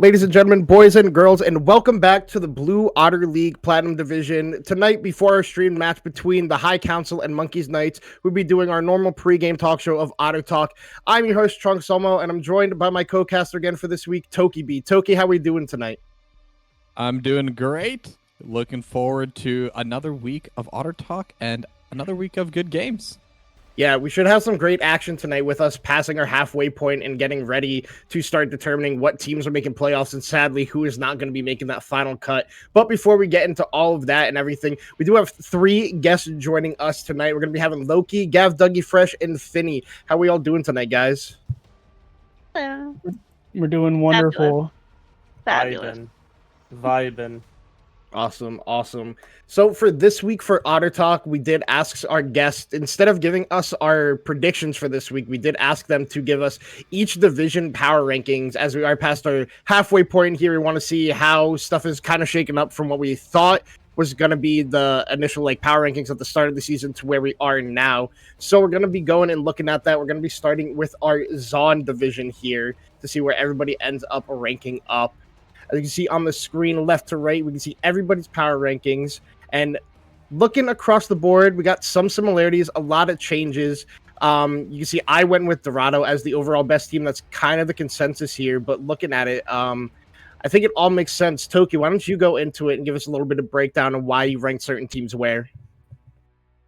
Ladies and gentlemen, boys and girls, and welcome back to the Blue Otter League Platinum Division. Tonight, before our stream match between the High Council and Monkeys Knights, we'll be doing our normal pregame talk show of Otter Talk. I'm your host, Trunk Somo, and I'm joined by my co-caster again for this week, Toki B. Toki, how we doing tonight? I'm doing great. Looking forward to another week of Otter Talk and another week of good games. Yeah, we should have some great action tonight with us passing our halfway point and getting ready to start determining what teams are making playoffs and sadly who is not going to be making that final cut. But before we get into all of that and everything, we do have three guests joining us tonight. We're going to be having Loki, Gav, Dougie Fresh, and Finny. How are we all doing tonight, guys? Hello. We're doing wonderful. Fabulous. Vibin'. Awesome. So for this week for Otter Talk, we did ask our guests, instead of giving us our predictions for this week, we did ask them to give us each division power rankings. As we are past our halfway point here, we want to see how stuff is kind of shaken up from what we thought was going to be the initial power rankings at the start of the season to where we are now. So we're going to be going and looking at that. We're going to be starting with our Zon division here to see where everybody ends up ranking up. As you can see on the screen, left to right, we can see everybody's power rankings. And looking across the board, we got some similarities, a lot of changes. You can see I went with Dorado as the overall best team. That's kind of the consensus here. But looking at it, I think it all makes sense. Toki, why don't you go into it and give us a little bit of breakdown on why you ranked certain teams where?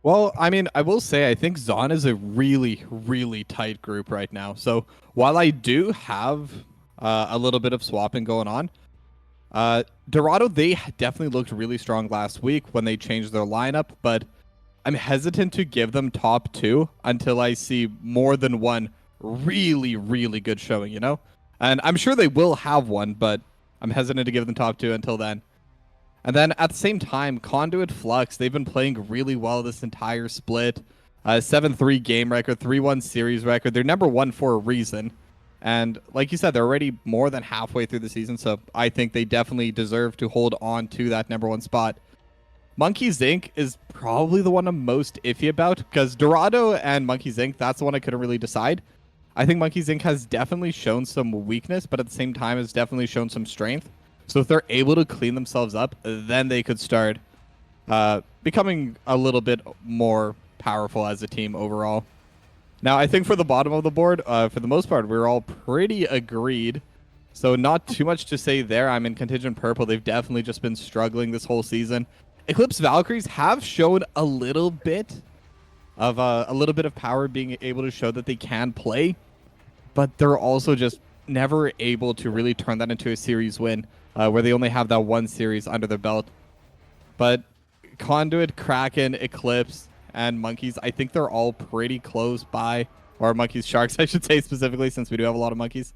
Well, I mean, I will say I think Zon is a really, really tight group right now. So while I do have a little bit of swapping going on, Dorado, they definitely looked really strong last week when they changed their lineup, but I'm hesitant to give them top two until I see more than one really, really good showing, you know? And I'm sure they will have one, but I'm hesitant to give them top two until then. And then at the same time, Conduit Flux, they've been playing really well this entire split. 7-3 game record, 3-1 series record. They're number one for a reason. And like you said, they're already more than halfway through the season, so I think they definitely deserve to hold on to that number one spot. Monkeys Inc. is probably the one I'm most iffy about, because Dorado and Monkeys Inc., that's the one I couldn't really decide. I think Monkeys Inc. has definitely shown some weakness, but at the same time has definitely shown some strength. So if they're able to clean themselves up, then they could start becoming a little bit more powerful as a team overall. Now, I think for the bottom of the board, for the most part, we're all pretty agreed. So not too much to say there. I'm in Contingent Purple. They've definitely just been struggling this whole season. Eclipse Valkyries have shown a little bit of power, being able to show that they can play, but they're also just never able to really turn that into a series win, where they only have that one series under their belt. But Conduit, Kraken, Eclipse, and Monkeys, I think they're all pretty close by, or Monkeys Sharks, I should say specifically, since we do have a lot of monkeys.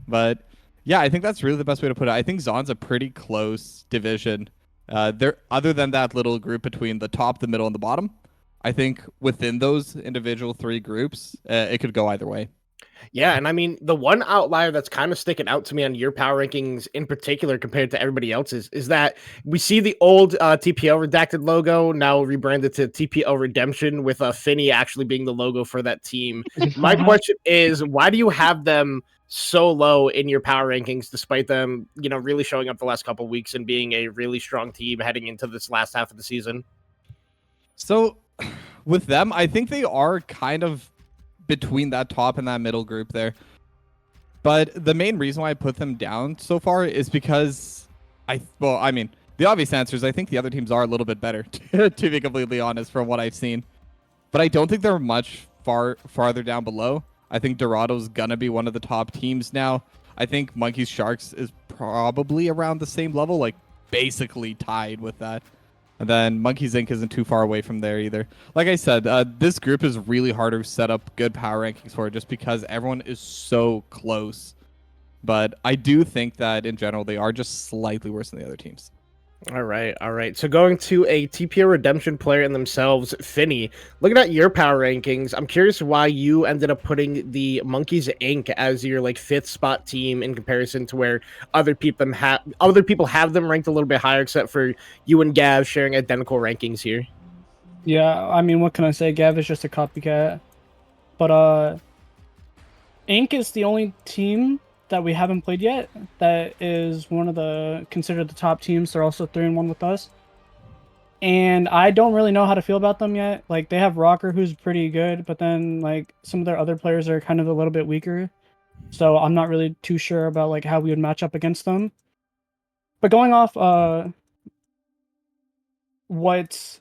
But yeah, I think that's really the best way to put it. I think Zon's a pretty close division. Other than that little group between the top, the middle, and the bottom, I think within those individual three groups, it could go either way. Yeah, and I mean, the one outlier that's kind of sticking out to me on your power rankings in particular compared to everybody else's is that we see the old TPO redacted logo now rebranded to TPO Redemption with Finny actually being the logo for that team. My question is, why do you have them so low in your power rankings despite them, really showing up the last couple of weeks and being a really strong team heading into this last half of the season? So with them, I think they are kind of between that top and that middle group there. But the main reason why I put them down so far is because the obvious answer is I think the other teams are a little bit better, to be completely honest, from what I've seen. But I don't think they're much farther down below. I think Dorado's gonna be one of the top teams now. I think Monkeys Sharks is probably around the same level, like basically tied with that. And then Monkeys Inc. isn't too far away from there either. Like I said, this group is really hard to set up good power rankings for just because everyone is so close. But I do think that in general, they are just slightly worse than the other teams. All right. So going to a TPO Redemption player in themselves, Finny, looking at your power rankings, I'm curious why you ended up putting the Monkeys Inc. as your fifth spot team in comparison to where other people have them ranked a little bit higher, except for you and Gav sharing identical rankings here. Yeah, I mean, what can I say? Gav is just a copycat. But Inc. is the only team that we haven't played yet. That is one of the considered the top teams. They're also 3-1 with us. And I don't really know how to feel about them yet. Like, they have Rocker, who's pretty good, but then like some of their other players are kind of a little bit weaker. So I'm not really too sure about like how we would match up against them. But going off what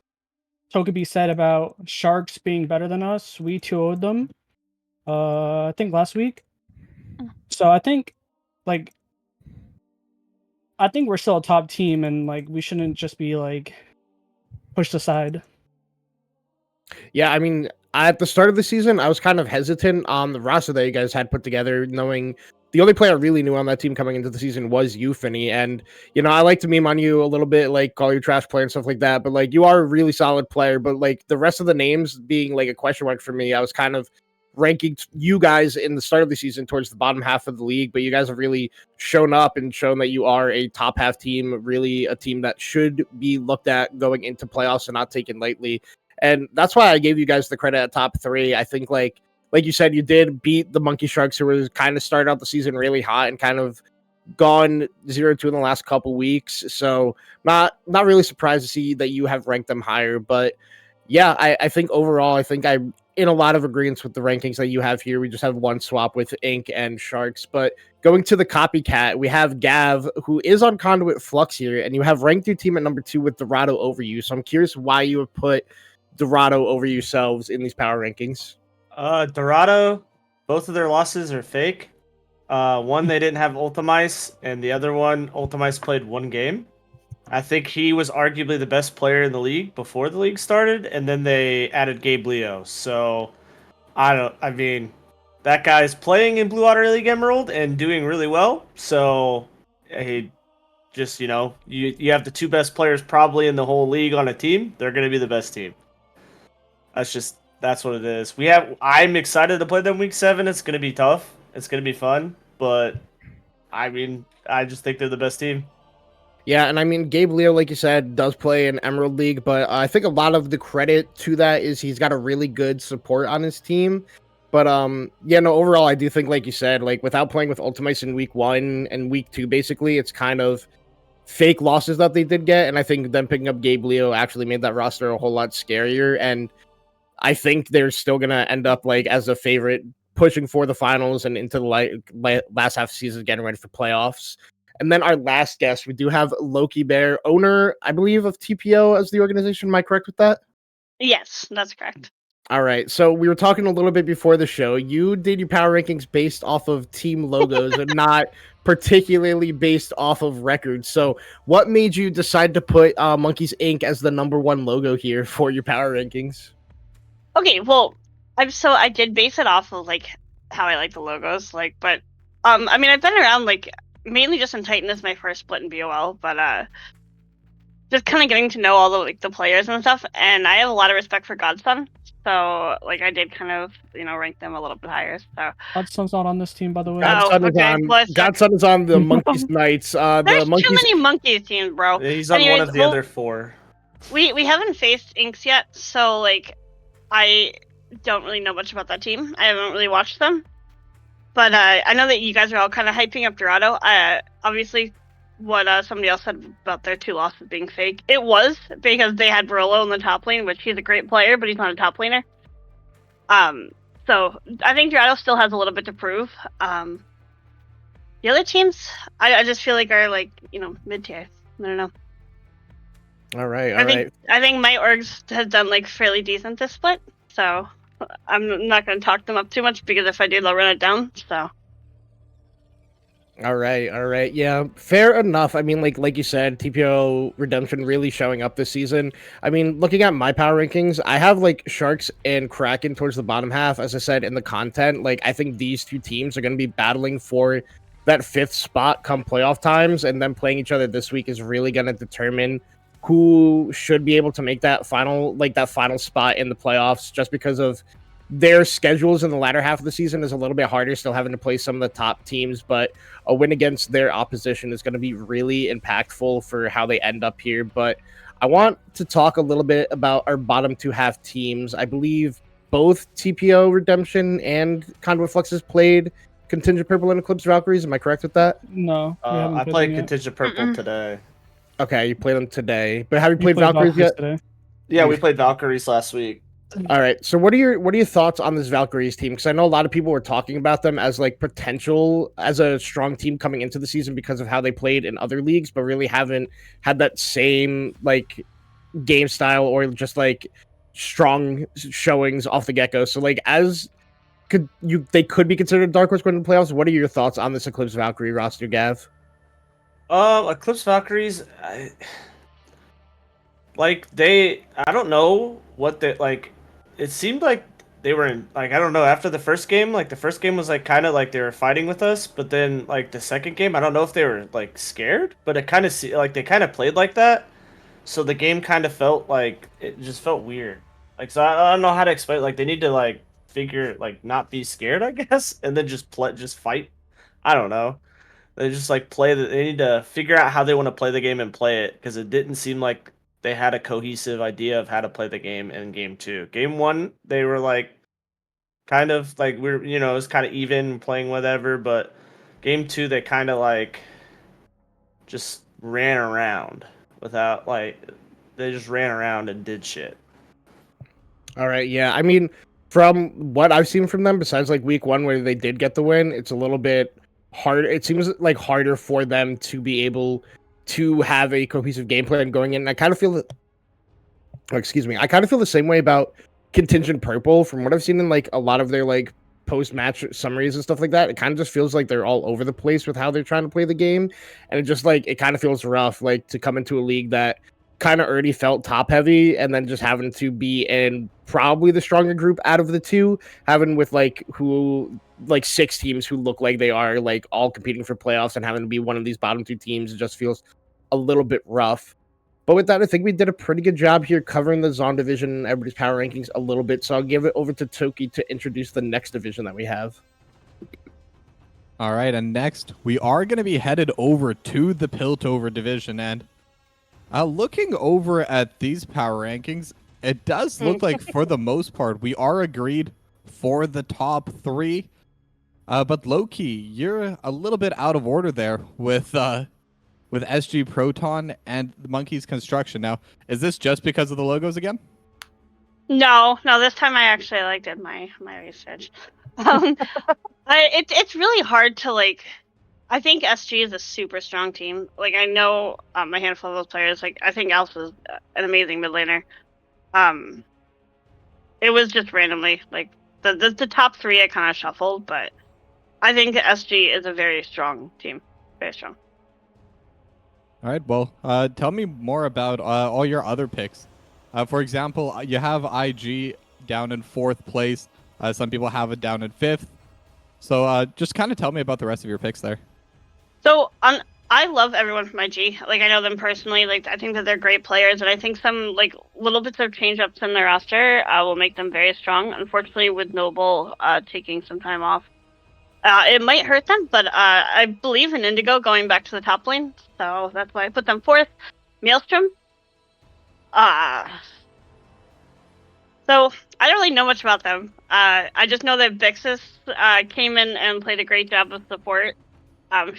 Togepi said about Sharks being better than us, we 2-0'd them. I think last week. So I think like we're still a top team, and like we shouldn't just be like pushed aside. Yeah, I mean, at the start of the season, I was kind of hesitant on the roster that you guys had put together, knowing the only player I really knew on that team coming into the season was you, Finney. And, you know, I like to meme on you a little bit, like call you trash player and stuff like that. But, like, you are a really solid player. But, like, the rest of the names being, like, a question mark for me, I was kind of ranking you guys in the start of the season towards the bottom half of the league. But you guys have really shown up and shown that you are a top half team, really a team that should be looked at going into playoffs and not taken lightly. And that's why I gave you guys the credit at top 3. I think like you said, you did beat the Monkey Sharks, who was kind of started out the season really hot and kind of gone 0-2 in the last couple weeks. So not really surprised to see that you have ranked them higher. But yeah, I think overall, I think I'm in a lot of agreements with the rankings that you have here. We just have one swap with Ink and Sharks. But going to the copycat, we have Gav, who is on Conduit Flux here, and you have ranked your team at number 2 with Dorado over you. So I'm curious why you have put Dorado over yourselves in these power rankings. Dorado, both of their losses are fake. One, they didn't have Ultimice, and the other one, Ultimice played one game. I think he was arguably the best player in the league before the league started, and then they added Gabe Leo. So, I mean, that guy's playing in Blue Water League Emerald and doing really well. So, he just, you know, you have the 2 best players probably in the whole league on a team. They're going to be the best team. That's what it is. I'm excited to play them week 7. It's gonna be tough. It's gonna be fun, but I mean, I just think they're the best team. Yeah, and I mean, Gabe Leo, like you said, does play in Emerald League, but I think a lot of the credit to that is he's got a really good support on his team. But yeah, no, overall, I do think, like you said, like without playing with Ultimice in week 1 and week 2, basically, it's kind of fake losses that they did get, and I think them picking up Gabe Leo actually made that roster a whole lot scarier. And I think they're still going to end up like as a favorite pushing for the finals and into the last half of the season, getting ready for playoffs. And then our last guest, we do have Loki Bear, owner, I believe, of TPO as the organization. Am I correct with that? Yes, that's correct. All right. So we were talking a little bit before the show. You did your power rankings based off of team logos and not particularly based off of records. So what made you decide to put Monkeys Inc. as the number 1 logo here for your power rankings? Okay, well, I did base it off of like how I like the logos, like, but I mean, I've been around like mainly just in Titan as my first split in BOL, but just kind of getting to know all the like the players and stuff, and I have a lot of respect for Godson, so like I did kind of rank them a little bit higher. So Godson's not on this team, by the way. Godson is on the Monkeys Knights. There's the Monkeys... too many Monkeys teams, bro. He's on one of the other 4. We haven't faced Inks yet, so like I don't really know much about that team. I haven't really watched them. But I know that you guys are all kind of hyping up Dorado. Obviously, what somebody else said about their 2 losses being fake, it was because they had Barolo in the top lane, which he's a great player, but he's not a top laner. So I think Dorado still has a little bit to prove. The other teams, I just feel like are like mid-tier. I don't know. All right. I think my orgs has done like fairly decent this split, so I'm not going to talk them up too much because if I do, they'll run it down. So. All right. Yeah, fair enough. I mean, like you said, TPO Redemption really showing up this season. I mean, looking at my power rankings, I have like Sharks and Kraken towards the bottom half. As I said in the content, like I think these 2 teams are going to be battling for that 5th spot come playoff times, and then playing each other this week is really going to determine who should be able to make that final spot in the playoffs, just because of their schedules in the latter half of the season is a little bit harder, still having to play some of the top teams, but a win against their opposition is going to be really impactful for how they end up here. But I want to talk a little bit about our bottom 2 half teams. I believe both TPO Redemption and Conduit Flux has played Contingent Purple and Eclipse Valkyries. Am I correct with that? No, we haven't I played played them yet. Contingent Purple today. Okay, you played them today, but have you We played Valkyries yet? today. Yeah, we played Valkyries last week. All right. So what are your thoughts on this Valkyries team? Because I know a lot of people were talking about them as like potential as a strong team coming into the season because of how they played in other leagues, but really haven't had that same like game style or just like strong showings off the get go. So like as they could be considered dark horse going to the playoffs. What are your thoughts on this Eclipse Valkyrie roster, Gav? Eclipse Valkyries, I don't know what they like. It seemed like they were in like I don't know after the first game. Like the first game was like kind of like they were fighting with us, but then like the second game, I don't know if they were like scared, but it kind of like they kind of played like that. So the game kind of felt like it just felt weird. Like so, I don't know how to explain. Like they need to like figure like not be scared, I guess, and then just fight. I don't know. They just like they need to figure out how they want to play the game and play it because it didn't seem like they had a cohesive idea of how to play the game in game 2. Game 1, they were like kind of like it was kind of even playing whatever, but game 2 they kind of like just ran around without like they just ran around and did shit. All right, yeah. I mean, from what I've seen from them, besides like week 1 where they did get the win, it's a little bit harder. It seems like harder for them to be able to have a cohesive game plan going in. And I kind of feel that, excuse me, I kind of feel the same way about Contingent Purple. From what I've seen in like a lot of their like post-match summaries and stuff like that, it kind of just feels like they're all over the place with how they're trying to play the game, and it just like it kind of feels rough, like to come into a league that kind of already felt top heavy and then just having to be in probably the stronger group out of the two, having with like 6 teams who look like they are like all competing for playoffs and having to be one of these bottom 2 teams. It just feels a little bit rough. But with that, I think we did a pretty good job here covering the Zon division and everybody's power rankings a little bit. So I'll give it over to Toki to introduce the next division that we have. All right, and next we are going to be headed over to the Piltover division, and looking over at these power rankings, it does look like for the most part we are agreed for the top 3. But Loki, you're a little bit out of order there with SG Proton and the Monkey's Construction. Now, is this just because of the logos again? No, this time I actually did my research. It's really hard to like. I think SG is a super strong team. Like I know a handful of those players. Like I think Alf is an amazing mid laner. It was just randomly like the top 3 I kind of shuffled, but I think SG is a very strong team. Very strong. All right, well, tell me more about all your other picks. For example, you have IG down in 4th place. Some people have it down in 5th. So just kind of tell me about the rest of your picks there. So I love everyone from IG. Like I know them personally. Like I think that they're great players, and I think some like little bits of change ups in their roster will make them very strong. Unfortunately, with Noble taking some time off, it might hurt them. But I believe in Indigo going back to the top lane, so that's why I put them 4th. Maelstrom. So I don't really know much about them. I just know that Vixus came in and played a great job of support.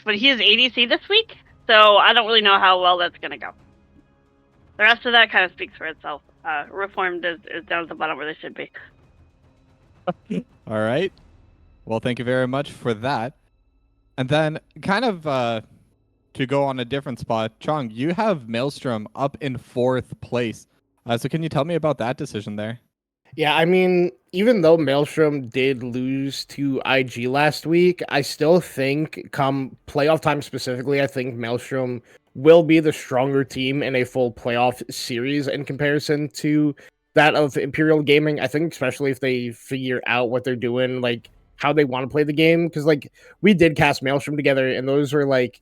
But he is ADC this week, so I don't really know how well that's going to go. The rest of that kind of speaks for itself. Reformed is down at the bottom where they should be. All right. Well, thank you very much for that. And then kind of to go on a different spot, Chong, you have Maelstrom up in 4th place. So can you tell me about that decision there? Yeah, I mean, even though Maelstrom did lose to IG last week, I still think come playoff time specifically, I think Maelstrom will be the stronger team in a full playoff series in comparison to that of Imperial Gaming. I think especially if they figure out what they're doing, like how they want to play the game. Because like we did cast Maelstrom together, and those were like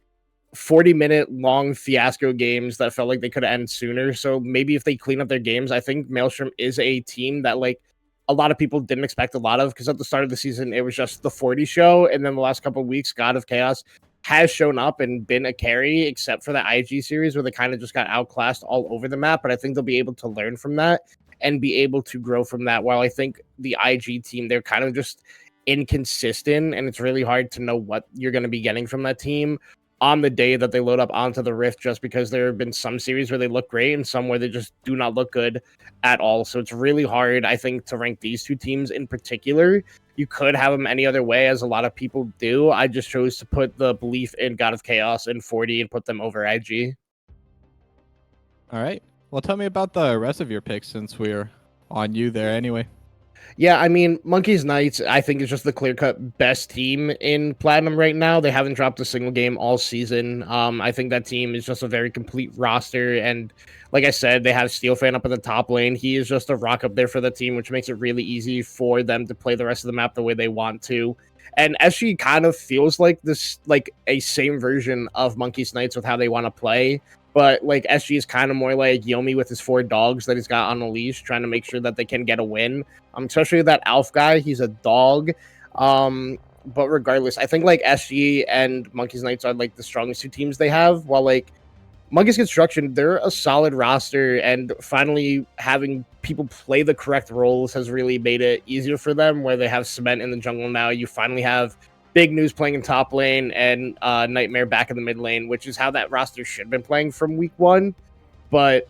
40-minute long fiasco games that felt like they could have ended sooner. So maybe if they clean up their games, I think Maelstrom is a team that like a lot of people didn't expect a lot of, because at the start of the season it was just the 40 show, and then the last couple of weeks God of Chaos has shown up and been a carry, except for the IG series where they kind of just got outclassed all over the map. But I think they'll be able to learn from that and be able to grow from that. While I think the IG team, they're kind of just inconsistent, and it's really hard to know what you're going to be getting from that team on the day that they load up onto the Rift, just because there have been some series where they look great and some where they just do not look good at all. So it's really hard, I think, to rank these two teams in particular. You could have them any other way, as a lot of people do. I just chose to put the belief in God of Chaos in 40 and put them over IG. All right. Well, tell me about the rest of your picks since we're on you there anyway. Yeah, I mean, Monkeys Knights, I think, is just the clear-cut best team in Platinum right now. They haven't dropped a single game all season. I think that team is just a very complete roster, and like I said, they have Steelfan up in the top lane. He is just a rock up there for the team, which makes it really easy for them to play the rest of the map the way they want to. And SG kind of feels like this, like a same version of Monkeys Knights with how they want to play. But like SG is kind of more like Yomi with his 4 dogs that he's got on a leash, trying to make sure that they can get a win. Especially that Alf guy, he's a dog. But regardless, I think like SG and Monkeys Knights are like the strongest two teams they have. While like Monkeys Construction, they're a solid roster, and finally having people play the correct roles has really made it easier for them. Where they have Cement in the jungle now, you finally have Big News playing in top lane and Nightmare back in the mid lane, which is how that roster should have been playing from week 1. But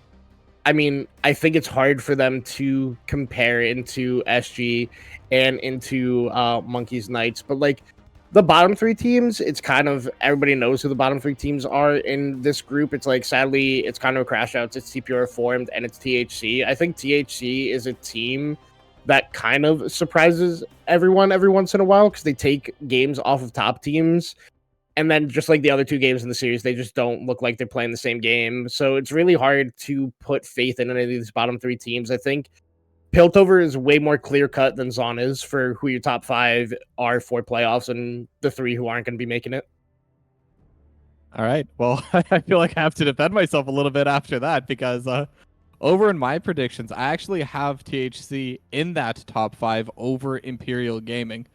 I mean, I think it's hard for them to compare into SG and into Monkeys Knights. But like the bottom 3 teams, it's kind of everybody knows who the bottom 3 teams are in this group. It's like sadly, it's kind of a crash out. It's TPR Formed and it's THC. I think THC is a team that kind of surprises everyone every once in a while because they take games off of top teams, and then just like the other 2 games in the series, they just don't look like they're playing the same game. So it's really hard to put faith in any of these bottom 3 teams. I think Piltover is way more clear cut than Zon is for who your top 5 are for playoffs and the 3 who aren't going to be making it. All right. Well, I feel like I have to defend myself a little bit after that because over in my predictions, I actually have THC in that top 5 over Imperial Gaming.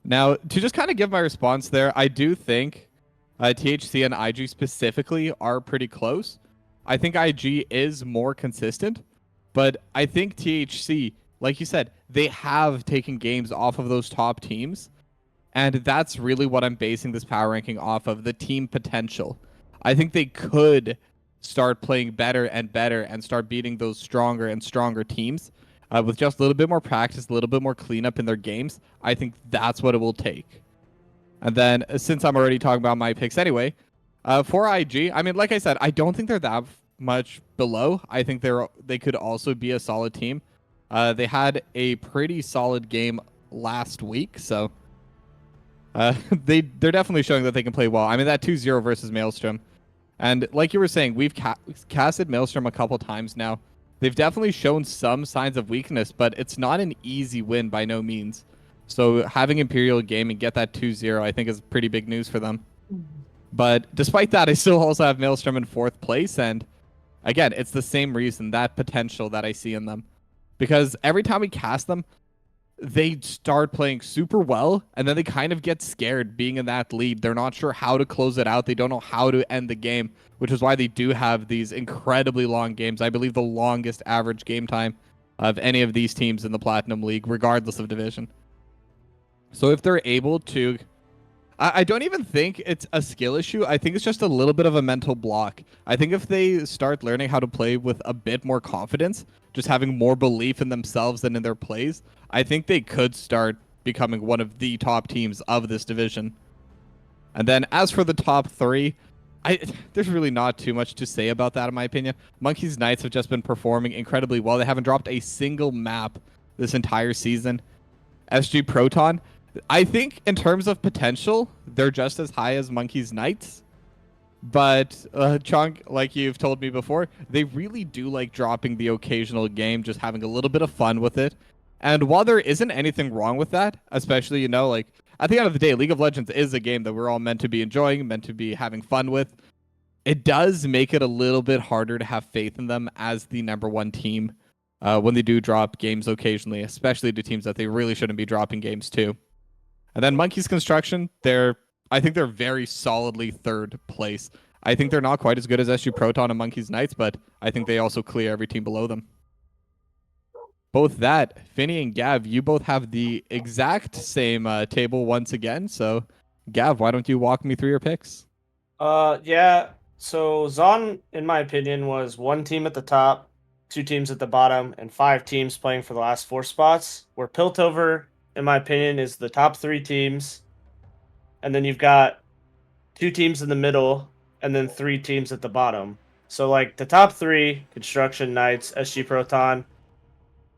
Now, to just kind of give my response there, I do think THC and IG specifically are pretty close. I think IG is more consistent, but I think THC, like you said, they have taken games off of those top teams, and that's really what I'm basing this power ranking off of, the team potential. I think they could start playing better and start beating those stronger and stronger teams with just a little bit more practice, a little bit more cleanup in their games. I think that's what it will take. And then, since I'm already talking about my picks anyway, for IG, I mean, like I said, I don't think they're that much below. I think they could also be a solid team. They had a pretty solid game last week, so they're definitely showing that they can play well. I mean, that 2-0 versus Maelstrom. And like you were saying, we've casted Maelstrom a couple times now. They've definitely shown some signs of weakness, but it's not an easy win by no means. So having Imperial Gaming get that 2-0, I think is pretty big news for them. But despite that, I still also have Maelstrom in 4th place. And again, it's the same reason, that potential that I see in them. Because every time we cast them, they start playing super well, and then they kind of get scared being in that lead. They're not sure how to close it out. They don't know how to end the game, which is why they do have these incredibly long games. I believe the longest average game time of any of these teams in the Platinum League, regardless of division. So if they're able to... I don't even think it's a skill issue. I think it's just a little bit of a mental block. I think if they start learning how to play with a bit more confidence, just having more belief in themselves and in their plays, I think they could start becoming one of the top teams of this division. And then as for the top 3, there's really not too much to say about that in my opinion. Monkeys Knights have just been performing incredibly well. They haven't dropped a single map this entire season. SG Proton, I think in terms of potential, they're just as high as Monkeys Knights. But Chunk, like you've told me before, they really do like dropping the occasional game, just having a little bit of fun with it. And while there isn't anything wrong with that, especially, you know, like at the end of the day, League of Legends is a game that we're all meant to be enjoying, meant to be having fun with. It does make it a little bit harder to have faith in them as the #1 team when they do drop games occasionally, especially to teams that they really shouldn't be dropping games to. And then Monkeys Construction, I think they're very solidly 3rd place. I think they're not quite as good as SU Proton and Monkeys Knights, but I think they also clear every team below them. both that, Finny and Gav, you both have the exact same table once again. So, Gav, why don't you walk me through your picks? Yeah. So Zon, in my opinion, was one team at the top, two teams at the bottom, and five teams playing for the last four spots. Where Piltover, in my opinion, is the top three teams, and then you've got two teams in the middle, and then three teams at the bottom. So like the top three, Construction, Knights, SG Proton.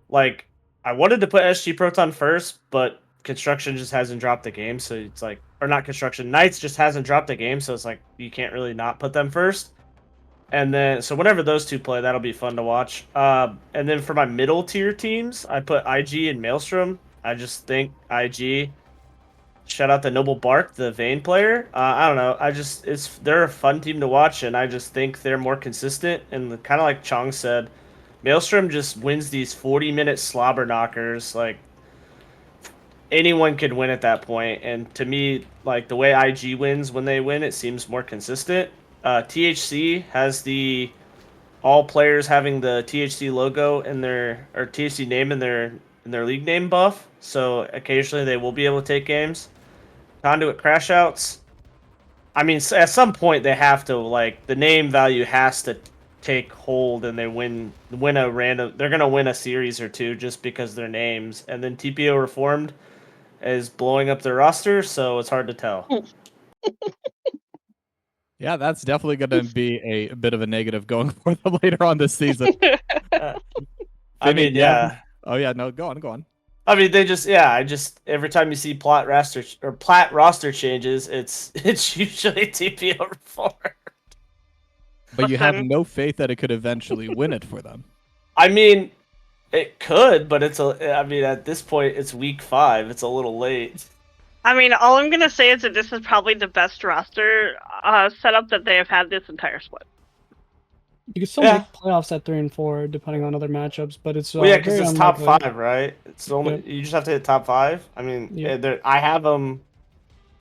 Like I wanted to put SG Proton first, but Construction just hasn't dropped the game, so it's like, or not Construction, Knights just hasn't dropped the game, so it's like you can't really not put them first. And then so whenever those two play, that'll be fun to watch. And then for my middle tier teams, I put IG and Maelstrom. I just think IG. Shout out to Noble Bark, the Vayne player. I don't know. They're a fun team to watch, and I just think they're more consistent. And kind of like Chong said, Maelstrom just wins these 40-minute slobber knockers. Like anyone could win at that point. And to me, like the way IG wins when they win, it seems more consistent. THC has the all players having the THC logo in their or THC name in their league name buff. So occasionally they will be able to take games. Conduit crash outs. I mean, at some point they have to like the name value has to take hold, and they win a random. They're gonna win a series or two just because their names. And then TPO Reformed is blowing up their roster, so it's hard to tell. Yeah, that's definitely going to be a bit of a negative going for them later on this season. I Finny, mean, yeah. Oh yeah, no, go on, go on. I mean, they just yeah. I just every time you see plat roster changes, it's usually TPO Reformed. But you have Listen. no faith that it could eventually win it for them. I mean, it could, but I mean, at this point, it's week 5. It's a little late. I mean, all I'm gonna say is that this is probably the best roster setup that they have had this entire split. You can still Yeah. make playoffs at 3 and 4 depending on other matchups, but it's Well, yeah, because very it's top unlikely. 5, right? It's only Yep. you just have to hit top 5. I mean, Yep. I have them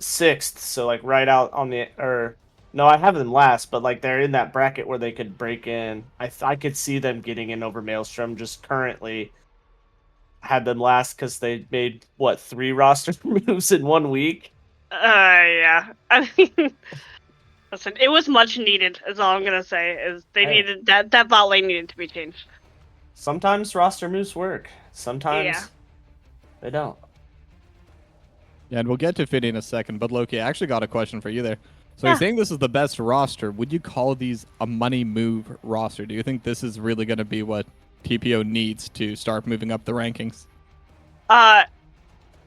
6th, so like right out on the or no, I have them last, but like they're in that bracket where they could break in. I could see them getting in over Maelstrom. Just currently had them last because they made what 3 roster moves in 1 week. Yeah. I mean, listen, it was much needed. Is all I'm gonna say. Is they Hey. needed that bot lane needed to be changed. Sometimes roster moves work. Sometimes Yeah. they don't. Yeah, and we'll get to Finny in a second, but Loki, I actually got a question for you there. So Yeah. you're saying this is the best roster. Would you call these a money move roster? Do you think this is really going to be what TPO needs to start moving up the rankings?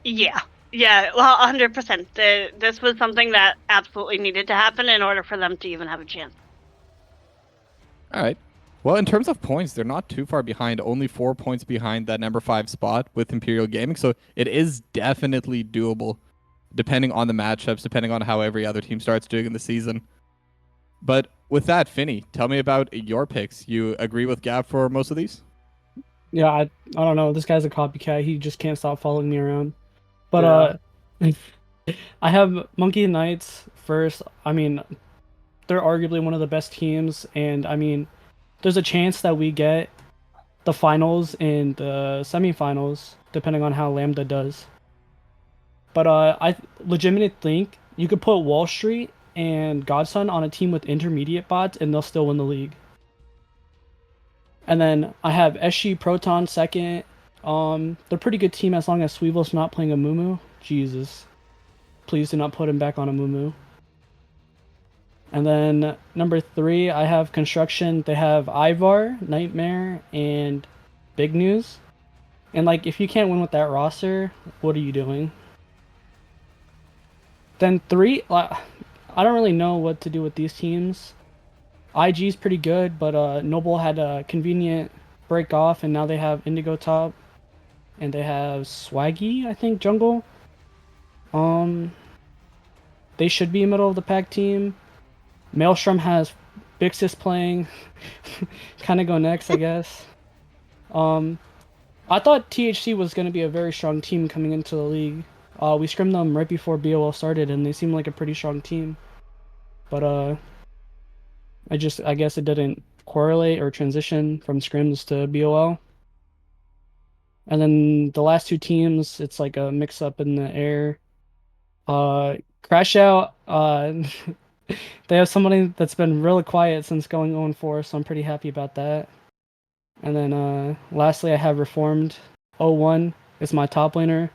Yeah. Yeah, well, 100%. This was something that absolutely needed to happen in order for them to even have a chance. All right. Well, in terms of points, they're not too far behind, only 4 points behind that number 5 spot with Imperial Gaming. So it is definitely doable, depending on the matchups, depending on how every other team starts doing in the season. But with that, Finny, tell me about your picks. You agree with Gav for most of these? Yeah, I don't know. This guy's a copycat. He just can't stop following me around. But I have Monkey Knights first. I mean, they're arguably one of the best teams, and I mean, there's a chance that we get the finals and the semifinals, depending on how Lambda does. But I legitimately think you could put Wall Street and Godson on a team with intermediate bots, and they'll still win the league. And then I have SG Proton second. They're a pretty good team as long as Sweevil's not playing a Mumu. Jesus. Please do not put him back on a Mumu. And then number 3, I have Construction. They have Ivar, Nightmare, and Big News. And like, if you can't win with that roster, what are you doing? Then 3, I don't really know what to do with these teams. IG's pretty good, but Noble had a convenient break off, and now they have Indigo top, and they have Swaggy, I think, jungle. They should be a middle of the pack team. Maelstrom has Bixis playing. Kind of go next, I guess. I thought THC was going to be a very strong team coming into the league. We scrimmed them right before BOL started, and they seemed like a pretty strong team. But I guess it didn't correlate or transition from scrims to BOL. And then the last two teams, it's like a mix up in the air. Crash Out, they have somebody that's been really quiet since going 0-4, so I'm pretty happy about that. And then lastly, I have Reformed. 01 is my top laner.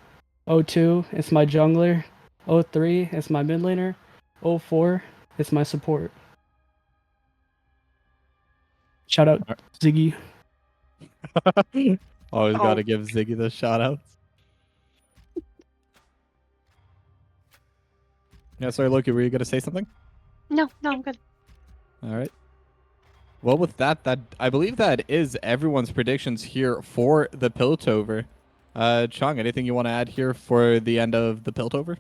02 is my jungler. 03 is my mid laner. 04 is my support. Shout out Ziggy. Always Oh. gotta give Ziggy the shout outs. Yeah, sorry, Loki, were you gonna say something? No, I'm good. All right. Well, with that I believe that is everyone's predictions here for the Piltover. Chung, anything you want to add here for the end of the Piltover?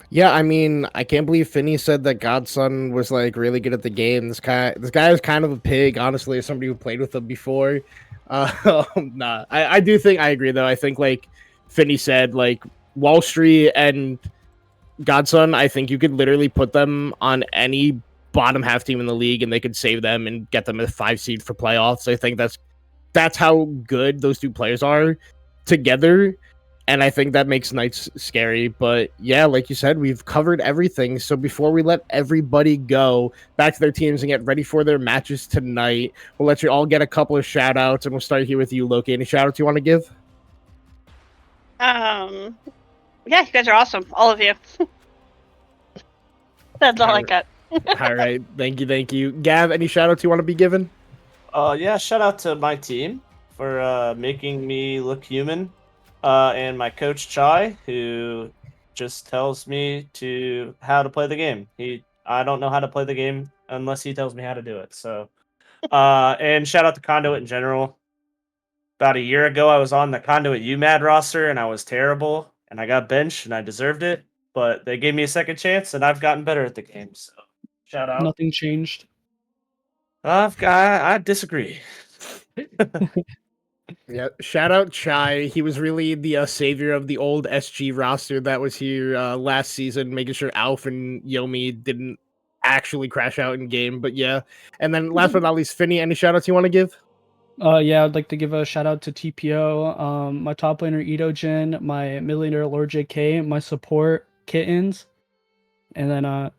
Yeah, I mean, I can't believe Finney said that Godson was like really good at the game. This guy is kind of a pig, honestly, as somebody who played with him before. Nah, I do think I agree though. I think like Finney said, like Wall Street and Godson, I think you could literally put them on any bottom half team in the league and they could save them and get them a 5 seed for playoffs. I think that's how good those two players are together. And I think that makes Knights scary. But yeah, like you said, we've covered everything. So before we let everybody go back to their teams and get ready for their matches tonight, we'll let you all get a couple of shout outs. And we'll start here with you, Loki. Any shout outs you want to give? Yeah, you guys are awesome, all of you. That's all I got. All right. Thank you. Gav, any shout outs you want to be given? Yeah, shout out to my team for making me look human. And my coach Chai, who just tells me how to play the game. I don't know how to play the game unless he tells me how to do it. So, and shout out to Conduit in general. About a year ago, I was on the Conduit UMAD roster and I was terrible, and I got benched and I deserved it. But they gave me a second chance, and I've gotten better at the game. So, shout out. Nothing changed. I disagree. Yeah, shout out Chai. He was really the savior of the old SG roster that was here last season, making sure Alf and Yomi didn't actually crash out in game. But yeah, and then last but not least, Finney, any shout outs you want to give? Yeah, I'd like to give a shout out to TPO, my top laner Edojin, my mid laner Lord JK, my support Kittens, and then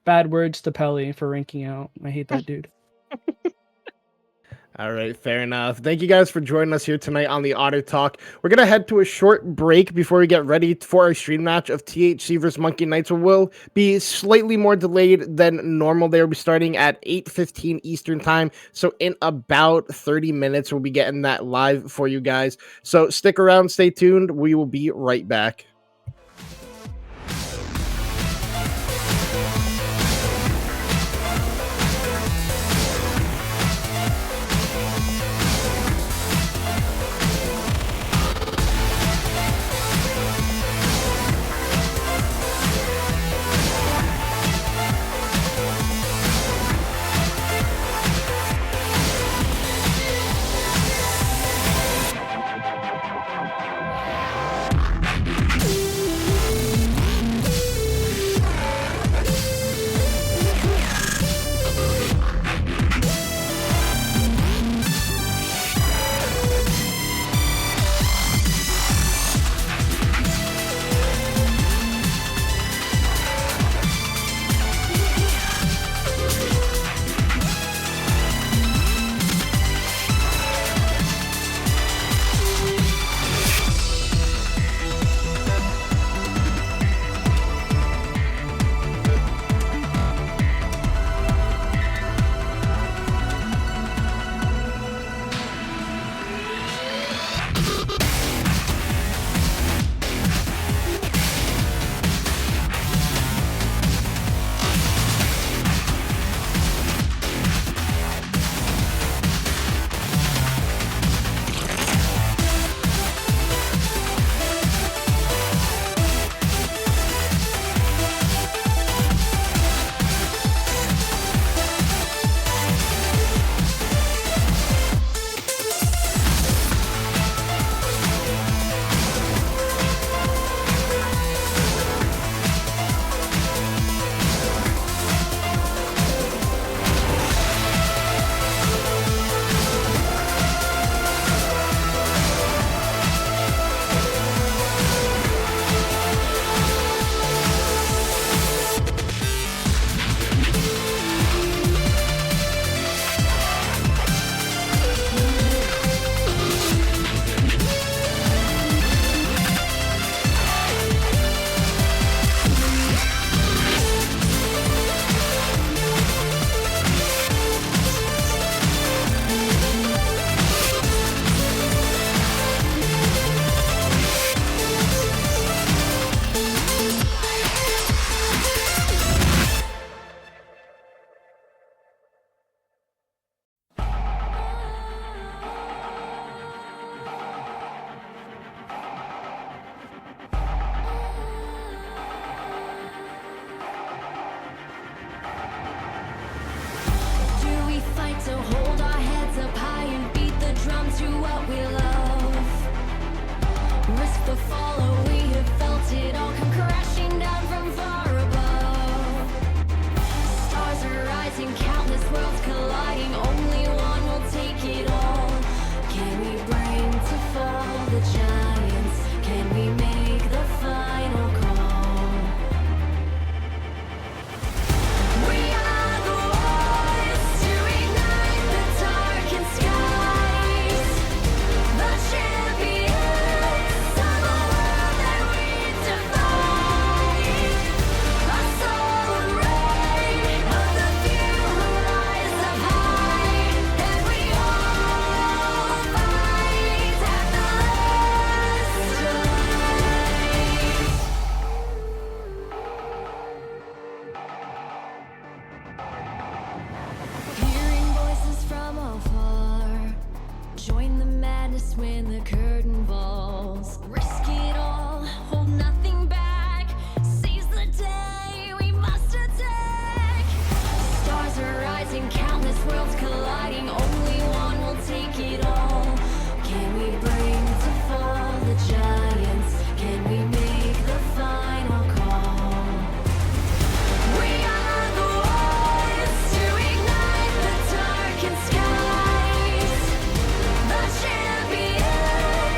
bad words to Pelly for ranking out. I hate that dude. All right, fair enough. Thank you guys for joining us here tonight on the Otter Talk. We're going to head to a short break before we get ready for our stream match of THC vs Monkey Knights. Will be slightly more delayed than normal. They will be starting at 8:15 Eastern time. So in about 30 minutes, we'll be getting that live for you guys. So stick around, stay tuned. We will be right back. when the curtain falls. Risk it all, hold nothing back. Seize the day, we must attack. Stars are rising, countless worlds colliding. Only one will take it all. Can we bring to fall the giants? Can we make the final call? We are the ones to ignite the darkened skies. The champions.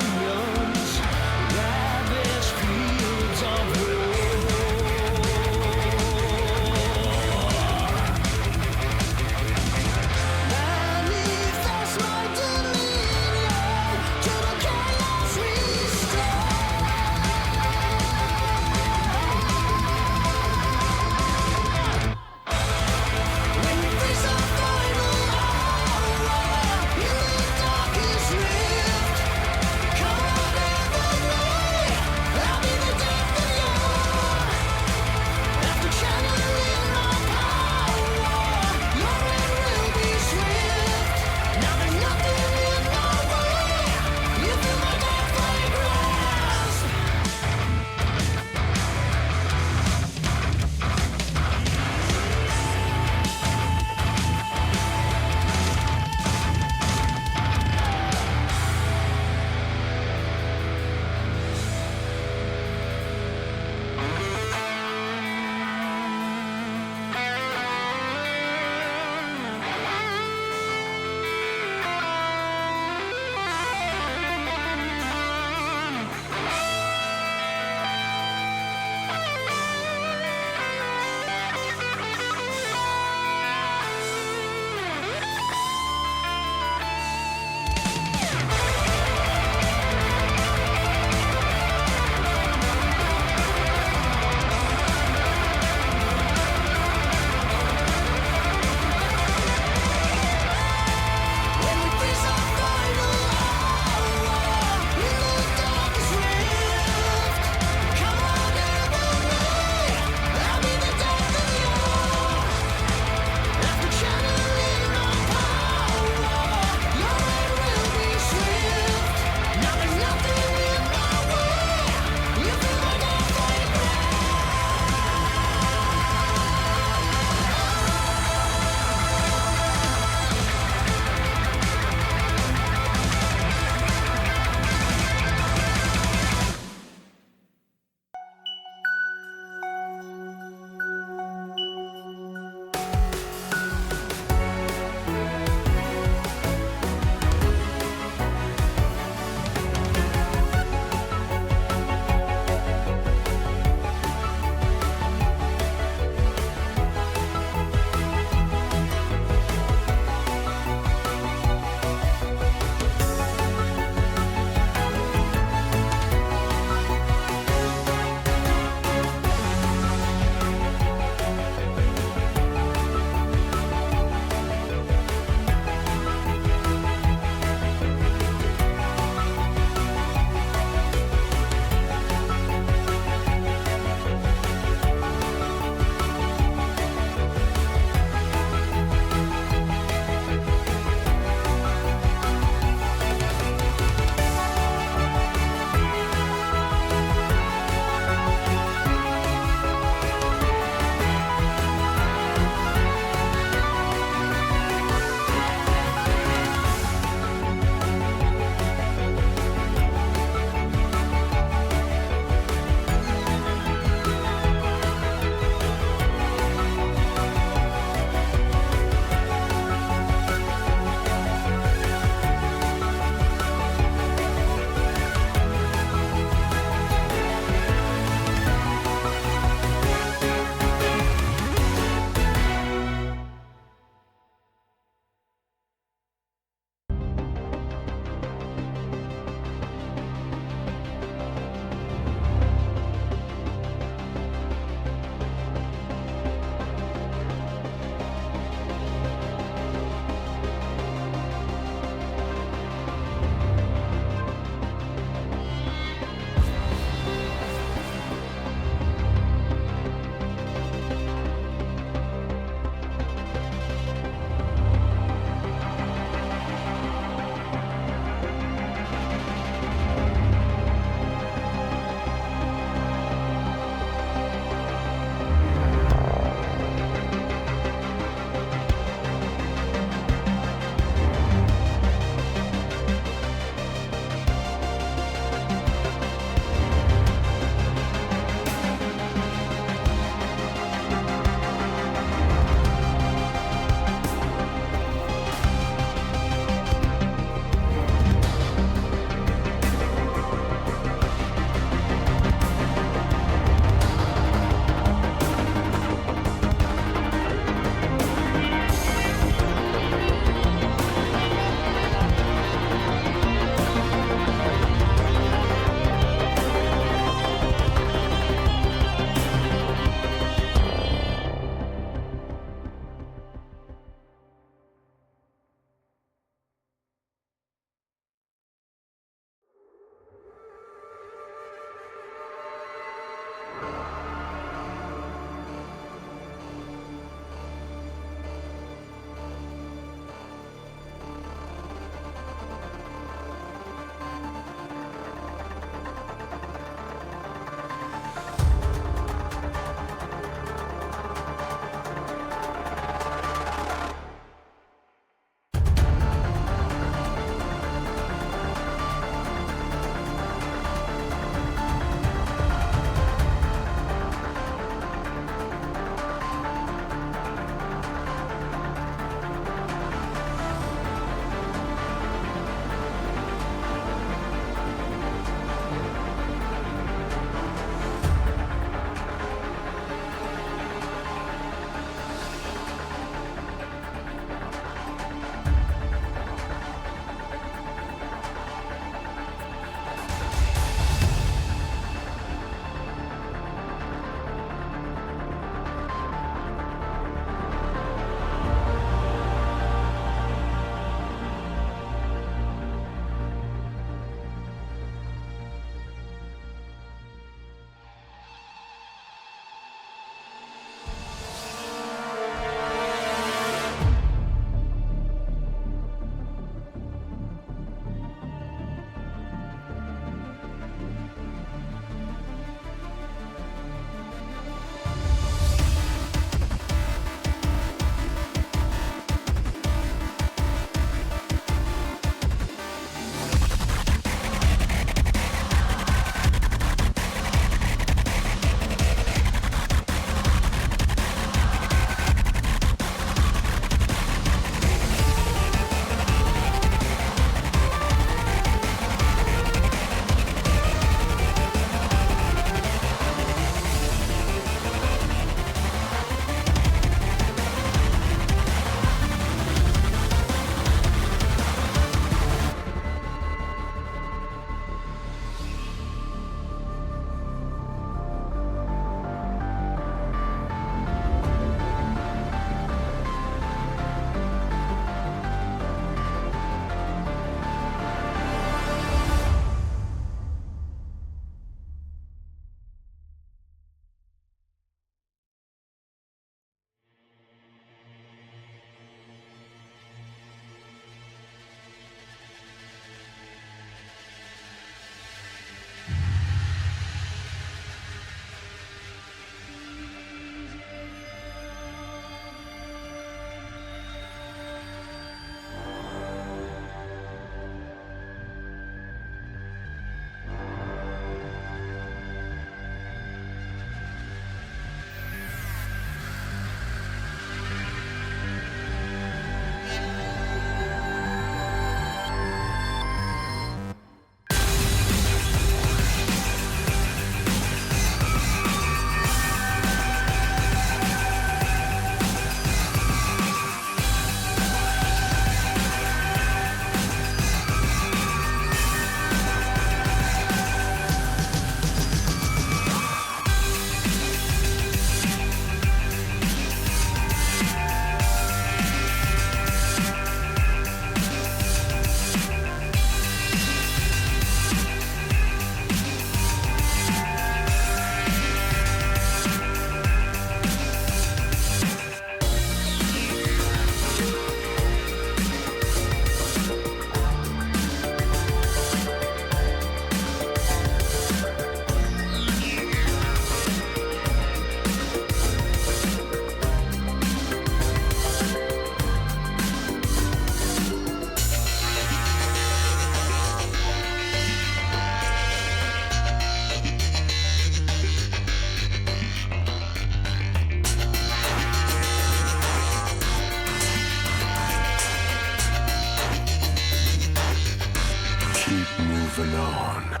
moving on.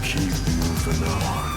Keep moving on.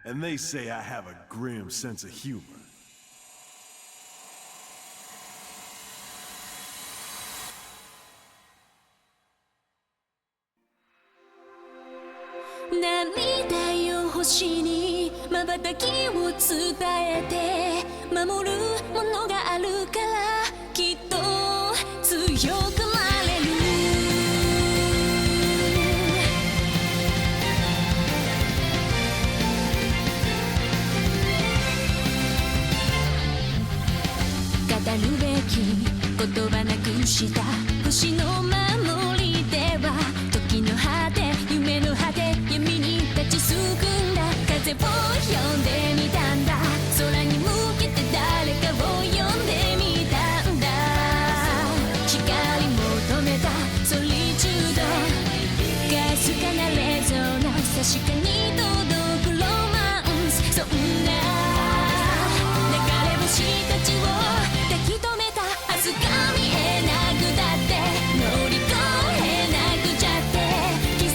And they say I have a grim sense of humor.「涙よ星に瞬きを伝えて」「守るものがあるからきっと強くなれる」語るべき言葉なくした星の守りでは時の果て夢の果て闇に立ちすくんだ風を呼んでみたんだ空に向けて誰かを呼んでみたんだ光求めたソリチュードかすかなレゾナンス確かに届くロマンスそんな流れ星たちを抱き留めた明日が見えなくだって乗り越えなくちゃって奇跡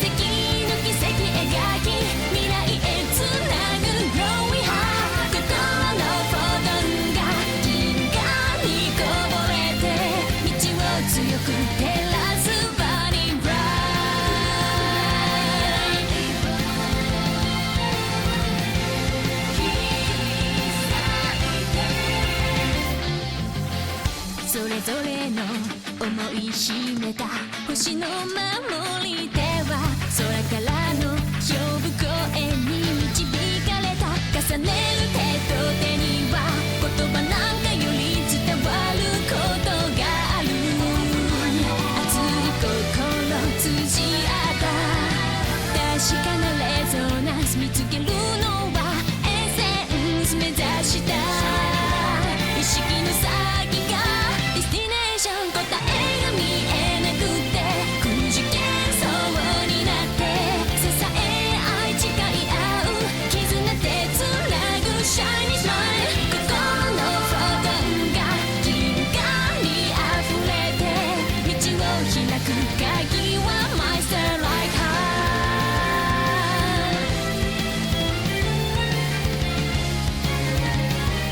の奇跡描き未来へつなぐ Growing High 心のフォトンが銀河にこぼれて道を強く照らす Burning Bright それぞれの思い秘めた星の守り手は空からの呼ぶ声に導かれた重ねる手と手には言葉なんかより伝わることがある熱い心通じ合った確かなレゾナンス見つけるのはエッセンス目指した意識の先がディスティネーション答えが見えなくてくじけそうになって支え合い誓い合う絆でつなぐシャイニースマイル心のフォトンが銀河に溢れて道を開く鍵は My Starlight Heart 「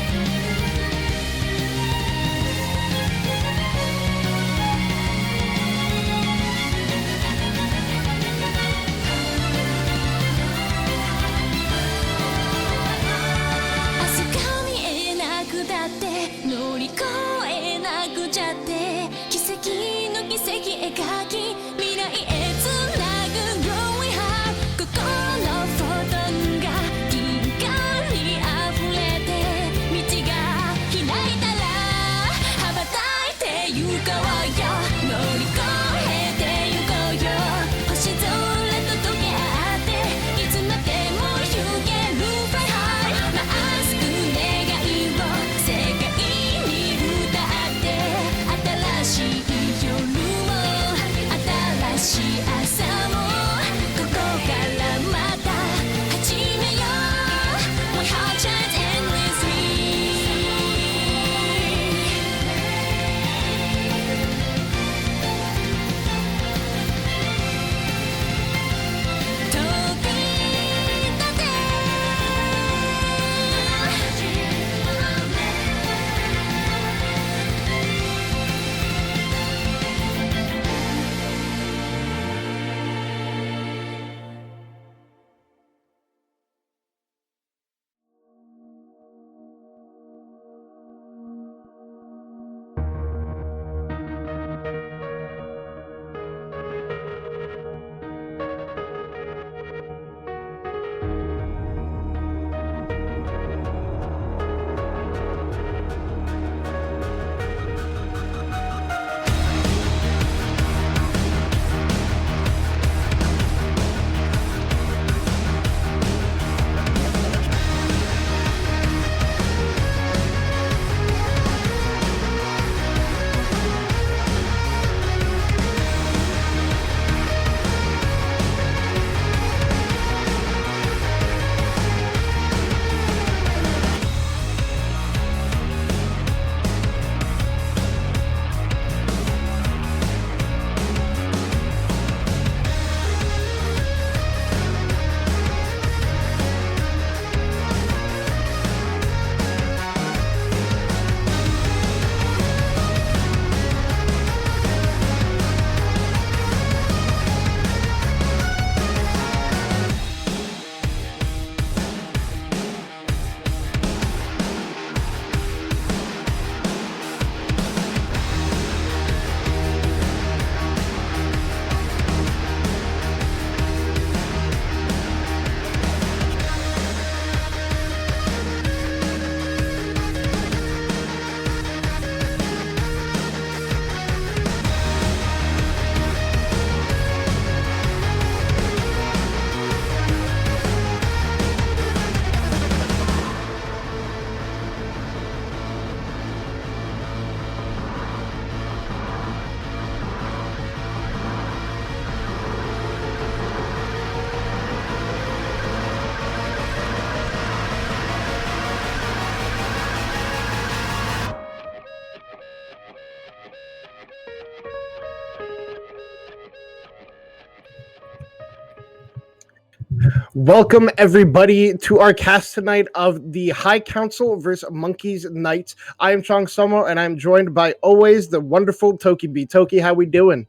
Welcome everybody to our cast tonight of the High Council versus Monkeys Knights. I am Chong Somo, and I'm joined by always the wonderful Toki B. Toki, how we doing?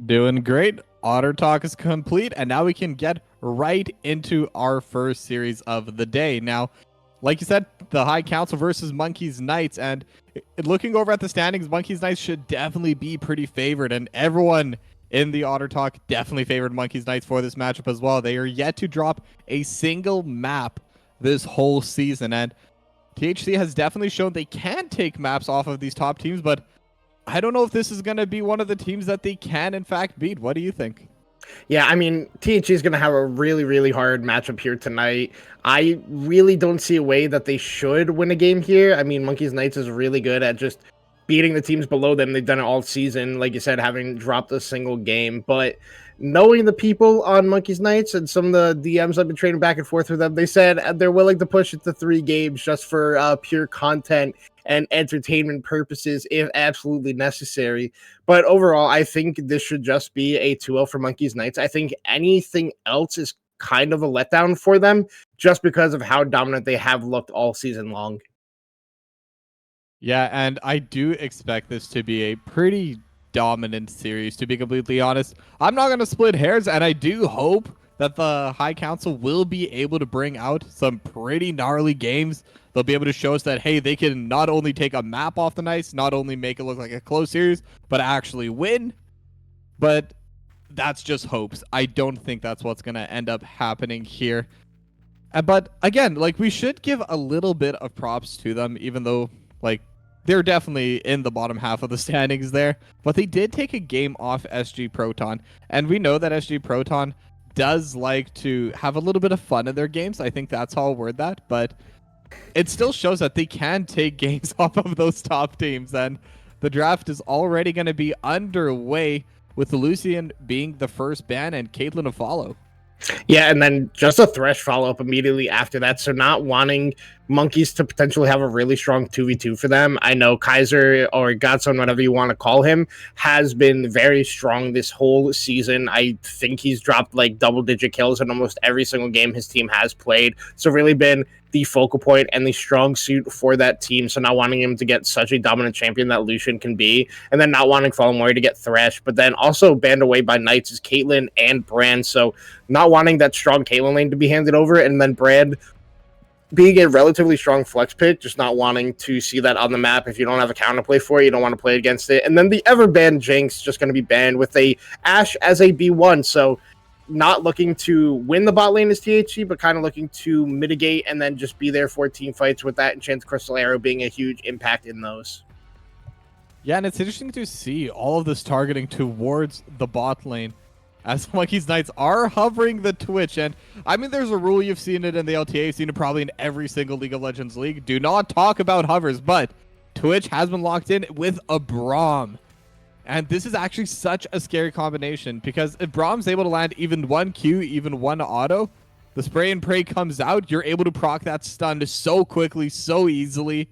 Doing great. Otter Talk is complete, and now we can get right into our first series of the day. Now, like you said, the High Council versus Monkeys Knights, and looking over at the standings, Monkeys Knights should definitely be pretty favored, and everyone in the Otter Talk definitely favored Monkeys Knights for this matchup as well. They are yet to drop a single map this whole season, and THC has definitely shown they can take maps off of these top teams, but I don't know if this is going to be one of the teams that they can, in fact, beat. What do you think? Yeah, I mean, THC is going to have a really, really hard matchup here tonight. I really don't see a way that they should win a game here. I mean, Monkeys Knights is really good at just beating the teams below them. They've done it all season, like you said, having dropped a single game. But knowing the people on Monkeys Knights and some of the DMs I've been trading back and forth with them, they said they're willing to push it to 3 games just for pure content and entertainment purposes if absolutely necessary. But overall, I think this should just be a 2-0 for Monkeys Knights. I think anything else is kind of a letdown for them just because of how dominant they have looked all season long. Yeah, and I do expect this to be a pretty dominant series, to be completely honest. I'm not going to split hairs, and I do hope that the High Council will be able to bring out some pretty gnarly games. They'll be able to show us that, hey, they can not only take a map off the Knights, not only make it look like a close series, but actually win. But that's just hopes. I don't think that's what's going to end up happening here. But again, like, we should give a little bit of props to them, even though, like, they're definitely in the bottom half of the standings there. But they did take a game off SG Proton. And we know that SG Proton does like to have a little bit of fun in their games. I think that's how I'll word that. But it still shows that they can take games off of those top teams. And the draft is already going to be underway with Lucian being the first ban and Caitlyn to follow. Yeah, and then just a Thresh follow-up immediately after that. So not wanting Monkeys to potentially have a really strong 2v2 for them. I know Kaiser or Godson, whatever you want to call him, has been very strong this whole season. I think he's dropped like double-digit kills in almost every single game his team has played. So really been the focal point and the strong suit for that team. So not wanting him to get such a dominant champion that Lucian can be, and then not wanting Fallen Warrior to get Thresh, but then also banned away by Knights is Caitlyn and Brand. So not wanting that strong Caitlyn lane to be handed over, and then Brand being a relatively strong flex pick, just not wanting to see that on the map. If you don't have a counterplay for it, you don't want to play against it. And then the ever banned Jinx just going to be banned with a Ashe as a B1. So not looking to win the bot lane as THC, but kind of looking to mitigate and then just be there for team fights, with that Enchanted Crystal Arrow being a huge impact in those. Yeah, and it's interesting to see all of this targeting towards the bot lane as Monkeys Knights are hovering the Twitch. And I mean, there's a rule, you've seen it in the LTA, you've seen it probably in every single League of Legends league. Do not talk about hovers, but Twitch has been locked in with a Braum. And this is actually such a scary combination, because if Braum's able to land even 1 Q, even 1 auto, the spray and pray comes out, you're able to proc that stun so quickly, so easily.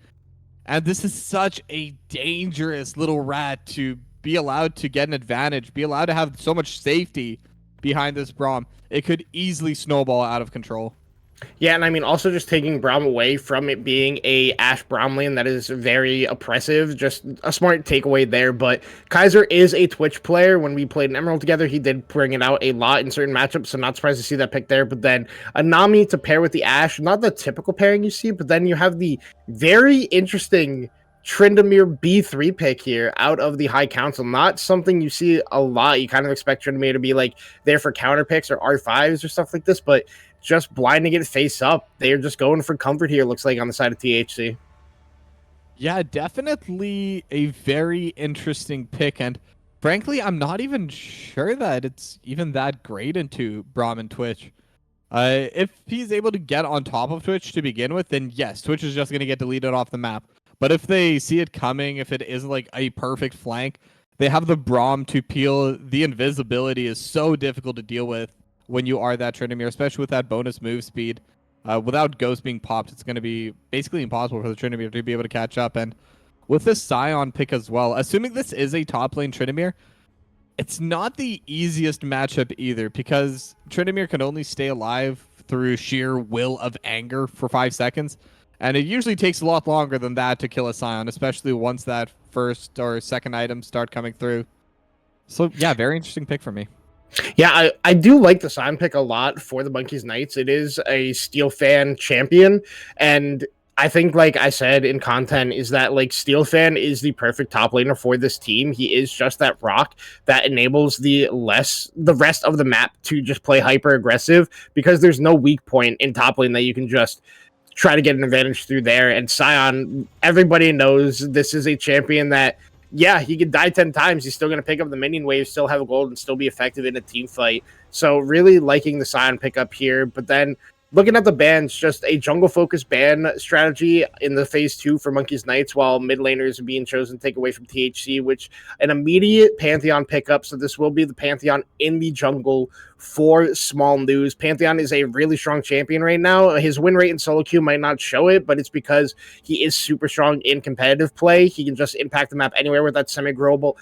And this is such a dangerous little rat to be allowed to get an advantage, be allowed to have so much safety behind this Braum. It could easily snowball out of control. Yeah, and I mean, also just taking Braum away from it being a Ashe Braum lane that is very oppressive, just a smart takeaway there. But Kaiser is a Twitch player. When we played in Emerald together, he did bring it out a lot in certain matchups, so not surprised to see that pick there. But then a Nami to pair with the Ashe, not the typical pairing you see, but then you have the very interesting Tryndamere B3 pick here out of the High Council. Not something you see a lot. You kind of expect Tryndamere to be like there for counter picks or R5s or stuff like this, but just blinding it face up. They're just going for comfort here, looks like, on the side of THC. Yeah, definitely a very interesting pick. And frankly, I'm not even sure that it's even that great into Braum and Twitch. If he's able to get on top of Twitch to begin with, then yes, Twitch is just going to get deleted off the map. But if they see it coming, if it isn't like a perfect flank, they have the Braum to peel. The invisibility is so difficult to deal with when you are that Tryndamere, especially with that bonus move speed. Without Ghost being popped, it's going to be basically impossible for the Tryndamere to be able to catch up. And with this Scion pick as well, assuming this is a top lane Tryndamere, it's not the easiest matchup either, because Tryndamere can only stay alive through sheer will of anger for 5 seconds. And it usually takes a lot longer than that to kill a Scion, especially once that first or second item start coming through. So yeah, very interesting pick for me. Yeah, I do like the Scion pick a lot for the Monkeys Knights. It is a Steel Fan champion, and I think, like I said in content, is that like Steel Fan is the perfect top laner for this team. He is just that rock that enables the rest of the map to just play hyper aggressive because there's no weak point in top lane that you can just try to get an advantage through there. And Scion, everybody knows this is a champion that, yeah, he could die 10 times. He's still going to pick up the minion wave, still have a gold, and still be effective in a team fight. So really liking the Scion pickup here. But then looking at the bans, just a jungle-focused ban strategy in the phase 2 for Monkeys Knights, while mid laners are being chosen to take away from THC, which an immediate Pantheon pickup. So this will be the Pantheon in the jungle for Small News. Pantheon is a really strong champion right now. His win rate in solo queue might not show it, but it's because he is super strong in competitive play. He can just impact the map anywhere with that semi-global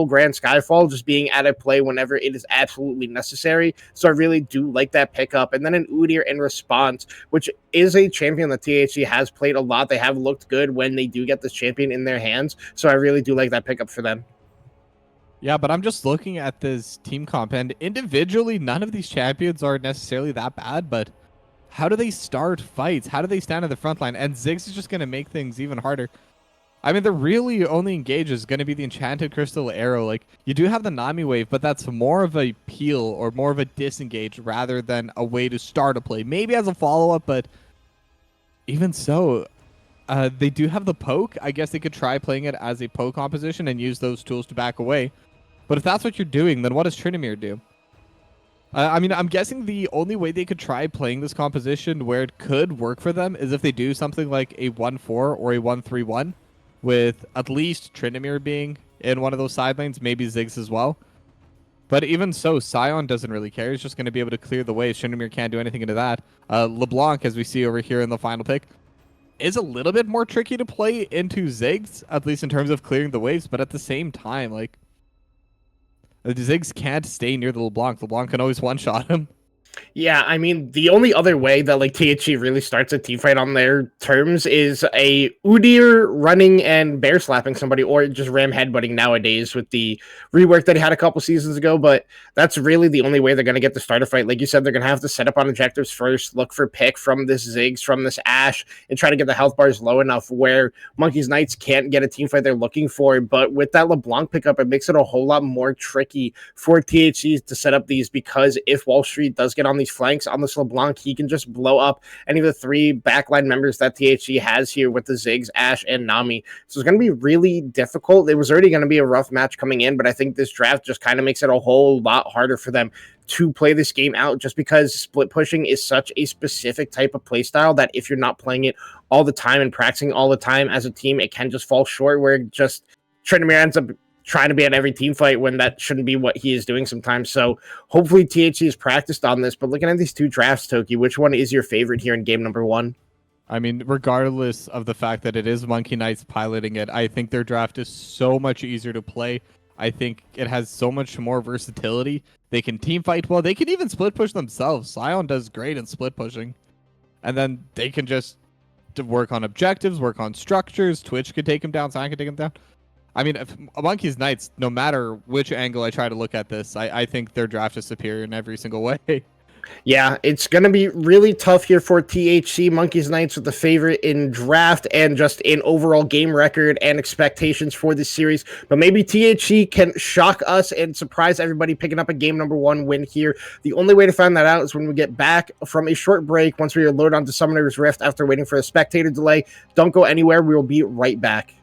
Grand Skyfall just being at a play whenever it is absolutely necessary. So I really do like that pickup. And then an Udyr in response, which is a champion that THC has played a lot. They have looked good when they do get this champion in their hands. So I really do like that pickup for them. Yeah, but I'm just looking at this team comp, and individually, none of these champions are necessarily that bad, but how do they start fights? How do they stand at the front line? And Ziggs is just going to make things even harder. I mean, the really only engage is going to be the Enchanted Crystal Arrow. Like, you do have the Nami Wave, but that's more of a peel or more of a disengage rather than a way to start a play. Maybe as a follow-up, but even so, they do have the poke. I guess they could try playing it as a poke composition and use those tools to back away. But if that's what you're doing, then what does Tryndamere do? I mean, I'm guessing the only way they could try playing this composition where it could work for them is if they do something like a 1-4 or a 1-3-1, with at least Tryndamere being in one of those side lanes, maybe Ziggs as well. But even so, Scion doesn't really care. He's just going to be able to clear the way. Tryndamere can't do anything into that. LeBlanc, as we see over here in the final pick, is a little bit more tricky to play into Ziggs, at least in terms of clearing the waves, but at the same time, like, the Ziggs can't stay near the LeBlanc. LeBlanc can always one-shot him. Yeah, I mean, the only other way that like THC really starts a team fight on their terms is a Udyr running and bear slapping somebody, or just ram headbutting nowadays with the rework that he had a couple seasons ago. But that's really the only way they're going to get to start a fight. Like you said, they're going to have to set up on objectives first, look for pick from this Ziggs, from this Ashe, and try to get the health bars low enough where Monkeys Knights can't get a team fight they're looking for. But with that LeBlanc pickup, it makes it a whole lot more tricky for THC to set up these, because if Wall Street does get on these flanks on this LeBlanc, he can just blow up any of the 3 backline members that THC has here with the Ziggs, Ashe, and Nami. So it's going to be really difficult. It was already going to be a rough match coming in, but I think this draft just kind of makes it a whole lot harder for them to play this game out, just because split pushing is such a specific type of playstyle that if you're not playing it all the time and practicing all the time as a team, it can just fall short, where just Tryndamere ends up trying to be at every team fight when that shouldn't be what he is doing sometimes. So hopefully THC has practiced on this. But looking at these 2 drafts, Toki, which one is your favorite here in game number 1? I mean, regardless of the fact that it is Monkey Knights piloting it, I think their draft is so much easier to play. I think it has so much more versatility. They can team fight well. They can even split push themselves. Scion does great in split pushing. And then they can just work on objectives, work on structures. Twitch could take him down. Scion could take him down. I mean, if Monkeys Knights, no matter which angle I try to look at this, I think their draft is superior in every single way. Yeah, it's going to be really tough here for THC. Monkeys Knights with the favorite in draft and just in overall game record and expectations for this series. But maybe THC can shock us and surprise everybody picking up a game number 1 win here. The only way to find that out is when we get back from a short break, once we load onto Summoner's Rift after waiting for a spectator delay. Don't go anywhere. We will be right back.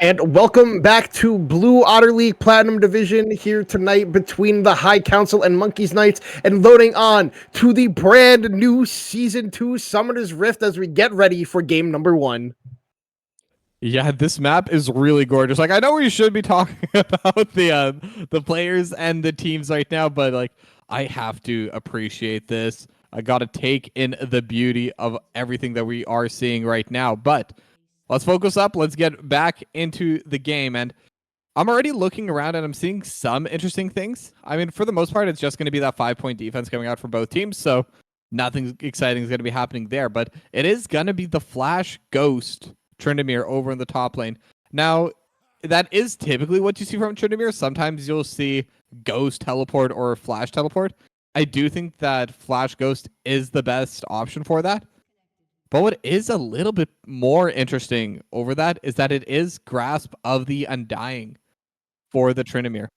And welcome back to Blue Otter League Platinum Division here tonight between the High Council and Monkeys Knights, and loading on to the brand new Season 2 Summoner's Rift as we get ready for game number 1. Yeah, this map is really gorgeous. Like, I know we should be talking about the players and the teams right now, but like, I have to appreciate this. I got to take in the beauty of everything that we are seeing right now. But let's focus up. Let's get back into the game. And I'm already looking around and I'm seeing some interesting things. I mean, for the most part, it's just going to be that 5-point defense coming out for both teams. So nothing exciting is going to be happening there. But it is going to be the Flash Ghost Tryndamere over in the top lane. Now, that is typically what you see from Tryndamere. Sometimes you'll see Ghost teleport or Flash teleport. I do think that Flash Ghost is the best option for that. But what is a little bit more interesting over that is that it is Grasp of the Undying for the Tryndamere.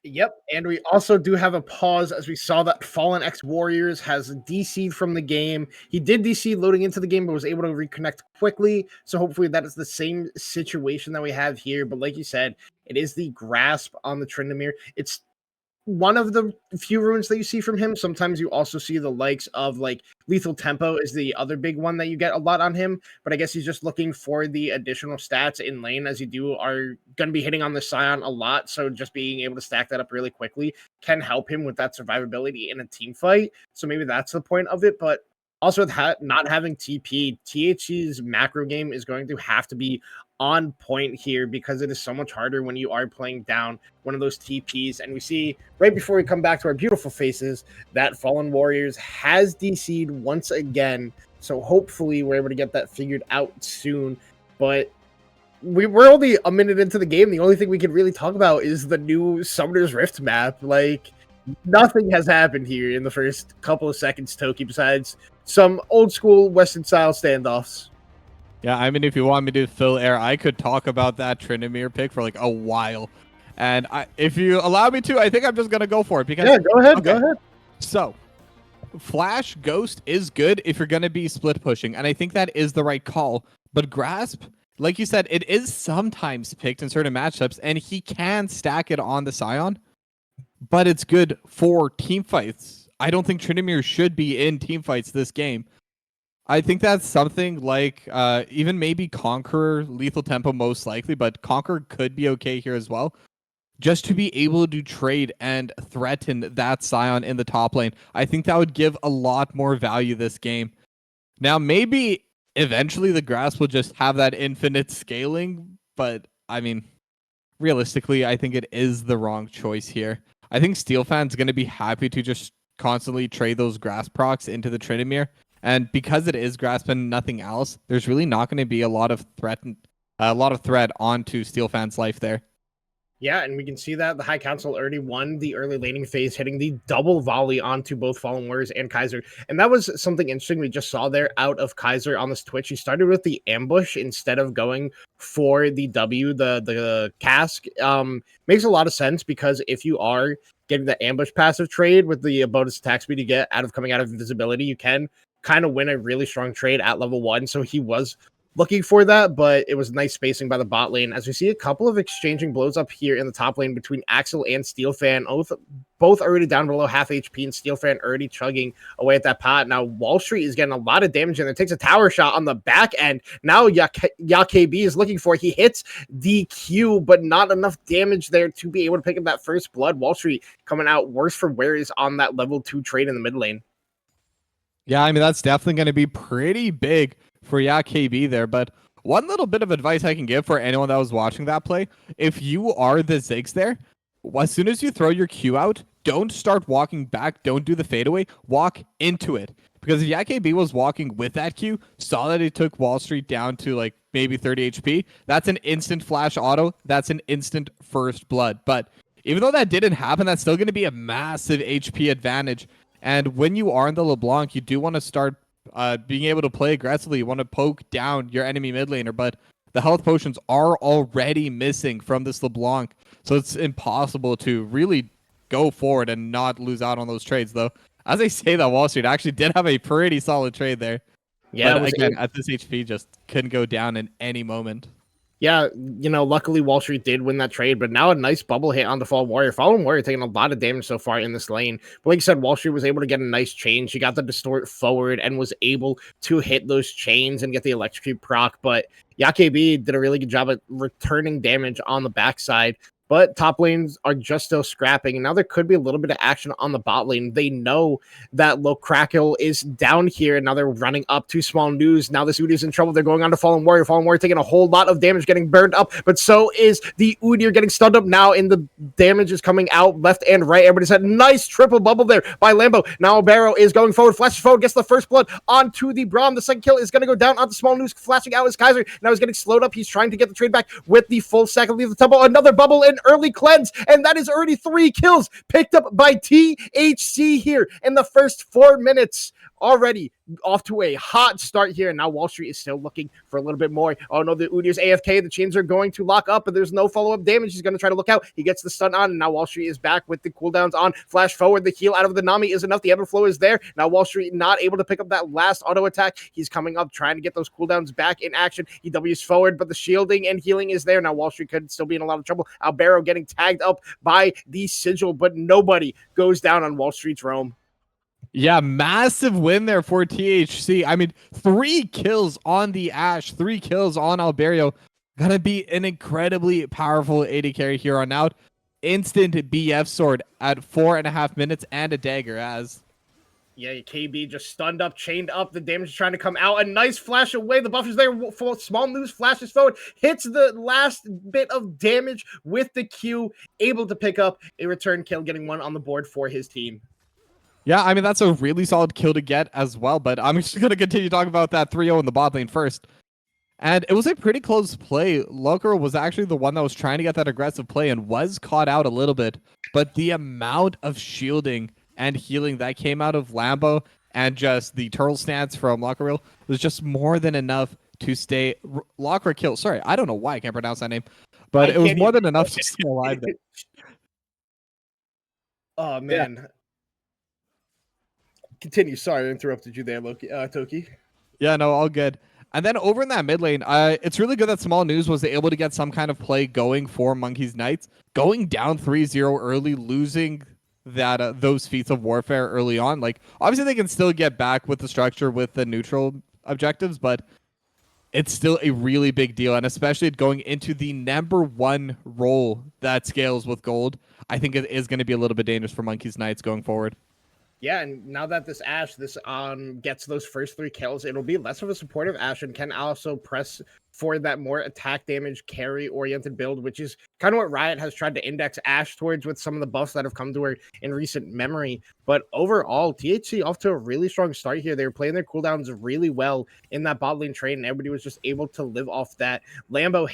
Yep, and we also do have a pause as we saw that Fallen X Warriors has DC'd from the game. He did DC loading into the game, but was able to reconnect quickly. So hopefully that is the same situation that we have here. But like you said, it is the grasp on the Tryndamere. It's one of the few runes that you see from him. Sometimes you also see the likes of like Lethal Tempo is the other big one that you get a lot on him, but I guess he's just looking for the additional stats in lane, as you are going to be hitting on the Scion a lot, so just being able to stack that up really quickly can help him with that survivability in a team fight. So maybe that's the point of it, but also with not having TP, THC's macro game is going to have to be on point here because it is so much harder when you are playing down one of those TPs. And we see right before we come back to our beautiful faces that Fallen Warriors has DC'd once again. So hopefully we're able to get that figured out soon. But we're only a minute into the game. The only thing we can really talk about is the new Summoner's Rift map. Like, nothing has happened here in the first couple of seconds, Toki, besides some old school Western style standoffs. Yeah, I mean, if you want me to fill air, I could talk about that Tryndamere pick for like a while. And if you allow me to, I think I'm just going to go for it. Because Yeah, go ahead, go ahead. So, Flash Ghost is good if you're going to be split pushing. And I think that is the right call. But Grasp, like you said, it is sometimes picked in certain matchups. And he can stack it on the Scion. But it's good for team fights. I don't think Tryndamere should be in team fights this game. I think that's something like even maybe Conqueror, Lethal Tempo most likely, but Conqueror could be okay here as well. Just to be able to trade and threaten that Scion in the top lane. I think that would give a lot more value this game. Now, maybe eventually the Grasp will just have that infinite scaling, but I mean, realistically, I think it is the wrong choice here. I think SteelFan's going to be happy to just constantly trade those Grasp procs into the Tryndamere. And because it is Grasp and nothing else, there's really not going to be a lot of threat onto SteelFan's life there. Yeah, and we can see that the High Council already won the early laning phase, hitting the double volley onto both Fallen Warriors and Kaiser. And that was something interesting we just saw there out of Kaiser on this Twitch. He started with the ambush instead of going for the W, the cask. Makes a lot of sense because if you are getting the ambush passive trade with the bonus attack speed you get out of coming out of invisibility, you can kind of win a really strong trade at level 1. So he was looking for that, but it was nice spacing by the bot lane as we see a couple of exchanging blows up here in the top lane between Axel and SteelFan. Both already down below half HP, and SteelFan already chugging away at that pot. Now Wall Street is getting a lot of damage in there. Takes a tower shot on the back end. Now YaKB is looking for. He hits the Q, but not enough damage there to be able to pick up that first blood. Wall Street coming out worse for wear is on that level 2 trade in the mid lane. Yeah, I mean, that's definitely going to be pretty big for YaKB there. But one little bit of advice I can give for anyone that was watching that play, if you are the Ziggs there, as soon as you throw your Q out, don't start walking back. Don't do the fadeaway. Walk into it. Because if YaKB was walking with that Q, saw that it took Wall Street down to like maybe 30 HP, that's an instant flash auto. That's an instant first blood. But even though that didn't happen, that's still going to be a massive HP advantage. And when you are in the LeBlanc, you do want to start being able to play aggressively. You want to poke down your enemy mid laner, but the health potions are already missing from this LeBlanc. So it's impossible to really go forward and not lose out on those trades, though. As I say that, Wall Street actually did have a pretty solid trade there. Yeah, but again, at this HP, just couldn't go down in any moment. Yeah, luckily Wall Street did win that trade, but now a nice bubble hit on the Fallen Warrior. Fallen Warrior taking a lot of damage so far in this lane. But like I said, Wall Street was able to get a nice chain. She got the distort forward and was able to hit those chains and get the electrocute proc. But Yakebi did a really good job at returning damage on the backside. But top lanes are just still scrapping. And now there could be a little bit of action on the bot lane. They know that Crackle is down here. And now they're running up to Small News. Now this Udyr's in trouble. They're going on to Fallen Warrior. Fallen Warrior taking a whole lot of damage, getting burned up. But so is the Udyr getting stunned up now. And the damage is coming out left and right. Everybody's had a nice triple bubble there by Lambo. Now Barrow is going forward. Flashes forward. Gets the first blood onto the Braum. The second kill is going to go down onto Small News. Flashing out his Kaiser. Now he's getting slowed up. He's trying to get the trade back with the full second. Leave the temple. Another bubble in early cleanse, and that is already 3 kills picked up by THC here in the first 4 minutes. Already off to a hot start here, and now Wall Street is still looking for a little bit more. Oh no, the Udyr's AFK. The chains are going to lock up, but there's no follow-up damage. He's going to try to look out. He gets the stun on, and now Wall Street is back with the cooldowns on. Flash forward. The heal out of the Nami is enough. The ebb and flow is there. Now Wall Street not able to pick up that last auto attack. He's coming up, trying to get those cooldowns back in action. He W's forward, but the shielding and healing is there. Now Wall Street could still be in a lot of trouble. Albero getting tagged up by the Sigil, but nobody goes down on Wall Street's roam. Yeah, massive win there for THC. I mean, 3 kills on the Ashe, 3 kills on Alberio. Gonna be an incredibly powerful AD carry here on out. Instant BF sword at 4.5 minutes and a dagger as... Yeah, KB just stunned up, chained up. The damage is trying to come out. A nice flash away. The buff is there. Small News flashes forward. Hits the last bit of damage with the Q. Able to pick up a return kill, getting one on the board for his team. Yeah, I mean, that's a really solid kill to get as well, but I'm just going to continue talking about that 3-0 in the bot lane first. And it was a pretty close play. Loker was actually the one that was trying to get that aggressive play and was caught out a little bit, but the amount of shielding and healing that came out of Lambo and just the turtle stance from Lockeril was just more than enough to stay... Locker kill. Sorry, I don't know why I can't pronounce that name, but it was more than enough to stay alive there. Oh, man. Yeah. Continue. Sorry, I interrupted you there, Toki. Yeah, no, all good. And then over in that mid lane, it's really good that Small News was able to get some kind of play going for Monkey's Knights. Going down 3-0 early, losing that those feats of warfare early on. Like, obviously they can still get back with the structure with the neutral objectives, but it's still a really big deal. And especially going into the #1 role that scales with gold, I think it is going to be a little bit dangerous for Monkey's Knights going forward. Yeah, and now that this Ashe, gets those first 3 kills, it'll be less of a supportive Ashe and can also press for that more attack damage carry-oriented build, which is kind of what Riot has tried to index Ashe towards with some of the buffs that have come to her in recent memory. But overall, THC off to a really strong start here. They were playing their cooldowns really well in that bot lane trade, and everybody was just able to live off that. Lambo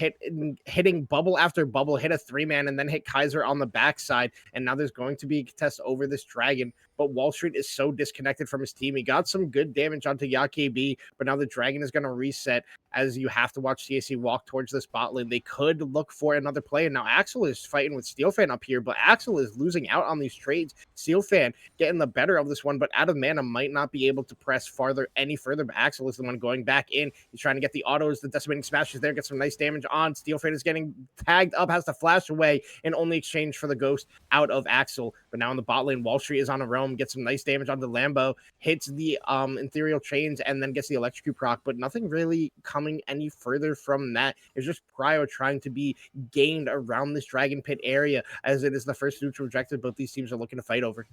hitting bubble after bubble, hit a 3-man, and then hit Kaiser on the backside, and now there's going to be a contest over this dragon. But Wall Street is so disconnected from his team. He got some good damage onto YKB, but now the dragon is going to reset as you have to watch TAC walk towards this bot lane. They could look for another play, and now Axel is fighting with Steelfan up here, but Axel is losing out on these trades. Steelfan getting the better of this one, but out of mana might not be able to press any further, but Axel is the one going back in. He's trying to get the autos, the decimating smashes there, get some nice damage on. Steelfan is getting tagged up, has to flash away, and only exchange for the ghost out of Axel. But now in the bot lane, Wall Street is on a roam, gets some nice damage onto Lambo, hits the ethereal chains, and then gets the electrocute proc, but nothing really coming any further from that. It's just Cryo trying to be gained around this Dragon Pit area, as it is the first neutral objective both these teams are looking to fight over.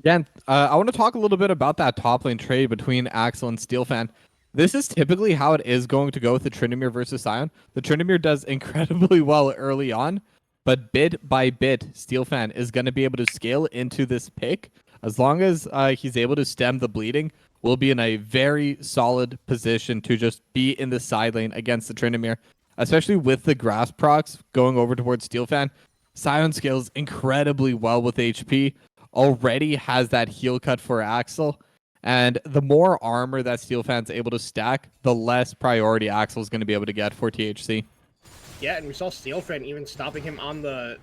Yeah, I want to talk a little bit about that top lane trade between Axel and Steelfan. This is typically how it is going to go with the Tryndamere versus Sion. The Tryndamere does incredibly well early on, but bit by bit, Steelfan is going to be able to scale into this pick. As long as he's able to stem the bleeding, we'll be in a very solid position to just be in the side lane against the Tryndamere, especially with the grass procs going over towards Steelfan. Sion scales incredibly well with HP, already has that heal cut for Axel, and the more armor that Steelfan's able to stack, the less priority Axel is going to be able to get for THC. Yeah, and we saw Steelfan even stopping him on the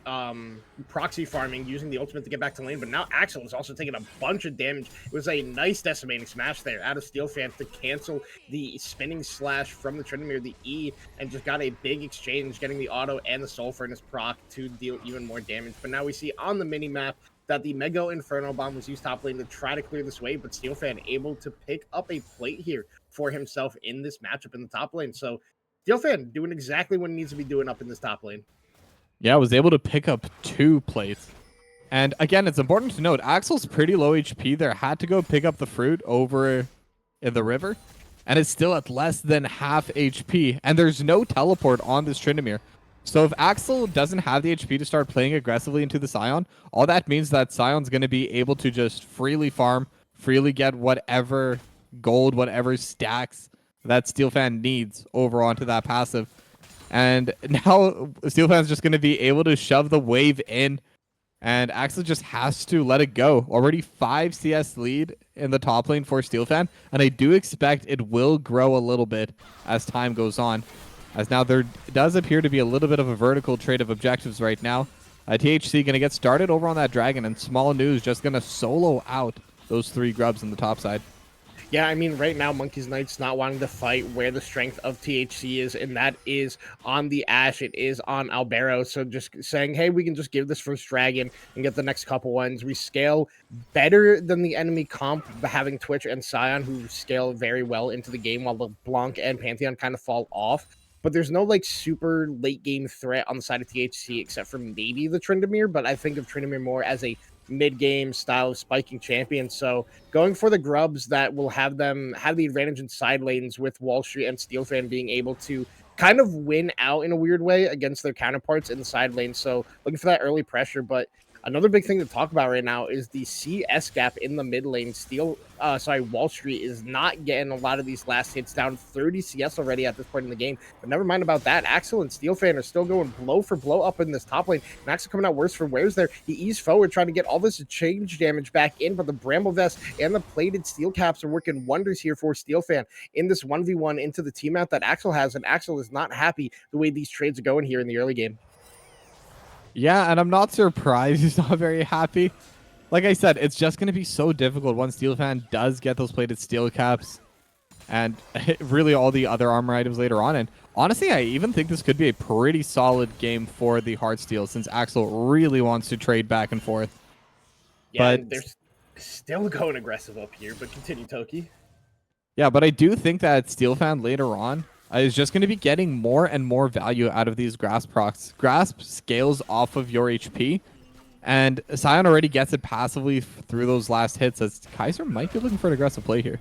proxy farming, using the ultimate to get back to lane. But now Axel is also taking a bunch of damage. It was a nice decimating smash there out of Steelfan to cancel the spinning slash from the Tryndamere, the E, and just got a big exchange, getting the auto and the Soul Furnace proc to deal even more damage. But now we see on the mini map that the Mega Inferno Bomb was used top lane to try to clear this way, but Steelfan able to pick up a plate here for himself in this matchup in the top lane. So Steelfan doing exactly what he needs to be doing up in this top lane. Yeah, was able to pick up 2 plates. And again, it's important to note, Axel's pretty low HP there. Had to go pick up the fruit over in the river. And it's still at less than half HP. And there's no teleport on this Tryndamere. So if Axel doesn't have the HP to start playing aggressively into the Scion, all that means that Scion's going to be able to just freely farm, freely get whatever gold, whatever stacks that Steelfan needs over onto that passive. And now Steelfan's just going to be able to shove the wave in, and Axel just has to let it go. Already 5 CS lead in the top lane for Steelfan, and I do expect it will grow a little bit as time goes on, as now there does appear to be a little bit of a vertical trade of objectives right now. THC going to get started over on that dragon, and Small News just going to solo out those 3 grubs on the top side. Yeah, I mean, right now, Monkey's Knight's not wanting to fight where the strength of THC is, and that is on the Ashe. It is on Albero. So just saying, hey, we can just give this first dragon and get the next couple ones. We scale better than the enemy comp, having Twitch and Scion, who scale very well into the game, while the Blanc and Pantheon kind of fall off. But there's no like super late game threat on the side of THC except for maybe the Tryndamere. But I think of Tryndamere more as a mid-game style of spiking champion. So going for the grubs that will have them have the advantage in side lanes, with Wall Street and Steelfan being able to kind of win out in a weird way against their counterparts in the side lane. So looking for that early pressure. But another big thing to talk about right now is the CS gap in the mid lane. Wall Street is not getting a lot of these last hits, down 30 CS already at this point in the game. But never mind about that. Axel and Steelfan are still going blow for blow up in this top lane. And Axel coming out worse for wears there. He eased forward, trying to get all this change damage back in, but the Bramble Vest and the plated steel caps are working wonders here for Steelfan in this 1v1 into the team out that Axel has. And Axel is not happy the way these trades are going here in the early game. Yeah, and I'm not surprised he's not very happy. Like I said, it's just going to be so difficult once Steelfan does get those plated steel caps and really all the other armor items later on. And honestly, I even think this could be a pretty solid game for the Heartsteel, since Axel really wants to trade back and forth. Yeah, but they're still going aggressive up here, but continue, Toki. Yeah, but I do think that Steelfan later on is just going to be getting more and more value out of these Grasp procs. Grasp scales off of your HP, and Scion already gets it passively through those last hits, as Kaiser might be looking for an aggressive play here.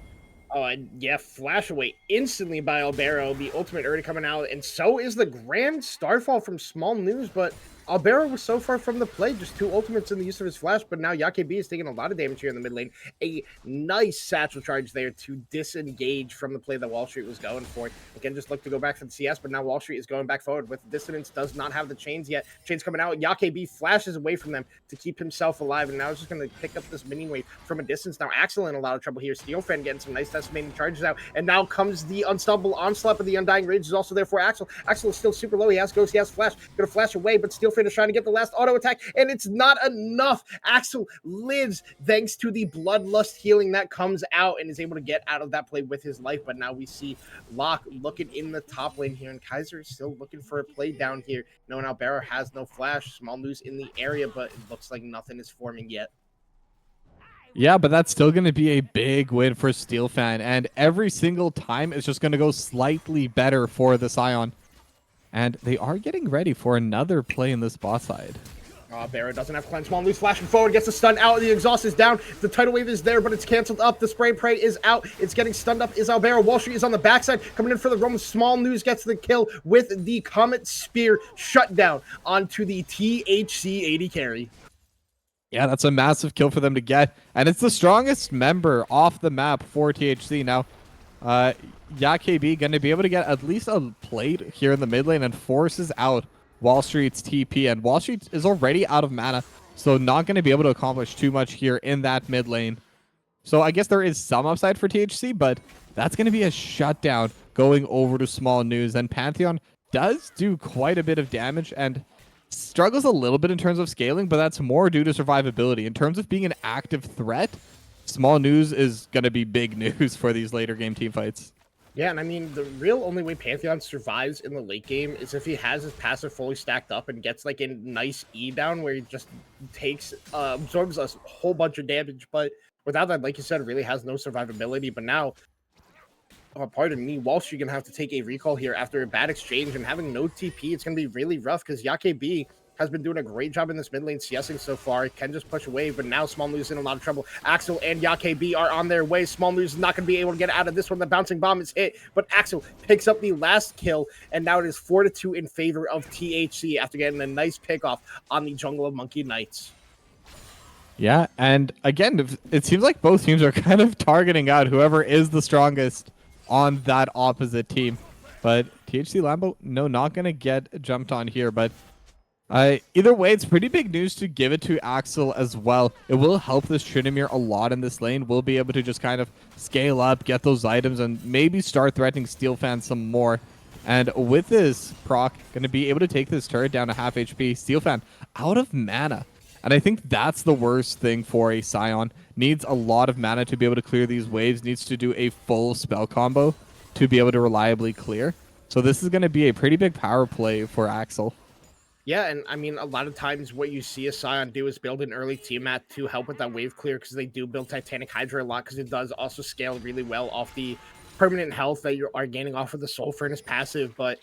Oh, and yeah, flash away instantly by Albero. The ultimate already coming out, and so is the Grand Starfall from Small News, but Albero was so far from the play, just 2 ultimates in the use of his flash, but now YaKB is taking a lot of damage here in the mid lane. A nice satchel charge there to disengage from the play that Wall Street was going for. Again, just look to go back to the CS, but now Wall Street is going back forward with dissonance, does not have the chains yet. Chains coming out, YaKB flashes away from them to keep himself alive, and now he's just going to pick up this minion wave from a distance. Now Axel in a lot of trouble here. Steelfan getting some nice decimating charges out, and now comes the unstoppable onslaught, but the Undying Rage is also there for Axel. Axel is still super low. He has Ghost, he has Flash, going to flash away, but Steelfan is trying to get the last auto attack, and it's not enough. Axel lives thanks to the Bloodlust healing that comes out and is able to get out of that play with his life. But now we see Locke looking in the top lane here, and Kaiser is still looking for a play down here. Knowing Albero has no flash. Small News in the area, but it looks like nothing is forming yet. Yeah, but that's still going to be a big win for Steelfan, and every single time it's just going to go slightly better for the Scion. And they are getting ready for another play in this bot side. Barra doesn't have cleanse. Small News flashing forward, gets the stun out. The exhaust is down. The tidal wave is there, but it's canceled up. The spray and pray is out. It's getting stunned up. Is Albero. Wall Street is on the backside, coming in for the roam. Small News gets the kill with the Comet Spear shutdown onto the THC 80 carry. Yeah, that's a massive kill for them to get. And it's the strongest member off the map for THC. Now, YaKB going to be able to get at least a plate here in the mid lane and forces out Wall Street's TP. And Wall Street is already out of mana, so not going to be able to accomplish too much here in that mid lane. So I guess there is some upside for THC, but that's going to be a shutdown going over to Small News. And Pantheon does do quite a bit of damage and struggles a little bit in terms of scaling, but that's more due to survivability. In terms of being an active threat, small news is going to be big news for these later game team fights. Yeah, and I mean, the real only way Pantheon survives in the late game is if he has his passive fully stacked up and gets like a nice E down where he just takes, absorbs a whole bunch of damage. But without that, like you said, really has no survivability. But now, pardon me, Wall Street gonna have to take a recall here after a bad exchange and having no TP. It's gonna be really rough because YKB has been doing a great job in this mid lane CSing so far. Can just push away, but now Small News is in a lot of trouble. Axel and YKB are on their way. Small News is not going to be able to get out of this one. The bouncing bomb is hit, but Axel picks up the last kill, and now it is 4-2 in favor of THC after getting a nice pickoff on the jungle of Monkey Knights. Yeah, and again, it seems like both teams are kind of targeting out whoever is the strongest on that opposite team. But THC Lambo, no, not going to get jumped on here, but either way, it's pretty big news to give it to Axel as well. It will help this Tryndamere a lot in this lane. We'll be able to just kind of scale up, get those items, and maybe start threatening Steelfan some more. And with this proc, going to be able to take this turret down to half HP. Steelfan out of mana. And I think that's the worst thing for a Scion. Needs a lot of mana to be able to clear these waves. Needs to do a full spell combo to be able to reliably clear. So this is going to be a pretty big power play for Axel. Yeah, and I mean, a lot of times what you see a Scion do is build an early Tiamat to help with that wave clear because they do build Titanic Hydra a lot because it does also scale really well off the permanent health that you are gaining off of the Soul Furnace passive, but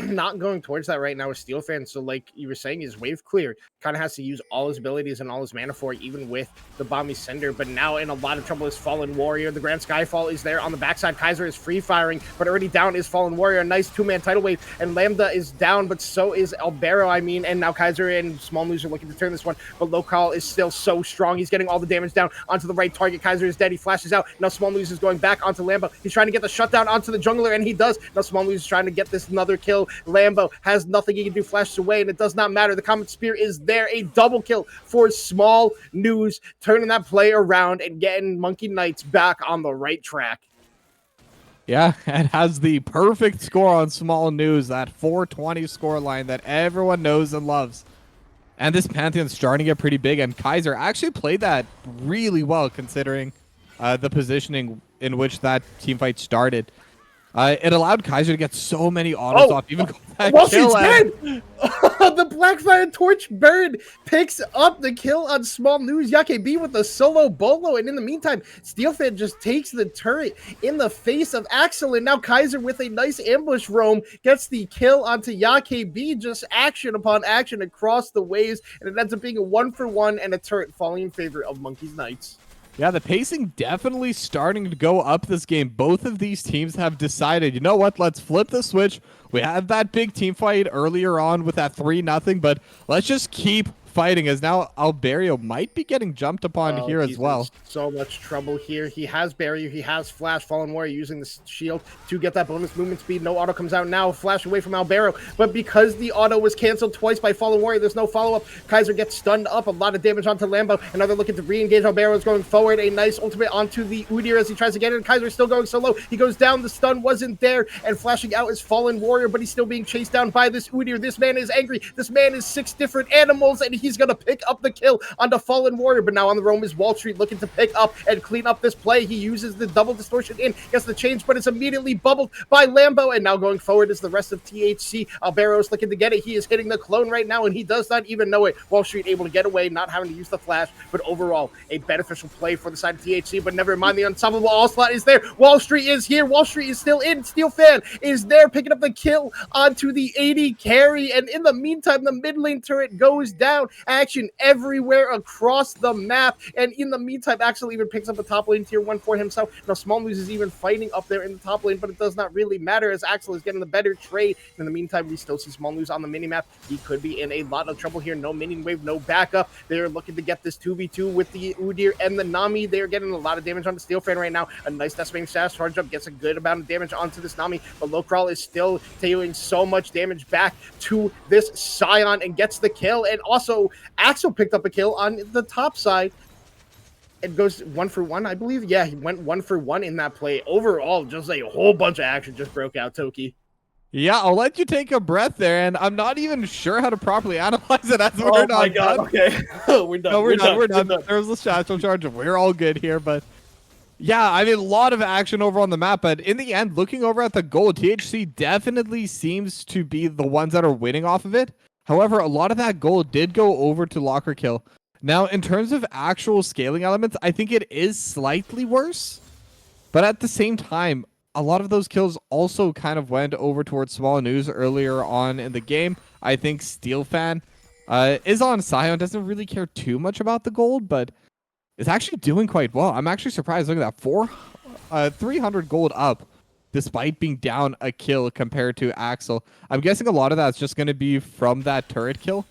not going towards that right now with Steelfan. So like you were saying, his wave clear kind of has to use all his abilities and all his mana for it, even with the Bomby Cinder. But now in a lot of trouble is Fallen Warrior. The Grand Skyfall is there on the backside. Kaiser is free firing, but already down is Fallen Warrior. A nice two-man tidal wave, and Lambda is down, but so is Albero, and now Kaiser and Small News are looking to turn this one, but Local is still so strong. He's getting all the damage down onto the right target. Kaiser is dead. He flashes out. Now Small News is going back onto Lambo. He's trying to get the shutdown onto the jungler, and he does. Now Small News is trying to get this another kill. Lambo has nothing he can do, flashes away, and it does not matter. The Comet Spear is there. A double kill for Small News, turning that play around and getting Monkey Knights back on the right track. Yeah, and has the perfect score on Small News, that 420 score line that everyone knows and loves. And this Pantheon's starting to get pretty big, and Kaiser actually played that really well considering the positioning in which that teamfight started. It allowed Kaiser to get so many autos off, even that kill. Dead! The Blackfire Torch Bird picks up the kill on Small News. YKB with the solo bolo, and in the meantime, Steelfan just takes the turret in the face of Axel, and now Kaiser with a nice ambush roam gets the kill onto YKB. Just action upon action across the waves, and it ends up being a 1-for-1 and a turret falling in favor of Monkey's Knights. Yeah, the pacing definitely starting to go up this game. Both of these teams have decided, you know what, let's flip the switch. We had that big team fight earlier on with that 3-0, but let's just keep fighting, as now Alberio might be getting jumped upon here as well. So much trouble here. He has barrier, he has flash. Fallen Warrior using the shield to get that bonus movement speed. No auto comes out now. Flash away from Albero, but because the auto was canceled twice by Fallen Warrior, there's no follow-up. Kaiser gets stunned up. A lot of damage onto Lambo, and now they're looking to re-engage. Albero is going forward. A nice ultimate onto the Udyr as he tries to get it. Kaiser is still going so low. He goes down. The stun wasn't there, and flashing out is Fallen Warrior, but he's still being chased down by this Udyr. This man is angry. This man is 6 different animals, and he's gonna pick up the kill onto Fallen Warrior. But now on the roam is Wall Street looking to pick up and clean up this play. He uses the double distortion in, gets the change, but it's immediately bubbled by Lambo, and now going forward is the rest of THC. Albero's looking to get it. He is hitting the clone right now, and he does not even know it. Wall Street able to get away, not having to use the flash, but overall a beneficial play for the side of THC. But never mind, the unstoppable all-slot is there. Wall Street is here. Wall Street is still in. Steelfan is there, picking up the kill onto the 80 carry, and in the meantime, the mid lane turret goes down. Action everywhere across the map, and in the meantime, Axel even picks up a top lane tier 1 for himself. Now Small News is even fighting up there in the top lane, but it does not really matter as Axel is getting the better trade. In the meantime, we still see Small News on the minimap. He could be in a lot of trouble here. No minion wave, no backup. They're looking to get this 2v2 with the Udyr and the Nami. They're getting a lot of damage on the Steelfan right now. A nice decimating sash charge up gets a good amount of damage onto this Nami, but Lowcrawl is still dealing so much damage back to this Scion and gets the kill. And also Axel picked up a kill on the top side. It goes 1-for-1, I believe. Yeah, he went 1-for-1 in that play. Overall, just a whole bunch of action just broke out, Toki. Yeah, I'll let you take a breath there, and I'm not even sure how to properly analyze it as we're Oh not my god, done. okay. We're done. No, we're done. We're We're done. There was a satchel charge, and we're all good here. But yeah, I mean, a lot of action over on the map. But in the end, looking over at the goal, THC definitely seems to be the ones that are winning off of it. However, a lot of that goal did go over to Locker Kill. Now, in terms of actual scaling elements, I think it is slightly worse. But at the same time, a lot of those kills also kind of went over towards Small News earlier on in the game. I think SteelFan is on Scion, doesn't really care too much about the gold, but is actually doing quite well. I'm actually surprised. Look at that, 300 gold up, despite being down a kill compared to Axel. I'm guessing a lot of that's just going to be from that turret kill.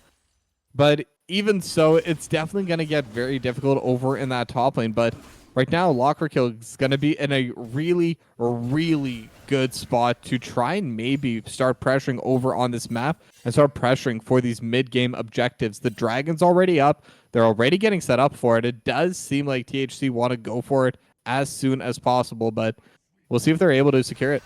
But even so, it's definitely going to get very difficult over in that top lane. But right now, Locker Kill is going to be in a really, really good spot to try and maybe start pressuring over on this map and start pressuring for these mid-game objectives. The Dragon's already up. They're already getting set up for it. It does seem like THC want to go for it as soon as possible, but we'll see if they're able to secure it.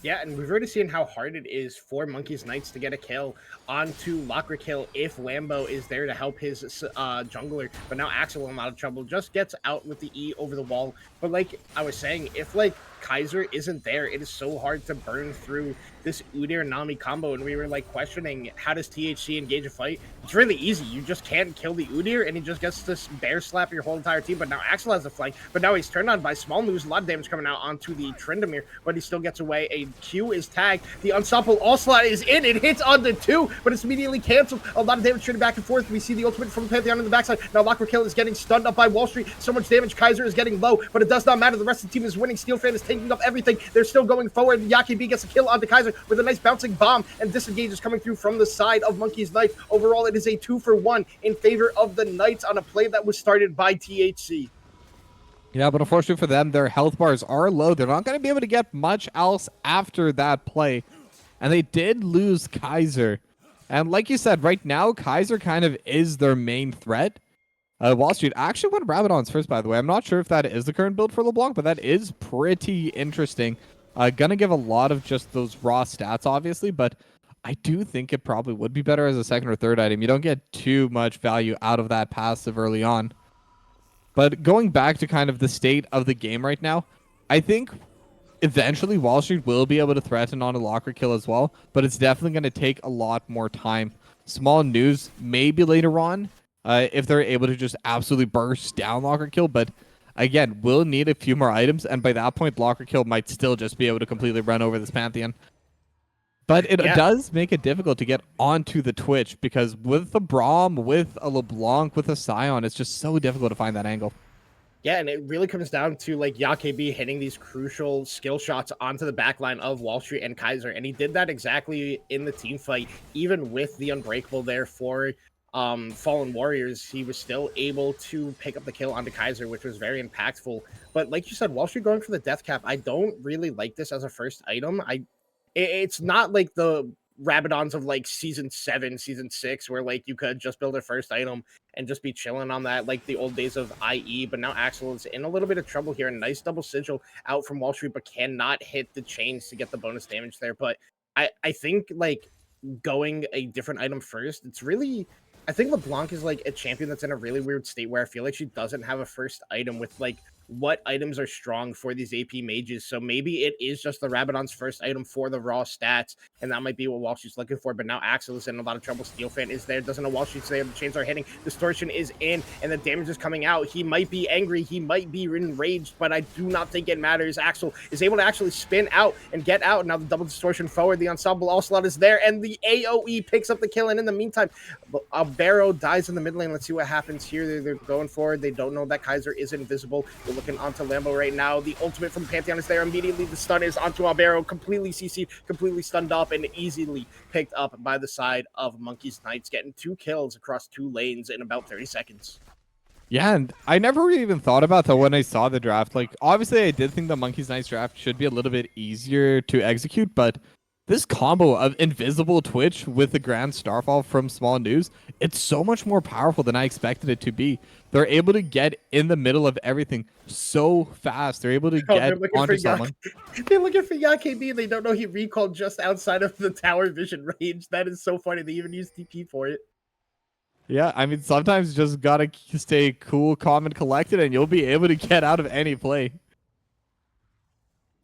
Yeah, and we've already seen how hard it is for Monkey's Knights to get a kill onto Locker Kill if Lambo is there to help his jungler. But now Axel in a lot of trouble, just gets out with the E over the wall. But like I was saying, if like Kaiser isn't there, it is so hard to burn through this Udyr Nami combo. And we were like questioning, how does THC engage a fight? It's really easy. You just can't kill the Udyr and he just gets to bear slap your whole entire team. But now Axel has the flank, but now he's turned on by Small News. A lot of damage coming out onto the Tryndamere, but he still gets away. A Q is tagged. The Unstoppable All-Slot is in. It hits on the 2, but it's immediately canceled. A lot of damage trading back and forth. We see the ultimate from Pantheon in the backside. Now Locker Kill is getting stunned up by Wall Street. So much damage. Kaiser is getting low, but it does not matter. The rest of the team is winning. SteelFan is taking up everything. They're still going forward. Yaki B gets a kill onto Kaiser with a nice bouncing bomb, and disengage is coming through from the side of Monkey's Knight. Overall, it is a 2-for-1 in favor of the Knights on a play that was started by THC. Yeah, but unfortunately for them, their health bars are low. They're not going to be able to get much else after that play. And they did lose Kaiser. And like you said, right now, Kaiser kind of is their main threat. Wall Street actually went Rabadons first, by the way. I'm not sure if that is the current build for LeBlanc, but that is pretty interesting. Gonna give a lot of just those raw stats, obviously, but I do think it probably would be better as a second or third item. You don't get too much value out of that passive early on. But going back to kind of the state of the game right now, I think eventually Wall Street will be able to threaten on a Locker Kill as well, but it's definitely going to take a lot more time. Small News maybe later on, if they're able to just absolutely burst down Locker Kill, but again, we'll need a few more items, and by that point, Locker Kill might still just be able to completely run over this Pantheon. But it does make it difficult to get onto the Twitch, because with the Braum, with a LeBlanc, with a Scion, it's just so difficult to find that angle. Yeah, and it really comes down to like YaKB hitting these crucial skill shots onto the backline of Wall Street and Kaiser, and he did that exactly in the team fight, even with the Unbreakable there for Fallen Warriors. He was still able to pick up the kill onto Kaiser, which was very impactful. But like you said, Wall Street going for the death cap, I don't really like this as a first item. It's not like the Rabadons of like season 7, season 6, where like you could just build a first item and just be chilling on that, like the old days of IE. But now Axel is in a little bit of trouble here. A nice double sigil out from Wall Street, but cannot hit the chains to get the bonus damage there. But I think like going a different item first, it's really, I think LeBlanc is like a champion that's in a really weird state where I feel like she doesn't have a first item with like what items are strong for these AP mages. So maybe it is just the Rabadon's first item for the raw stats, and that might be what Wall Street's looking for. But now Axel is in a lot of trouble. SteelFan is there, doesn't know Wall Street's there. The chains are hitting, Distortion is in, and the damage is coming out. He might be angry, he might be enraged, but I do not think it matters. Axel is able to actually spin out and get out. Now the double Distortion forward, the Unstoppable All-Slot is there, and the AoE picks up the kill. And in the meantime, Barrow dies in the mid lane. Let's see what happens here. They're going forward. They don't know that Kaiser is invisible. They're looking onto Lambo right now. The ultimate from Pantheon is there. Immediately the stun is onto Albero, completely CC'd, completely stunned up, and easily picked up by the side of Monkey's Knights, getting 2 kills across 2 lanes in about 30 seconds. Yeah, and I never really even thought about that when I saw the draft. Like, obviously, I did think the Monkey's Knights draft should be a little bit easier to execute, but this combo of invisible Twitch with the Grand Starfall from Small News, it's so much more powerful than I expected it to be. They're able to get in the middle of everything so fast. They're able to Oh, get they're looking onto for Yak. someone. They're looking for YKB and they don't know he recalled just outside of the tower vision range. That is so funny. They even used TP for it. Yeah, I mean, sometimes you just gotta stay cool, calm, and collected, and you'll be able to get out of any play.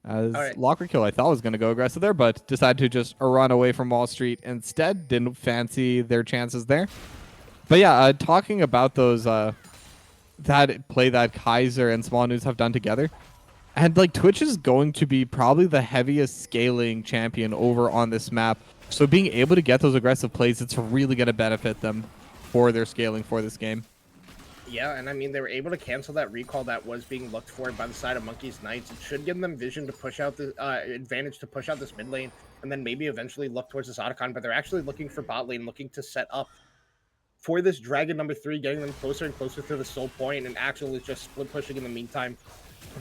As Alright. Locker Kill, I thought was going to go aggressive there, but decided to just run away from Wall Street instead. Didn't fancy their chances there. But yeah, talking about those, that play that Kaiser and Small News have done together, and like Twitch is going to be probably the heaviest scaling champion over on this map. So being able to get those aggressive plays, it's really going to benefit them for their scaling for this game. Yeah, and I mean, they were able to cancel that recall that was being looked for by the side of Monkey's Knights. It should give them vision to push out the advantage to push out this mid lane, and then maybe eventually look towards this Otacon, but they're actually looking for bot lane, looking to set up for this Dragon number 3, getting them closer and closer to the soul point, and Axel is just split pushing in the meantime.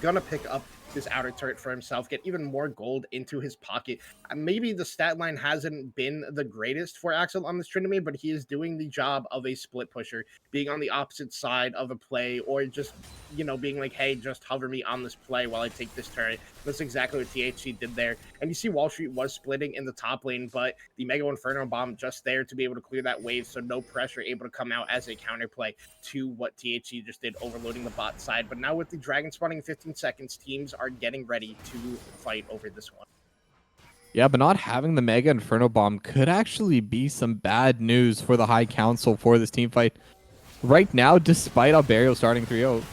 Gonna pick up this outer turret for himself, get even more gold into his pocket. Maybe the stat line hasn't been the greatest for Axel on this tournament, but he is doing the job of a split pusher, being on the opposite side of a play, or just, you know, being like, hey, just hover me on this play while I take this turret. That's exactly what THC did there. And you see Wall Street was splitting in the top lane, but the Mega Inferno Bomb just there to be able to clear that wave, so no pressure, able to come out as a counterplay to what THC just did, overloading the bot side. But now with the Dragon spawning in 15 seconds, teams are getting ready to fight over this one. Yeah, but not having the Mega Inferno Bomb could actually be some bad news for the High Council for this team fight. Right now, despite Alberio starting 3-0,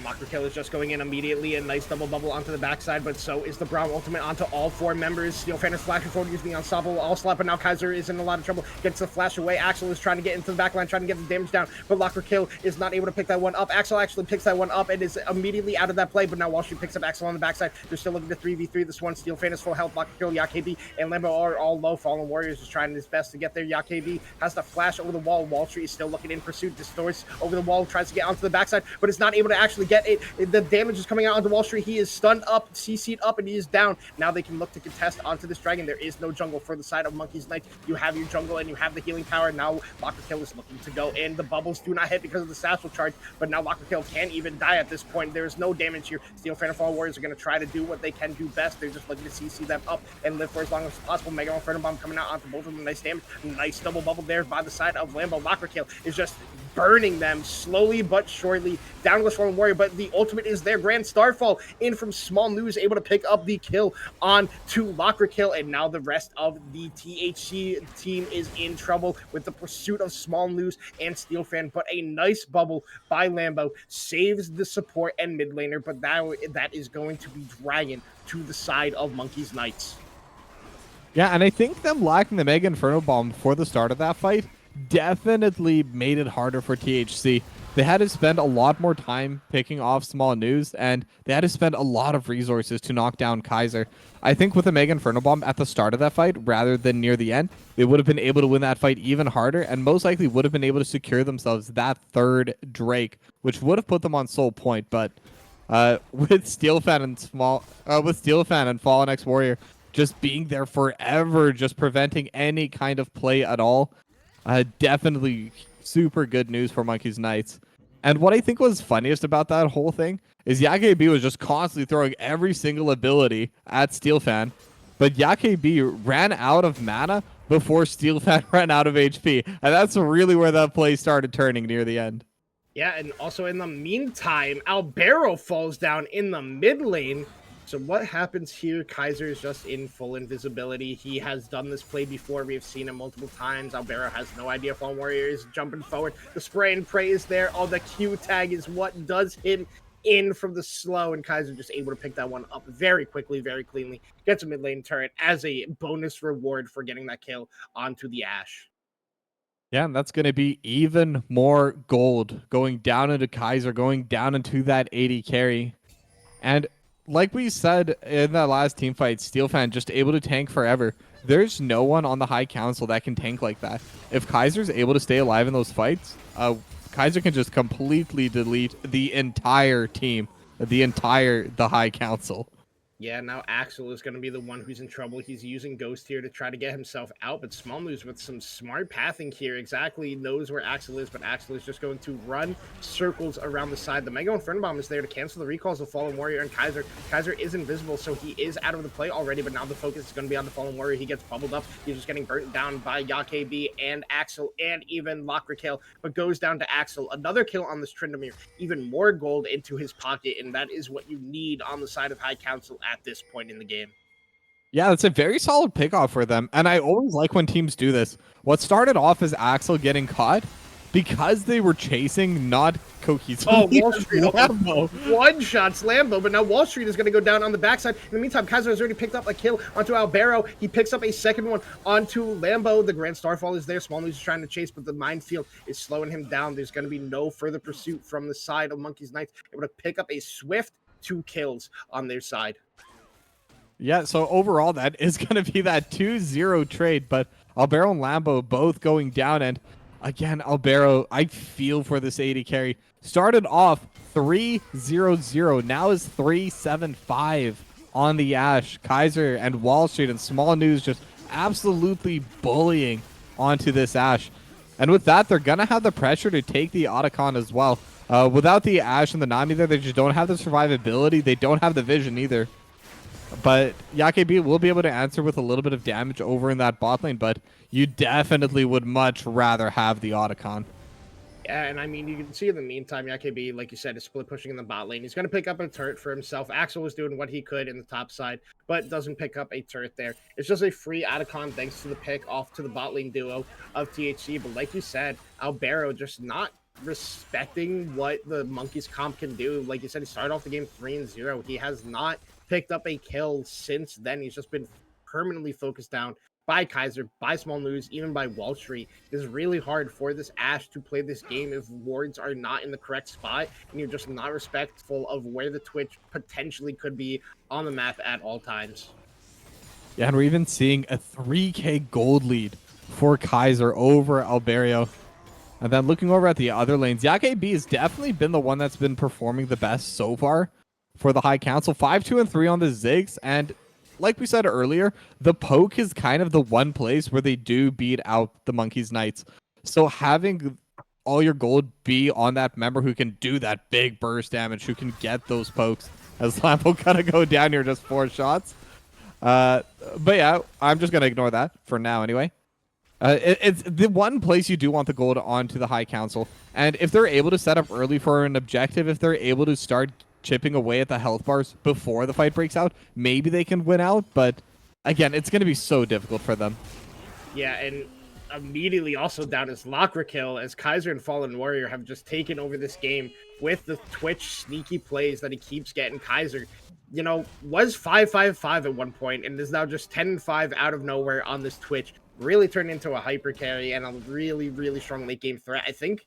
Mockery Kill is just going in immediately. A nice double bubble onto the backside, but so is the Braum ultimate onto all 4 members. Steel Fan is flashing forward using the unstoppable all slap, but now Kaiser is in a lot of trouble. Gets the flash away. Axel is trying to get into the backline, trying to get the damage down, but Locker Kill is not able to pick that one up. Axel actually picks that one up and is immediately out of that play, but now Wall Street picks up Axel on the backside. They're still looking to 3v3 this one. Steel Fan is full health. Locker Kill, YKB, and Lambo are all low. Fallen Warriors is trying his best to get there. YKB has the flash over the wall. Wall Street is still looking in pursuit. Distorts over the wall, tries to get onto the backside, but is not able to actually get it. The damage is coming out onto Wall Street. He is stunned up, CC'd up, and he is down. Now they can look to contest onto this Dragon. There is no jungle for the side of Monkey's Knight. You have your jungle and you have the healing power. Now Locker Kill is looking to go in. The bubbles do not hit because of the satchel charge, but now Locker Kill can't even die at this point. There is no damage here. Steel Fan and Fall Warriors are going to try to do what they can do best. They're just looking to CC them up and live for as long as possible. Mega Inferno Bomb coming out onto both of them. Nice damage. Nice double bubble there by the side of Lambo. Locker Kill is just burning them slowly but surely. Down to the Fallen Warrior, but the ultimate is there. Grand Starfall in from Small News, able to pick up the kill on to Locker Kill, and now the rest of the THC team is in trouble with the pursuit of Small News and Steel Fan, but a nice bubble by Lambo saves the support and mid laner, but that is going to be Dragon to the side of Monkey's Knights. yeah, and I think them lacking the Mega Inferno Bomb before the start of that fight definitely made it harder for THC. They had to spend a lot more time picking off Small News, and they had to spend a lot of resources to knock down Kaiser. I think with a Mega Inferno Bomb at the start of that fight, rather than near the end, they would have been able to win that fight even harder, and most likely would have been able to secure themselves that 3rd Drake, which would have put them on Soul Point. But with Steel Fan and Fallen X Warrior just being there forever, just preventing any kind of play at all, definitely super good news for Monkey's Knights. And what I think was funniest about that whole thing is YKB was just constantly throwing every single ability at Steel Fan, but YKB ran out of mana before Steel Fan ran out of HP, and that's really where that play started turning near the end. Yeah, and also in the meantime, Albero falls down in the mid lane. So what happens here? Kaiser is just in full invisibility. He has done this play before. We have seen it multiple times. Albero has no idea. Fallen Warrior is jumping forward. The spray and pray is there. Oh, the Q tag is what does him in from the slow, and Kaiser just able to pick that one up very quickly, very cleanly. Gets a mid lane turret as a bonus reward for getting that kill onto the Ashe. Yeah, and that's going to be even more gold going down into Kaiser, going down into that 80 carry. And like we said in that last team fight, Steel Fan just able to tank forever. There's no one on the High Council that can tank like that. If Kaiser's able to stay alive in those fights, Kaiser can just completely delete the entire team, the High Council. Yeah, now Axel is going to be the one who's in trouble. He's using Ghost here to try to get himself out, but Small Moves with some smart pathing here exactly knows where Axel is, but Axel is just going to run circles around the side. The Mega Inferno Bomb is there to cancel the recalls of Fallen Warrior and Kaiser. Kaiser is invisible, so he is out of the play already, but now the focus is going to be on the Fallen Warrior. He gets bubbled up. He's just getting burnt down by YKB and Axel and even Locrikill, but goes down to Axel. Another kill on this Tryndamere, even more gold into his pocket, and that is what you need on the side of High Council at this point in the game. Yeah, it's a very solid pickoff for them. And I always like when teams do this. What started off as Axel getting caught, because they were chasing, not cohesively. Oh, Wall Street. Lambo. One shots Lambo, but now Wall Street is going to go down on the backside. In the meantime, Kaiser has already picked up a kill onto Albero. He picks up a second one onto Lambo. The Grand Starfall is there. Small News is trying to chase, but the minefield is slowing him down. There's going to be no further pursuit from the side of Monkey's Knights. Able to pick up a swift 2 kills on their side. Yeah, so overall, that is going to be that 2-0 trade, but Albero and Lambo both going down, and again, Albero, I feel for this 80 carry. Started off 3-0-0, now is 3-7-5 on the Ash. Kaiser and Wall Street and Small News just absolutely bullying onto this Ash. And with that, they're going to have the pressure to take the Otacon as well. Without the Ash and the Nami there, they just don't have the survivability. They don't have the vision either. But YKB will be able to answer with a little bit of damage over in that bot lane, but you definitely would much rather have the Otacon. Yeah, and I mean, you can see in the meantime, YKB, like you said, is split pushing in the bot lane. He's going to pick up a turret for himself. Axel was doing what he could in the top side, but doesn't pick up a turret there. It's just a free Otacon thanks to the pick off to the bot lane duo of THC. But like you said, Albero just not respecting what the Monkeys comp can do. Like you said, he started off the game 3-0. He has not picked up a kill since then. He's just been permanently focused down by Kaiser, by Small News, even by Wall Street. It's really hard for this Ash to play this game if wards are not in the correct spot and you're just not respectful of where the Twitch potentially could be on the map at all times. Yeah, and we're even seeing a 3k gold lead for Kaiser over Albero. And then looking over at the other lanes, YKB has definitely been the one that's been performing the best so far for the High Council. 5-2-3 on the Ziggs, and like we said earlier, the poke is kind of the one place where they do beat out the Monkeys Knights. So having all your gold be on that member who can do that big burst damage, who can get those pokes, as Lambo kind of go down here just 4 shots. But yeah, I'm just going to ignore that for now anyway. It's the one place you do want the gold onto the High Council. And if they're able to set up early for an objective, if they're able to start chipping away at the health bars before the fight breaks out, maybe they can win out. But again, it's going to be so difficult for them. Yeah, and immediately also down is Locrikill, as Kaiser and Fallen Warrior have just taken over this game with the Twitch sneaky plays that he keeps getting. Kaiser, you know, was 5-5-5 at one point and is now just 10-5 out of nowhere on this Twitch. Really turned into a hyper carry and a really, really strong late game threat. I think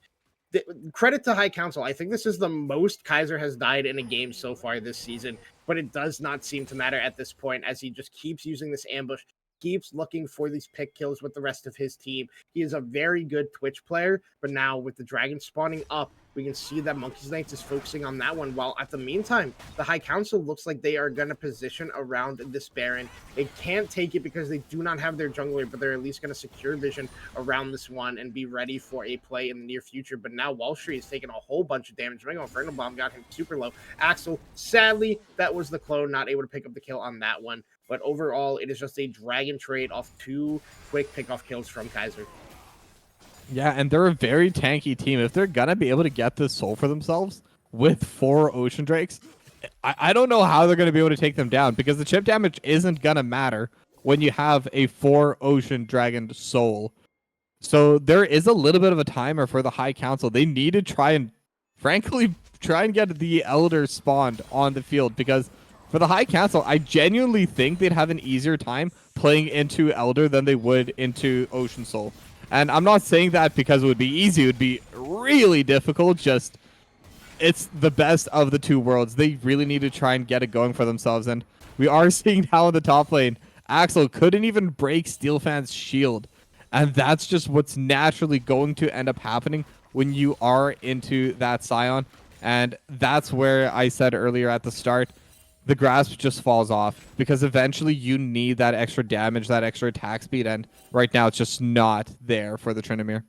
credit to High Council. I think this is the most Kaiser has died in a game so far this season, but it does not seem to matter at this point as he just keeps using this ambush, keeps looking for these pick kills with the rest of his team. He is a very good Twitch player, but now with the dragon spawning up, we can see that Monkeys Knights is focusing on that one, while at the meantime, the High Council looks like they are going to position around this Baron. They can't take it because they do not have their jungler, but they're at least going to secure vision around this one and be ready for a play in the near future. But now Wall Street is taking a whole bunch of damage. Mega Inferno Bomb got him super low. Axel, sadly, that was the clone, not able to pick up the kill on that one. But overall, it is just a dragon trade off 2 quick pickoff kills from Kaiser. Yeah, and they're a very tanky team. If they're going to be able to get this soul for themselves with 4 Ocean Drakes, I don't know how they're going to be able to take them down, because the chip damage isn't going to matter when you have a 4 Ocean Dragon soul. So there is a little bit of a timer for the High Council. They need to try and, frankly, get the Elder spawned on the field, because for the High Council, I genuinely think they'd have an easier time playing into Elder than they would into Ocean Soul. And I'm not saying that because it would be easy. It would be really difficult. Just, it's the best of the 2 worlds. They really need to try and get it going for themselves. And we are seeing now in the top lane, Axel couldn't even break Steelfan's shield. And that's just what's naturally going to end up happening when you are into that Scion. And that's where I said earlier at the start, the grasp just falls off because eventually you need that extra damage, that extra attack speed, and right now it's just not there for the Tryndamere.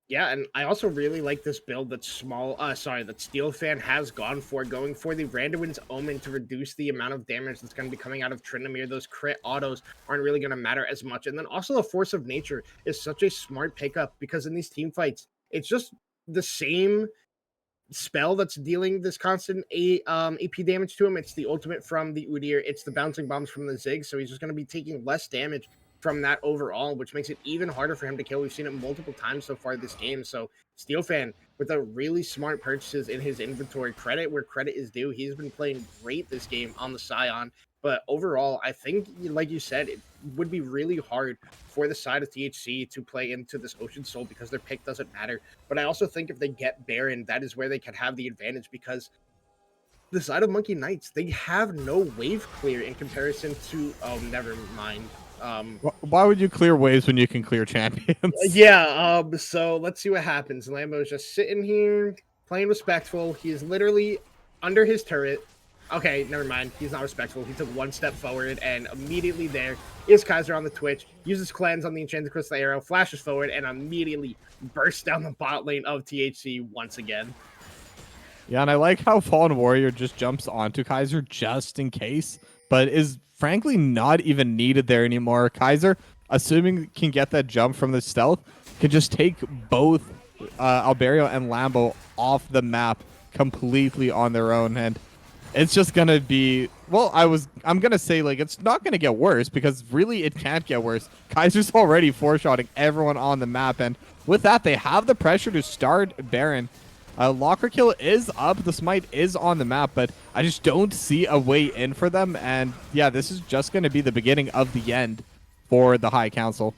Yeah, and I also really like this build that that Steel Fan has gone for, going for the Randuin's Omen to reduce the amount of damage that's going to be coming out of Tryndamere. Those crit autos aren't really going to matter as much. And then also the Force of Nature is such a smart pickup because in these team fights, it's just the same spell that's dealing this constant AP damage to him. It's the ultimate from the Udyr. It's the bouncing bombs from the Ziggs. So he's just going to be taking less damage from that overall, which makes it even harder for him to kill. We've seen it multiple times so far this game. So Steel Fan, with a really smart purchases in his inventory, credit where credit is due. He's been playing great this game on the Scion. But overall, I think, like you said, it would be really hard for the side of THC to play into this Ocean Soul because their pick doesn't matter. But I also think if they get Baron, that is where they can have the advantage because the side of Monkey Knights, they have no wave clear in comparison to... Oh, never mind. Why would you clear waves when you can clear champions? Yeah, so let's see what happens. Lambo's just sitting here, playing respectful. He is literally under his turret. Okay, never mind. He's not respectful. He took one step forward, and immediately there is Kaiser on the Twitch, uses cleanse on the Enchanted Crystal Arrow, flashes forward, and immediately bursts down the bot lane of THC once again. Yeah, and I like how Fallen Warrior just jumps onto Kaiser just in case, but is frankly not even needed there anymore. Kaiser, assuming can get that jump from the stealth, can just take both Alberio and Lambo off the map completely on their own, and it's just gonna be, well, I'm gonna say, like, it's not gonna get worse because really it can't get worse. Kaiser's already four-shotting everyone on the map, and with that they have the pressure to start Baron. Locker kill is up, the smite is on the map, but I just don't see a way in for them, and yeah, this is just gonna be the beginning of the end for the High Council.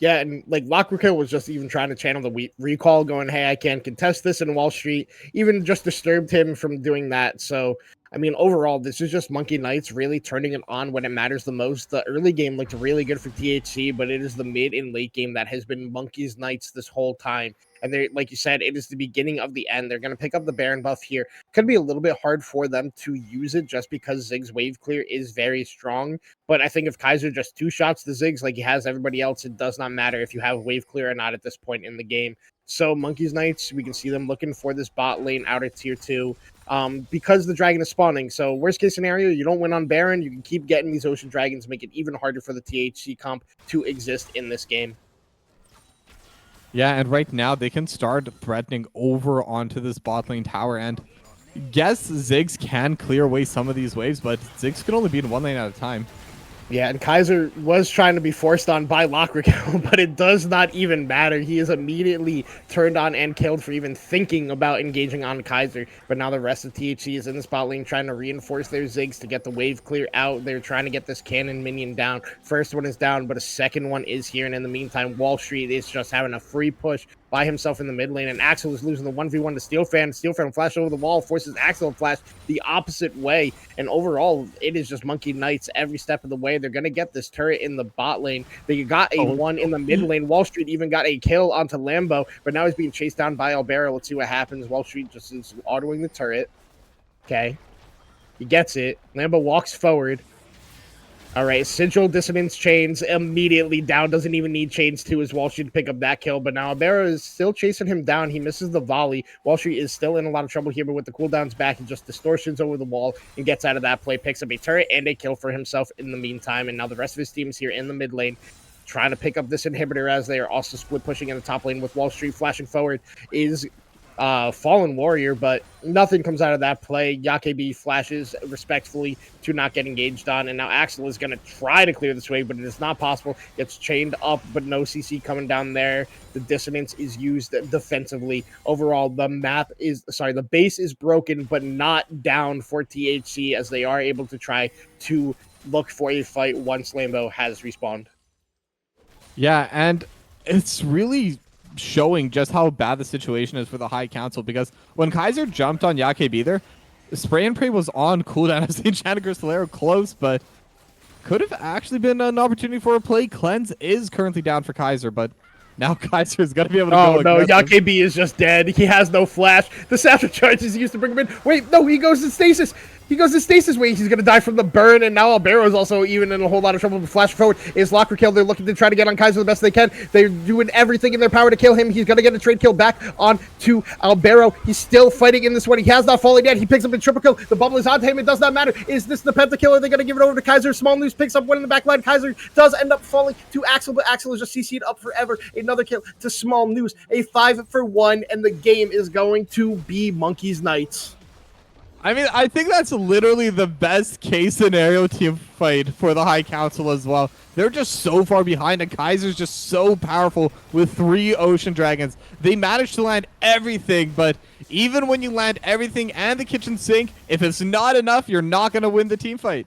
Yeah, and like Lockrook was just even trying to channel the recall, going, hey, I can't contest this in Wall Street, even just disturbed him from doing that. So, I mean, overall, this is just Monkey Knights really turning it on when it matters the most. The early game looked really good for THC, but it is the mid and late game that has been Monkey's Knights this whole time. And they're, like you said, it is the beginning of the end. They're going to pick up the Baron buff here. Could be a little bit hard for them to use it just because Ziggs wave clear is very strong. But I think if Kaiser just two-shots the Ziggs like he has everybody else, it does not matter if you have wave clear or not at this point in the game. So Monkey's Knights, we can see them looking for this bot lane out of tier 2 because the dragon is spawning. So worst case scenario, you don't win on Baron. You can keep getting these Ocean Dragons, make it even harder for the THC comp to exist in this game. Yeah, and right now they can start threatening over onto this bot lane tower, and yes, Ziggs can clear away some of these waves, but Ziggs can only be in one lane at a time. Yeah, and Kaiser was trying to be forced on by Lockrick, but it does not even matter. He is immediately turned on and killed for even thinking about engaging on Kaiser. But now the rest of THC is in the spot lane trying to reinforce their Ziggs to get the wave clear out. They're trying to get this cannon minion down. First one is down, but a second one is here. And in the meantime, Wall Street is just having a free push by himself in the mid lane, and Axel is losing the 1v1 to Steel Fan. Steel Fan flash over the wall, forces Axel to flash the opposite way, and overall, it is just Monkey Knights every step of the way. They're going to get this turret in the bot lane. They got a one in the mid lane. Wall Street even got a kill onto Lambo, but now he's being chased down by Alberio. Let's see what happens. Wall Street just is autoing the turret. Okay. He gets it. Lambo walks forward. All right, Sigil Dissonance Chains immediately down. Doesn't even need Chains 2 as Wall Street to pick up that kill. But now Alberio is still chasing him down. He misses the volley. Wall Street is still in a lot of trouble here, but with the cooldowns back, he just distortions over the wall and gets out of that play. Picks up a turret and a kill for himself in the meantime. And now the rest of his team is here in the mid lane, trying to pick up this inhibitor as they are also split pushing in the top lane with Wall Street flashing forward is Fallen Warrior, but nothing comes out of that play. Yakebi flashes respectfully to not get engaged on, and now Axel is going to try to clear this wave, but it is not possible. Gets chained up, but no CC coming down there. The dissonance is used defensively. Overall, the base is broken, but not down for THC, as they are able to try to look for a fight once Lambo has respawned. Yeah, and it's really showing just how bad the situation is for the High Council, because when Kaiser jumped on Yakebi there, Spray and Pray was on cooldown as the Enchanted Crystal Arrow close, but could have actually been an opportunity for a play. Cleanse is currently down for Kaiser, but now Kaiser is going to be able to go aggressive. Yakebi is just dead. He has no flash. The satchel charges he used to bring him in. Wait, no, he goes to stasis. He goes to stasis wave. He's going to die from the burn, and now Albero is also even in a whole lot of trouble. Flash forward is Locker kill. They're looking to try to get on Kaiser the best they can. They're doing everything in their power to kill him. He's going to get a trade kill back on to Albero. He's still fighting in this one. He has not fallen yet. He picks up a triple kill. The bubble is onto him. It does not matter. Is this the pentakill? Are they going to give it over to Kaiser? Small News picks up one in the back line. Kaiser does end up falling to Axel, but Axel is just CC'd up forever. Another kill to Small News. A 5-for-1, and the game is going to be Monkey's Knights. I mean, I think that's literally the best case scenario team fight for the High Council as well. They're just so far behind, and Kaiser's just so powerful with 3 Ocean Dragons. They managed to land everything, but even when you land everything and the kitchen sink, if it's not enough, you're not going to win the team fight.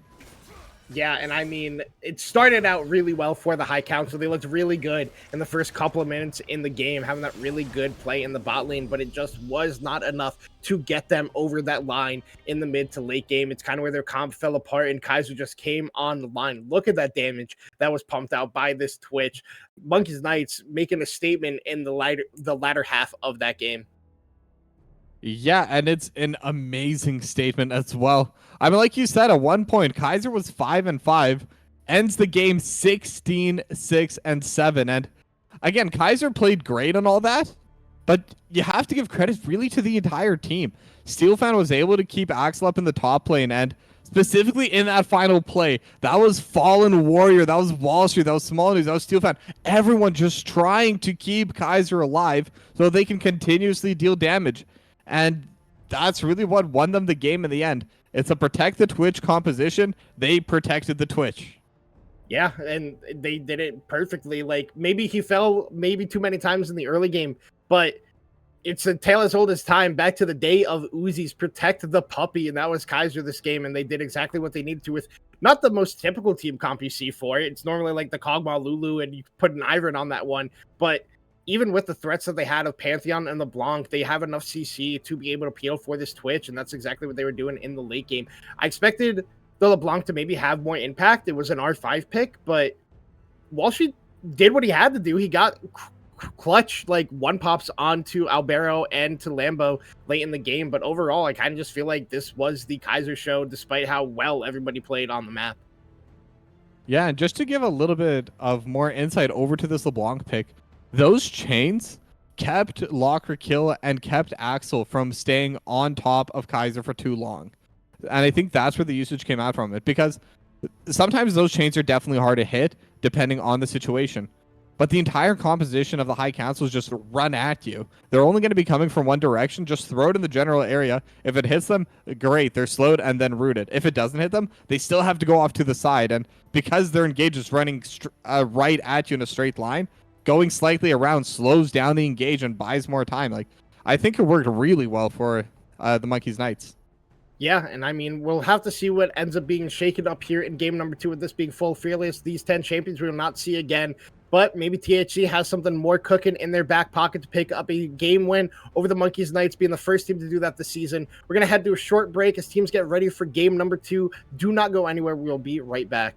Yeah, and I mean, it started out really well for the High Council. They looked really good in the first couple of minutes in the game, having that really good play in the bot lane, but it just was not enough to get them over that line in the mid to late game. It's kind of where their comp fell apart, and Kaiser just came on the line. Look at that damage that was pumped out by this Twitch. Monkey's Knights making a statement in the latter half of that game. Yeah, and it's an amazing statement as well. I mean, like you said, at one point, Kaiser was 5-5, ends the game 16-6-7. And again, Kaiser played great on all that, but you have to give credit really to the entire team. Steelfan was able to keep Axel up in the top lane, and specifically in that final play, that was Fallen Warrior, that was Wall Street, that was Small News, that was Steelfan. Everyone just trying to keep Kaiser alive so they can continuously deal damage. And that's really what won them the game in the end. It's a protect the Twitch composition. They protected the Twitch. Yeah, and they did it perfectly. Like, maybe he fell too many times in the early game, but it's a tale as old as time. Back to the day of Uzi's protect the puppy, and that was Kaiser this game, and they did exactly what they needed to with not the most typical team comp you see for it. It's normally like the Kog'Maw Lulu, and you put an Ivern on that one, but even with the threats that they had of Pantheon and LeBlanc, they have enough CC to be able to peel for this Twitch, and that's exactly what they were doing in the late game. I expected the LeBlanc to maybe have more impact. It was an R5 pick, but Walshy did what he had to do. He got clutch, like, one pops onto Albero and to Lambo late in the game, but overall, I kind of just feel like this was the Kaiser show, despite how well everybody played on the map. Yeah, and just to give a little bit of more insight over to this LeBlanc pick, those chains kept Locker Kill and kept Axel from staying on top of Kaiser for too long. And I think that's where the usage came out from it, because sometimes those chains are definitely hard to hit depending on the situation. But the entire composition of the High Council is just run at you. They're only going to be coming from one direction. Just throw it in the general area. If it hits them, great. They're slowed and then rooted. If it doesn't hit them, they still have to go off to the side. And because their engage is running right at you in a straight line, going slightly around slows down the engage and buys more time. Like, I think it worked really well for the Monkey's Knights. Yeah, and I mean, we'll have to see what ends up being shaken up here in game number 2 with this being full fearless. These 10 champions we will not see again, but maybe THC has something more cooking in their back pocket to pick up a game win over the Monkey's Knights, being the first team to do that this season. We're going to head to a short break as teams get ready for game number 2. Do not go anywhere. We will be right back.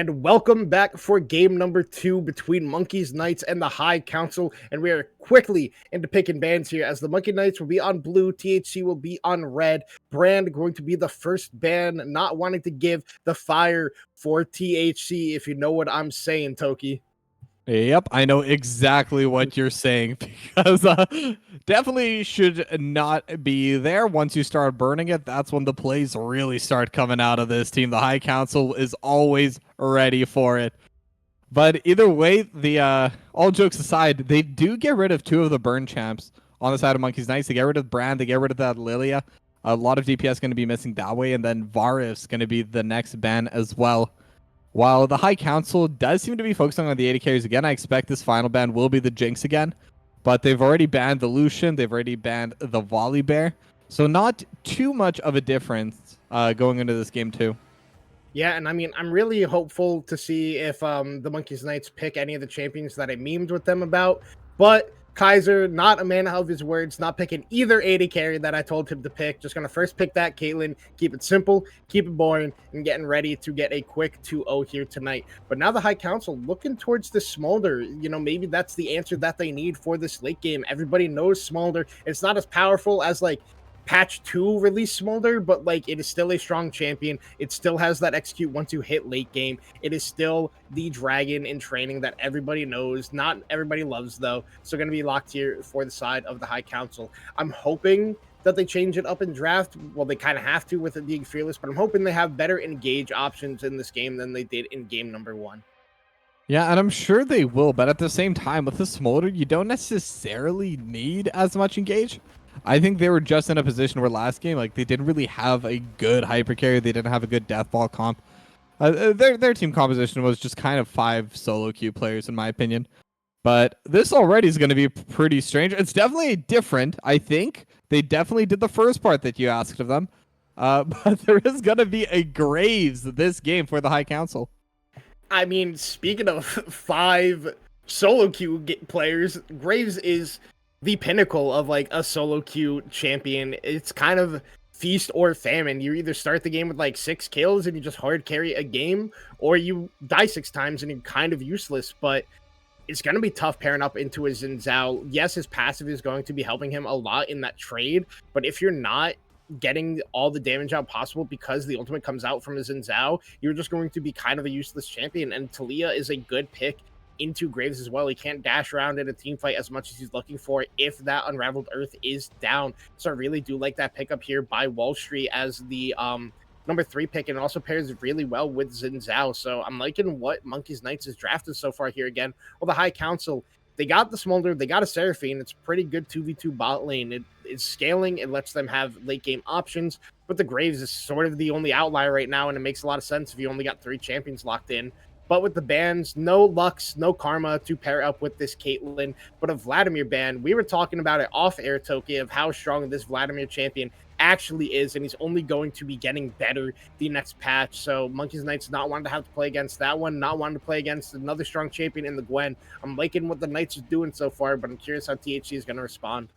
And welcome back for game number 2 between Monkeys Knights and the High Council. And we are quickly into picking bans here, as the Monkey Knights will be on blue, THC will be on red. Brand going to be the first ban, not wanting to give the fire for THC, if you know what I'm saying, Toki. Yep, I know exactly what you're saying, because definitely should not be there. Once you start burning it, that's when the plays really start coming out of this team. The High Council is always ready for it. But either way, the all jokes aside, they do get rid of 2 of the burn champs on the side of Monkeys Knights. They get rid of Brand, they get rid of that Lilia. A lot of DPS going to be missing that way, and then Varus going to be the next ban as well. While the High Council does seem to be focusing on the 80 carries again, I expect this final ban will be the Jinx again. But they've already banned the Lucian, they've already banned the Volley Bear. So not too much of a difference going into this game too. Yeah, and I mean, I'm really hopeful to see if the Monkeys Knights pick any of the champions that I memed with them about. But Kaiser, not a man of his words, not picking either 80 carry that I told him to pick. Just going to first pick that Caitlyn, keep it simple, keep it boring, and getting ready to get a quick 2-0 here tonight. But now the High Council looking towards the Smolder. You know, maybe that's the answer that they need for this late game. Everybody knows Smolder. It's not as powerful as, like, patch 2 release Smolder, but like it is still a strong champion. It still has that execute once you hit late game. It is still the dragon in training that everybody knows. Not everybody loves though. So going to be locked here for the side of the High Council. I'm hoping that they change it up in draft. Well, they kind of have to with it being fearless, but I'm hoping they have better engage options in this game than they did in game number 1. Yeah, and I'm sure they will, but at the same time, with the Smolder, you don't necessarily need as much engage. I think they were just in a position where last game, like, they didn't really have a good hyper carry. They didn't have a good death ball comp. Their team composition was just kind of 5 solo queue players, in my opinion. But this already is going to be pretty strange. It's definitely different, I think. They definitely did the first part that you asked of them. But there is going to be a Graves this game for the High Council. I mean, speaking of 5 solo queue players, Graves is the pinnacle of like a solo queue champion. It's kind of feast or famine. You either start the game with like 6 kills and you just hard carry a game, or you die 6 times and you're kind of useless. But it's going to be tough pairing up into a Xin Zhao. Yes, his passive is going to be helping him a lot in that trade, but if you're not getting all the damage out possible because the ultimate comes out from a Xin Zhao, you're just going to be kind of a useless champion. And Talia is a good pick into Graves as well. He can't dash around in a team fight as much as he's looking for if that Unraveled Earth is down. So I really do like that pickup here by Wall Street as the number 3 pick, and also pairs really well with Xin Zhao. So I'm liking what Monkeys Knights has drafted so far here again. Well, the High Council, they got the Smolder, they got a Seraphine. It's pretty good 2v2 bot lane. It is scaling, it lets them have late game options, but the Graves is sort of the only outlier right now, and it makes a lot of sense if you only got 3 champions locked in. But with the bans, no Lux, no Karma to pair up with this Caitlyn, but a Vladimir ban. We were talking about it off air, Toki, of how strong this Vladimir champion actually is, and he's only going to be getting better the next patch. So Monkeys Knights not wanting to have to play against that one, not wanting to play against another strong champion in the Gwen. I'm liking what the Knights are doing so far, but I'm curious how THC is going to respond.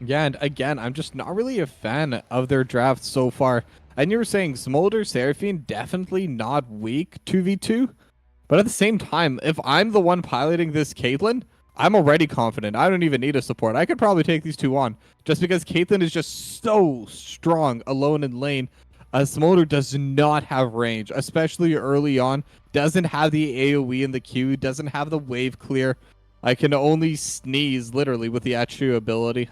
Yeah, and again, I'm just not really a fan of their draft so far. And you were saying Smolder, Seraphine, definitely not weak 2v2. But at the same time, if I'm the one piloting this Caitlyn, I'm already confident. I don't even need a support. I could probably take these 2 on. Just because Caitlyn is just so strong alone in lane. Smolder does not have range, especially early on. Doesn't have the AoE in the queue. Doesn't have the wave clear. I can only sneeze, literally, with the Achu ability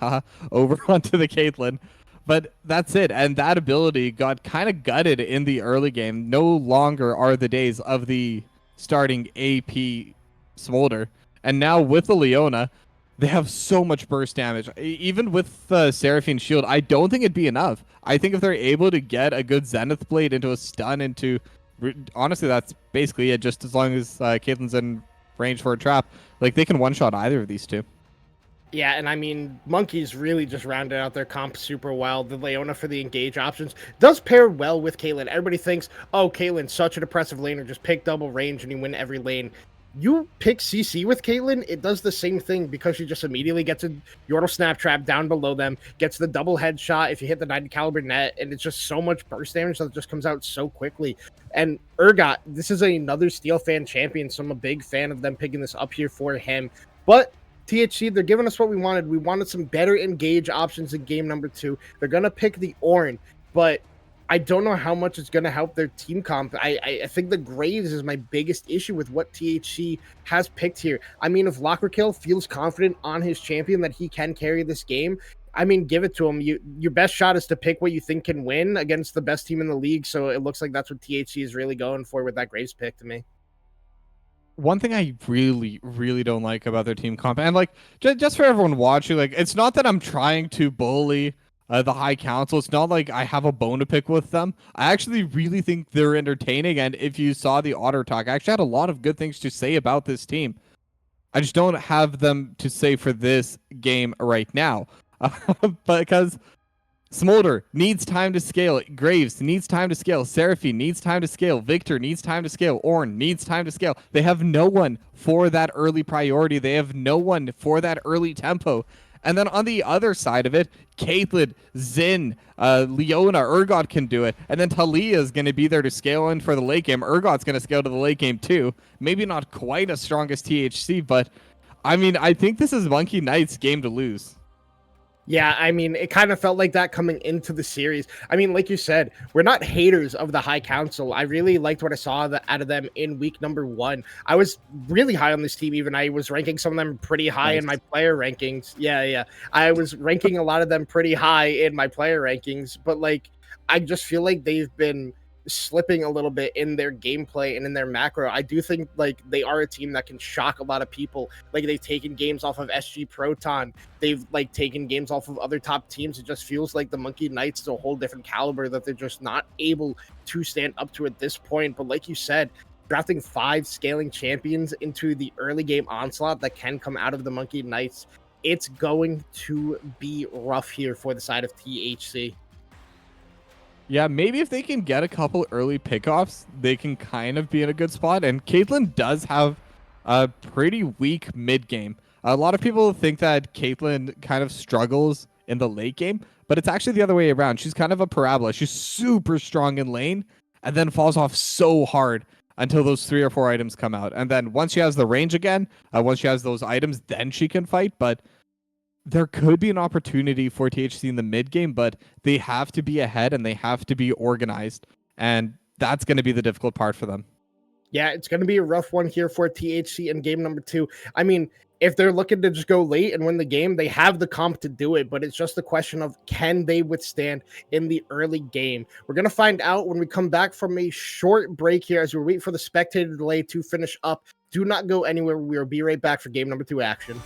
over onto the Caitlyn. But that's it, and that ability got kind of gutted in the early game. No longer are the days of the starting AP Smolder. And now with the Leona, they have so much burst damage. Even with the Seraphine shield, I don't think it'd be enough. I think if they're able to get a good Zenith Blade into a stun into... Honestly, that's basically it, just as long as Caitlyn's in range for a trap. Like, they can one-shot either of these 2. Yeah, and I mean, Monkeys really just rounded out their comp super well. The Leona for the engage options does pair well with Caitlyn. Everybody thinks, oh, Caitlyn's such an oppressive laner, just pick double range and you win every lane. You pick CC with Caitlyn, it does the same thing because she just immediately gets a Yordle Snap Trap down below them, gets the double headshot if you hit the 90 caliber net, and it's just so much burst damage that just comes out so quickly. And Urgot, this is another Steel fan champion, so I'm a big fan of them picking this up here for him. But THC, they're giving us what we wanted. We wanted some better engage options in game number 2. They're going to pick the Ornn, but I don't know how much it's going to help their team comp. I think the Graves is my biggest issue with what THC has picked here. I mean, if Lockerkill feels confident on his champion that he can carry this game, I mean, give it to him. Your best shot is to pick what you think can win against the best team in the league, so it looks like that's what THC is really going for with that Graves pick to me. One thing I really, really don't like about their team comp, and like just for everyone watching, like it's not that I'm trying to bully the High Council. It's not like I have a bone to pick with them. I actually really think they're entertaining, and if you saw the Otter Talk, I actually had a lot of good things to say about this team. I just don't have them to say for this game right now, because Smolder needs time to scale. Graves needs time to scale. Seraphine needs time to scale. Victor needs time to scale. Ornn needs time to scale. They have no one for that early priority. They have no one for that early tempo. And then on the other side of it, Caitlyn, Xin, Leona, Urgot can do it. And then Talia is going to be there to scale in for the late game. Urgot's going to scale to the late game too. Maybe not quite as strong as THC, but I mean, I think this is Monkey Knight's game to lose. Yeah, I mean, it kind of felt like that coming into the series. I mean, like you said, we're not haters of the High Council. I really liked what I saw out of them in week number 1. I was really high on this team, even. I was ranking some of them pretty high in my player rankings. Yeah. I was ranking a lot of them pretty high in my player rankings, but like, I just feel like they've been slipping a little bit in their gameplay and in their macro. I do think like they are a team that can shock a lot of people. Like they've taken games off of SG Proton. They've like taken games off of other top teams. It just feels like the Monkey Knights is a whole different caliber that they're just not able to stand up to at this point. But like you said, drafting 5 scaling champions into the early game onslaught that can come out of the Monkey Knights, it's going to be rough here for the side of THC. Yeah, maybe if they can get a couple early pickoffs, they can kind of be in a good spot. And Caitlyn does have a pretty weak mid game. A lot of people think that Caitlyn kind of struggles in the late game, but it's actually the other way around. She's kind of a parabola. She's super strong in lane and then falls off so hard until those 3 or 4 items come out. And then once she has the range again, once she has those items, then she can fight. But there could be an opportunity for THC in the mid game, but they have to be ahead and they have to be organized. And that's going to be the difficult part for them. Yeah, it's going to be a rough one here for THC in game number 2. I mean, if they're looking to just go late and win the game, they have the comp to do it, but it's just a question of can they withstand in the early game. We're going to find out when we come back from a short break here as we wait for the spectator delay to finish up. Do not go anywhere. We will be right back for game number 2 action.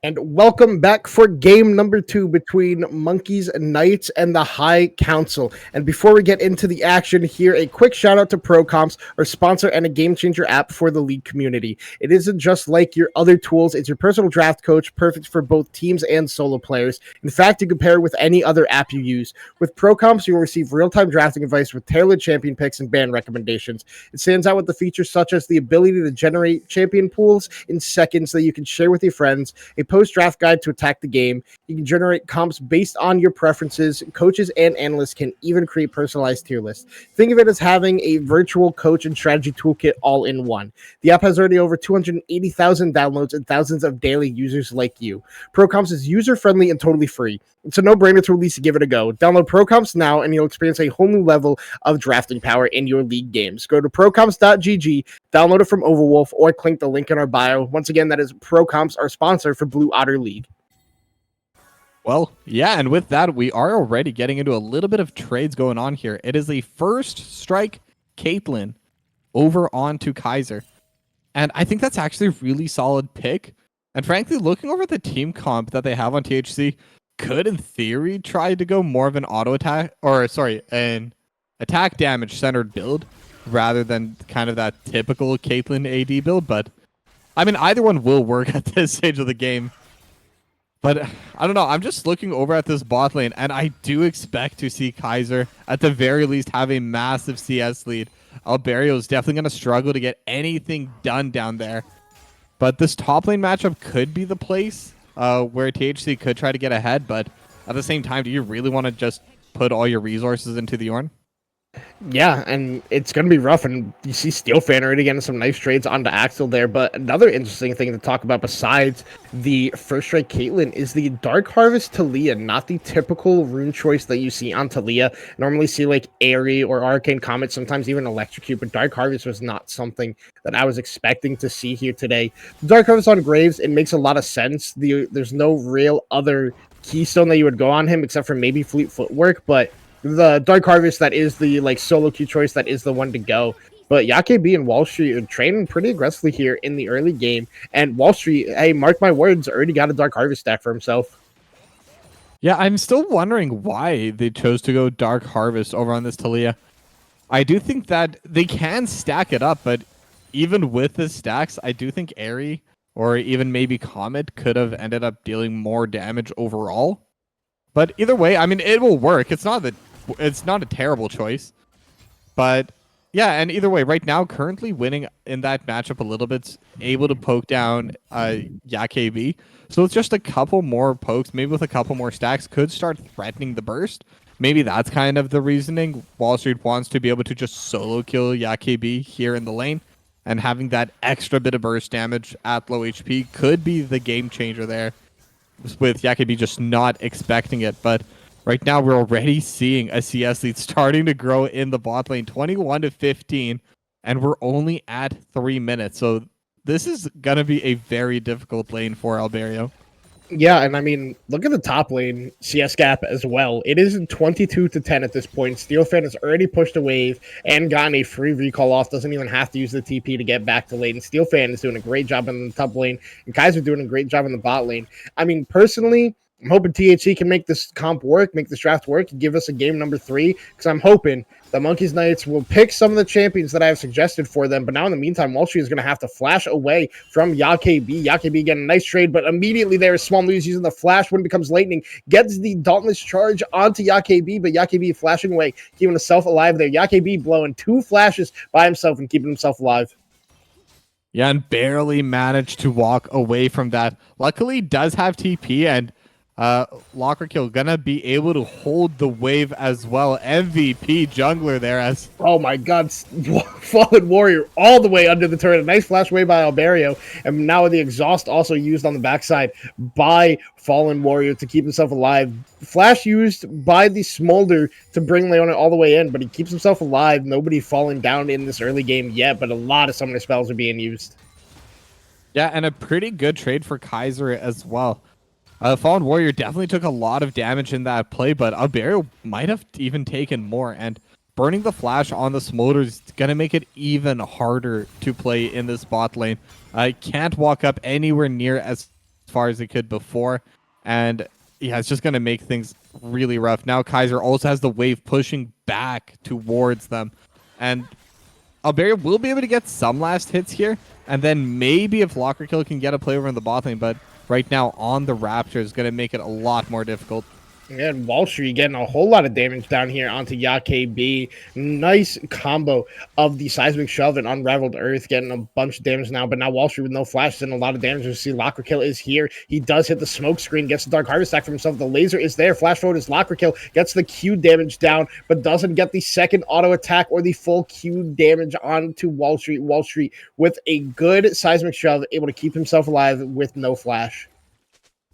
And welcome back for game number 2 between Monkeys and Knights and the High Council. And before we get into the action here, a quick shout out to ProComps, our sponsor and a game changer app for the League community. It isn't just like your other tools, it's your personal draft coach, perfect for both teams and solo players. In fact, you can pair it with any other app you use. With ProComps, you'll receive real-time drafting advice with tailored champion picks and ban recommendations. It stands out with the features such as the ability to generate champion pools in seconds that you can share with your friends, a post-draft guide to attack the game. You can generate comps based on your preferences. Coaches and analysts can even create personalized tier lists. Think of it as having a virtual coach and strategy toolkit all in one. The app has already over 280,000 downloads and thousands of daily users like you. ProComps is user-friendly and totally free. It's a no-brainer to release and give it a go. Download ProComps now and you'll experience a whole new level of drafting power in your league games. Go to procomps.gg, download it from Overwolf, or click the link in our bio. Once again, that is ProComps, our sponsor for Blue Otter League. Well, yeah, and with that, we are already getting into a little bit of trades going on here. It is a first strike Caitlyn over onto Kaiser. And I think that's actually a really solid pick. And frankly, looking over the team comp that they have on THC, could in theory try to go more of an auto attack, or sorry, an attack damage centered build rather than kind of that typical Caitlyn AD build. But I mean, either one will work at this stage of the game. But I don't know. I'm just looking over at this bot lane, and I do expect to see Kaiser, at the very least, have a massive CS lead. Alberio is definitely going to struggle to get anything done down there. But this top lane matchup could be the place where THC could try to get ahead. But at the same time, do you really want to just put all your resources into the Ornn? Yeah, and it's going to be rough, and you see Steelfan already getting some nice trades onto Axel there, but another interesting thing to talk about besides the first strike Caitlyn is the Dark Harvest Talia, not the typical rune choice that you see on Talia. Normally see like Airy or Arcane Comet, sometimes even Electrocute, but Dark Harvest was not something that I was expecting to see here today. Dark Harvest on Graves, it makes a lot of sense. There's no real other keystone that you would go on him except for maybe Fleet Footwork, but the Dark Harvest, that is the like solo queue choice, that is the one to go. But YaKB and Wall Street are training pretty aggressively here in the early game. And Wall Street, hey, mark my words, already got a Dark Harvest stack for himself. Yeah, I'm still wondering why they chose to go Dark Harvest over on this Talia. I do think that they can stack it up, but even with the stacks, I do think Airy or even maybe Comet could have ended up dealing more damage overall. But either way, I mean, it will work. It's not a terrible choice. But yeah, and either way, right now, currently winning in that matchup a little bit, able to poke down YaKB. So it's just a couple more pokes, maybe with a couple more stacks, could start threatening the burst. Maybe that's kind of the reasoning. Wall Street wants to be able to just solo kill YaKB here in the lane. And having that extra bit of burst damage at low HP could be the game changer there, with YaKB just not expecting it. But right now, we're already seeing a CS lead starting to grow in the bot lane, 21-15, and we're only at 3 minutes. So this is going to be a very difficult lane for Alberio. Yeah, and I mean, look at the top lane CS gap as well. It is 22-10 at this point. Steelfan has already pushed a wave and gotten a free recall off. Doesn't even have to use the TP to get back to lane. Steelfan is doing a great job in the top lane, and Kaiser doing a great job in the bot lane. I mean, personally, I'm hoping THC can make this comp work, make this draft work, and give us a game number 3, because I'm hoping the Monkeys Knights will pick some of the champions that I have suggested for them. But now in the meantime, Wall Street is going to have to flash away from YaKB. YaKB getting a nice trade, but immediately there is Small News using the flash when it becomes lightning, gets the Dauntless charge onto YaKB, but YaKB flashing away, keeping himself alive there. YaKB blowing 2 flashes by himself and keeping himself alive. Yeah, and barely managed to walk away from that. Luckily, does have TP, and Locker Kill gonna be able to hold the wave as well. MVP jungler there as... Oh my god, Fallen Warrior all the way under the turret. A nice flash away by Alberio. And now the exhaust also used on the backside by Fallen Warrior to keep himself alive. Flash used by the Smolder to bring Leona all the way in, but he keeps himself alive. Nobody falling down in this early game yet, but a lot of summoner spells are being used. Yeah, and a pretty good trade for Kaiser as well. Fallen Warrior definitely took a lot of damage in that play, but Alberio might have even taken more, and burning the flash on the Smolder is going to make it even harder to play in this bot lane. Can't walk up anywhere near as far as they could before. And yeah, it's just going to make things really rough. Now Kaiser also has the wave pushing back towards them. And Alberia will be able to get some last hits here. And then maybe if Locker Kill can get a play over in the bot lane. But right now on the Raptor is going to make it a lot more difficult. And Wall Street getting a whole lot of damage down here onto YaKB. Nice combo of the Seismic Shove and Unraveled Earth getting a bunch of damage now. But now Wall Street with no flash and a lot of damage. You see Locker Kill is here. He does hit the smoke screen, gets the Dark Harvest stack for himself. The laser is there. Flash forward is Locker Kill, gets the Q damage down, but doesn't get the second auto attack or the full Q damage onto Wall Street. Wall Street with a good Seismic Shove, able to keep himself alive with no flash.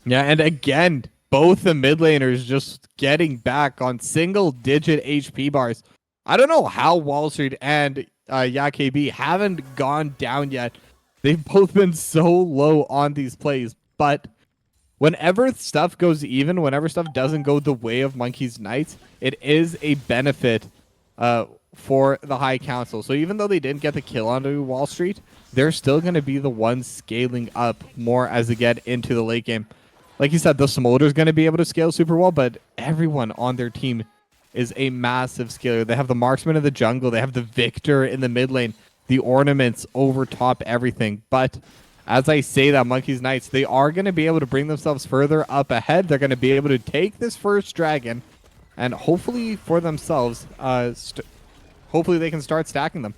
Yeah, and again, both the mid laners just getting back on single-digit HP bars. I don't know how Wall Street and YaKB haven't gone down yet. They've both been so low on these plays. But whenever stuff goes even, whenever stuff doesn't go the way of Monkey's Knights, it is a benefit for the High Council. So even though they didn't get the kill onto Wall Street, they're still going to be the ones scaling up more as they get into the late game. Like you said, the Smolder is going to be able to scale super well, but everyone on their team is a massive scaler. They have the Marksman in the jungle. They have the Victor in the mid lane. The Ornaments over top everything. But as I say that, Monkey's Knights, they are going to be able to bring themselves further up ahead. They're going to be able to take this first dragon and hopefully for themselves, hopefully they can start stacking them.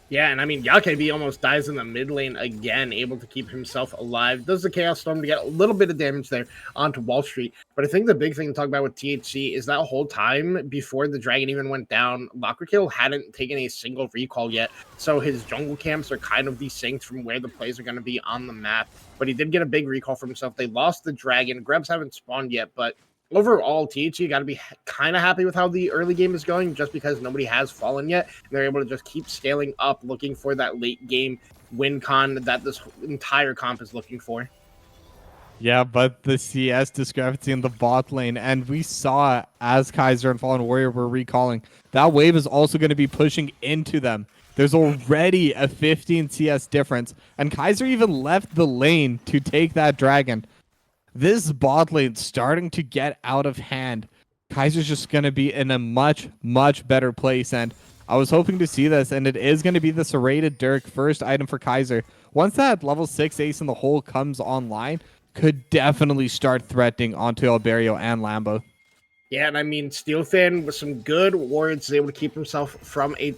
Yeah, and I mean, YaKB almost dies in the mid lane again, able to keep himself alive. Does the Chaos Storm to get a little bit of damage there onto Wall Street. But I think the big thing to talk about with THC is that whole time before the dragon even went down, Locker Kill hadn't taken a single recall yet. So his jungle camps are kind of desynced from where the plays are going to be on the map. But he did get a big recall for himself. They lost the dragon. Grebs haven't spawned yet, but overall, THC got to be kind of happy with how the early game is going just because nobody has fallen yet. And they're able to just keep scaling up, looking for that late game win con that this entire comp is looking for. Yeah, but the CS discrepancy in the bot lane, and we saw as Kaiser and Fallen Warrior were recalling, that wave is also going to be pushing into them. There's already a 15 CS difference, and Kaiser even left the lane to take that dragon. This bot lane starting to get out of hand. Kaiser's just going to be in a much, much better place. And I was hoping to see this, and it is going to be the Serrated Dirk first item for Kaiser. Once that level 6 ace in the hole comes online, could definitely start threatening onto Alberio and Lambo. Yeah, and I mean, Steelfan with some good wards is able to keep himself from a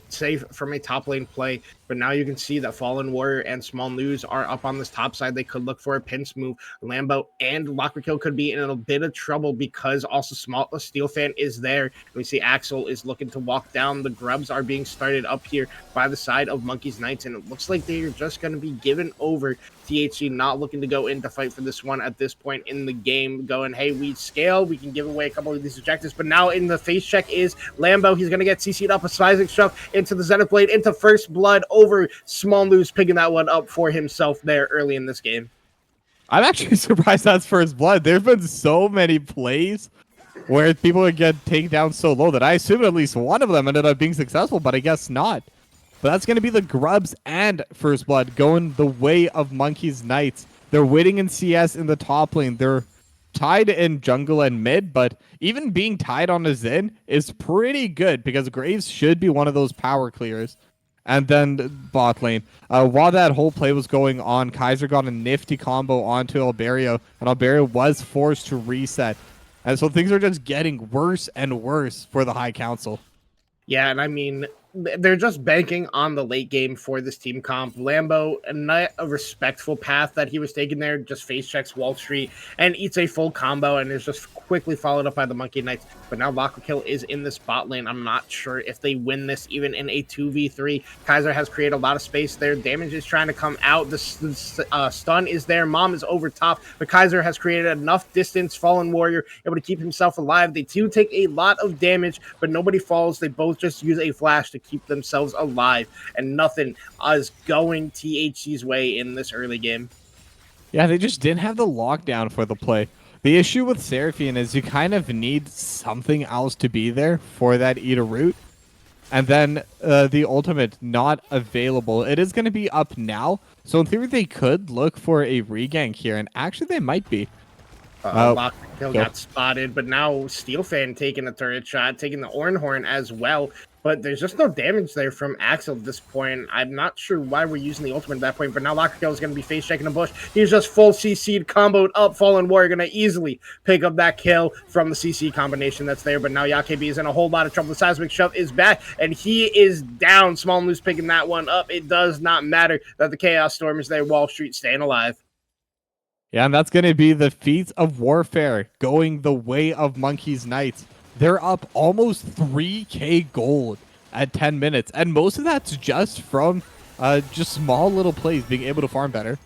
top lane play. But now you can see that Fallen Warrior and Small News are up on this top side. They could look for a pinch move. Lambo and Locker Kill could be in a bit of trouble because also Steelfan is there. And we see Axel is looking to walk down. The grubs are being started up here by the side of Monkey's Knights, and it looks like they are just going to be given over. THC not looking to go in to fight for this one at this point in the game, going, hey, we scale, we can give away a couple of these objectives. But now in the face check is Lambo. He's going to get CC'd up a Seismic Shove into the Zenith Blade, into First Blood over Small News, picking that one up for himself there early in this game. I'm actually surprised that's First Blood. There's been so many plays where people would get taken down so low that I assume at least one of them ended up being successful, but I guess not. But that's going to be the Grubs and First Blood going the way of Monkey's Knights. They're waiting in CS in the top lane. They're tied in jungle and mid, but even being tied on a Zen is pretty good because Graves should be one of those power clears. And then bot lane. While that whole play was going on, Kaiser got a nifty combo onto Alberio, and Alberio was forced to reset. And so things are just getting worse and worse for the High Council. Yeah, and I mean, they're just banking on the late game for this team comp. Lambo, not a respectful path that he was taking there, just face checks Wall Street and eats a full combo and is just quickly followed up by the Monkey Knights. But now Locker Kill is in this bot lane. I'm not sure if they win this even in a 2v3. Kaiser has created a lot of space there. Damage is trying to come out. The stun is there. Mom is over top, but Kaiser has created enough distance. Fallen Warrior able to keep himself alive. They do take a lot of damage, but nobody falls. They both just use a flash to keep themselves alive, and nothing is going THC's way in this early game. Yeah, they just didn't have the lockdown for the play. The issue with Seraphine is you kind of need something else to be there for that eat a root. and then the ultimate not available. It is going to be up now, so in theory they could look for a regank here, and actually they might be. Lockkill go. got spotted, but now Steel Fan taking a turret shot, taking the Ornhorn as well. But there's just no damage there from Axel at this point. I'm not sure why we're using the ultimate at that point, but now Lockkill is going to be face checking the bush. He's just full CC'd, comboed up. Fallen Warrior going to easily pick up that kill from the CC combination that's there. But now YaKB is in a whole lot of trouble. The Seismic Shove is back, and he is down. Small Moose picking that one up. It does not matter that the Chaos Storm is there. Wall Street staying alive. Yeah, and that's going to be the Feats of Warfare going the way of Monkey's Knights. They're up almost 3k gold at 10 minutes, and most of that's just from just small little plays, being able to farm better.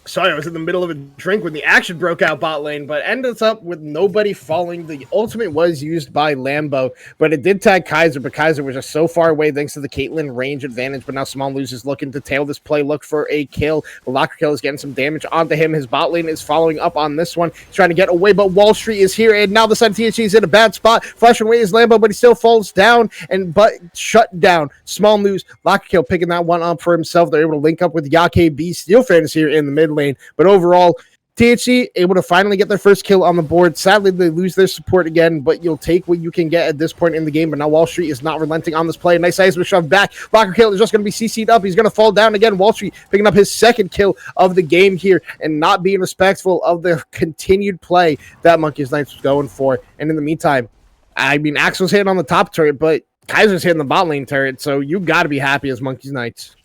Sorry, I was in the middle of a drink when the action broke out bot lane, but ended up with nobody falling. The ultimate was used by Lambo, but it did tag Kaiser, but Kaiser was just so far away thanks to the Caitlyn range advantage, but now Small Lose is looking to tail this play, look for a kill. The Locker Kill is getting some damage onto him. His bot lane is following up on this one. He's trying to get away, but Wall Street is here, and now the side of THC is in a bad spot. Flashing away is Lambo, but he still falls down, but shut down. Small Lose, Locker Kill picking that one up for himself. They're able to link up with YaKB. Steel Fan is here in the mid lane. But overall, THC able to finally get their first kill on the board. Sadly, they lose their support again, but you'll take what you can get at this point in the game. But now Wall Street is not relenting on this play. Nice seismic shove back. Locker Kill is just going to be CC'd up. He's going to fall down again. Wall Street picking up his second kill of the game here and not being respectful of the continued play that Monkey's Knights was going for. And in the meantime, I mean, Axel's hitting on the top turret, but Kaiser's hitting the bot lane turret, so you got to be happy as Monkey's Knights.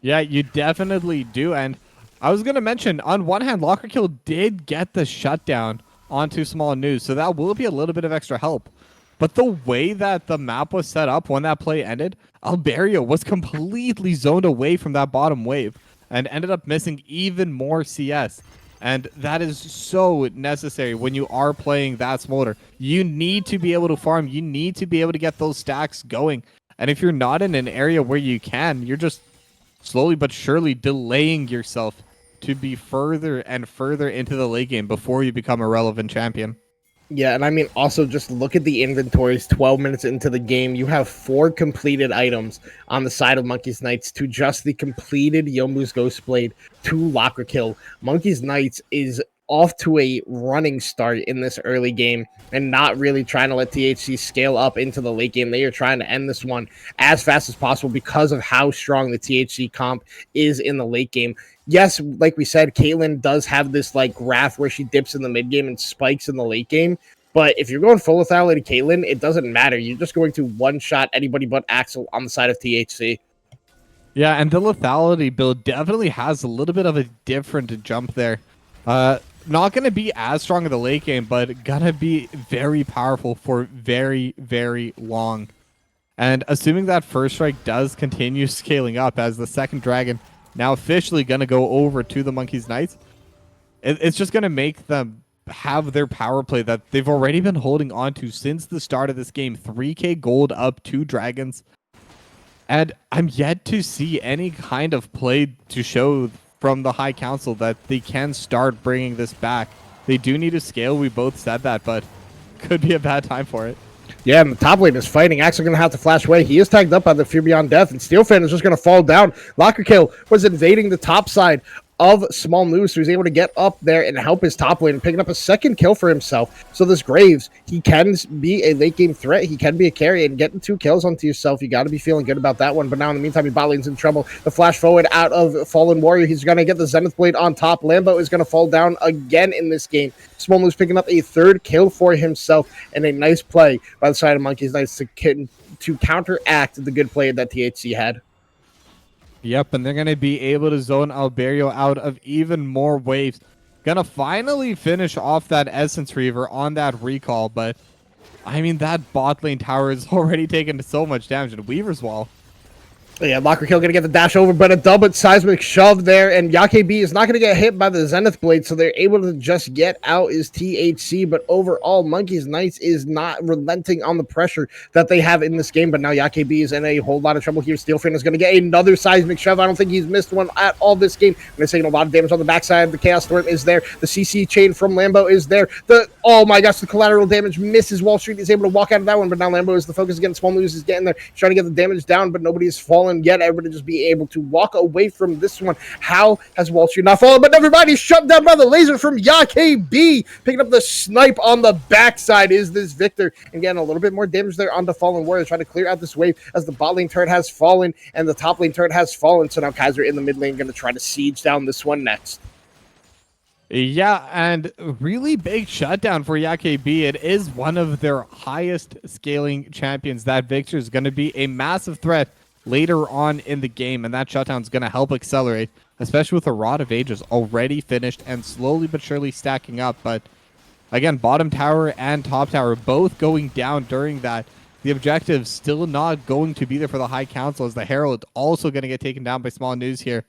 Yeah, you definitely do, and I was going to mention, on one hand, Locker Kill did get the shutdown onto Small News, so that will be a little bit of extra help. But the way that the map was set up when that play ended, Alberio was completely zoned away from that bottom wave and ended up missing even more CS. And that is so necessary when you are playing that Smolder. You need to be able to farm. You need to be able to get those stacks going. And if you're not in an area where you can, you're just slowly but surely delaying yourself to be further and further into the late game before you become a relevant champion. Yeah, and I mean, also just look at the inventories 12 minutes into the game. You have 4 completed items on the side of Monkey's Knights to just the completed Yomu's Ghostblade to Locker Kill. Monkey's Knights is off to a running start in this early game and not really trying to let THC scale up into the late game. They are trying to end this one as fast as possible because of how strong the THC comp is in the late game. Yes, like we said, Caitlyn does have this like graph where she dips in the mid game and spikes in the late game. But if you're going full lethality Caitlyn, it doesn't matter. You're just going to one-shot anybody but Axel on the side of THC. Yeah, and the lethality build definitely has a little bit of a different jump there. Not going to be as strong in the late game, but going to be very powerful for very, very long. And assuming that first strike does continue scaling up as the second dragon now officially going to go over to the Monkey's Knights, it's just going to make them have their power play that they've already been holding on to since the start of this game. 3k gold up 2 dragons. And I'm yet to see any kind of play to show from the High Council that they can start bringing this back. They do need to scale. We both said that, but could be a bad time for it. Yeah, and the top lane is fighting. Axel going to have to flash away. He is tagged up by the Fear Beyond Death, and Steelfan is just going to fall down. Locker Kill was invading the top side of Small Moose, who was able to get up there and help his top lane, picking up a second kill for himself. So this Graves, he can be a late game threat. He can be a carry, and getting 2 kills onto yourself, you got to be feeling good about that one. But now in the meantime, your bot lane's in trouble. The flash forward out of Fallen Warrior, he's going to get the Zenith Blade on top. Lambo is going to fall down again in this game. Small Moose picking up a 3rd kill for himself, and a nice play by the side of Monkey's Knights to counteract the good play that THC had. Yep, and they're going to be able to zone Alberio out of even more waves. Going to finally finish off that Essence Reaver on that recall, but I mean, that bot lane tower is already taken so much damage. And Weaver's Wall, Yeah, Locker Kill gonna get the dash over, but a double seismic shove there, and YaKB is not gonna get hit by the Zenith Blade, so they're able to just get out is THC. But overall, Monkey's Knights is not relenting on the pressure that they have in this game. But now YaKB is in a whole lot of trouble here. Steelfan is gonna get another seismic shove. I don't think he's missed one at all this game. They're taking a lot of damage on the backside. The Chaos Storm is there. The CC chain from Lambo is there. Oh my gosh, the collateral damage misses. Wall Street is able to walk out of that one, but now Lambo is the focus again. Small News is getting there. He's trying to get the damage down, but nobody is falling yet. Everybody just be able to walk away from this one. How has Wall Street not fallen? But everybody's shut down by the laser from YaKB. Picking up the snipe on the backside is this Victor. And getting a little bit more damage there on the Fallen Warrior, trying to clear out this wave as the bot lane turret has fallen and the top lane turret has fallen. So now Kaiser in the mid lane going to try to siege down this one next. Yeah, and really big shutdown for YaKB. It is one of their highest scaling champions. That Victor is going to be a massive threat later on in the game, and that shutdown is going to help accelerate, especially with a Rod of Ages already finished and slowly but surely stacking up. But again, bottom tower and top tower both going down during that. The objective still not going to be there for the High Council, as the Herald also going to get taken down by Small News here.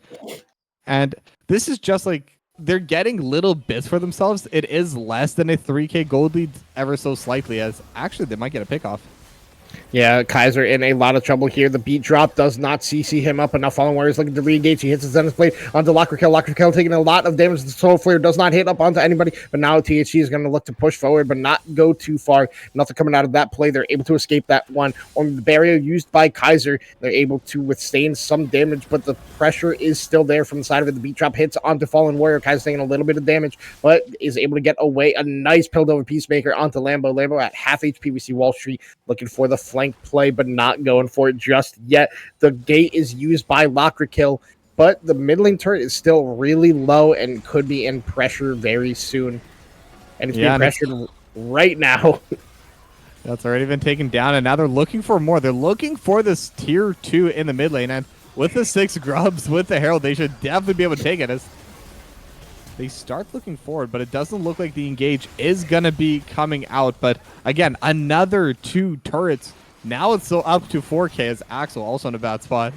And this is just like, they're getting little bits for themselves. It is less than a 3k gold lead ever so slightly, as actually they might get a pick off. Yeah, Kaiser in a lot of trouble here. The beat drop does not CC him up enough. Fallen Warriors looking to re-engage. He hits his Zenith Blade onto Locker Kill. Locker Kill taking a lot of damage. The Soul Flare does not hit up onto anybody, but now THC is going to look to push forward, but not go too far. Nothing coming out of that play. They're able to escape that one. On the barrier used by Kaiser, they're able to withstand some damage, but the pressure is still there from the side of it. The beat drop hits onto Fallen Warrior. Kaiser's taking a little bit of damage, but is able to get away. A nice pilled over Peacemaker onto Lambo. Lambo at half HP. We see Wall Street looking for the flank play, but not going for it just yet. The gate is used by Locker Kill, but the mid lane turret is still really low and could be in pressure very soon. And it's being pressured right now. That's already been taken down, and now they're looking for more. They're looking for this tier 2 in the mid lane, and with the 6 grubs, with the Herald, they should definitely be able to take it. As they start looking forward, but it doesn't look like the engage is going to be coming out. But again, another 2 turrets. Now it's still up to 4k, as Axel also in a bad spot.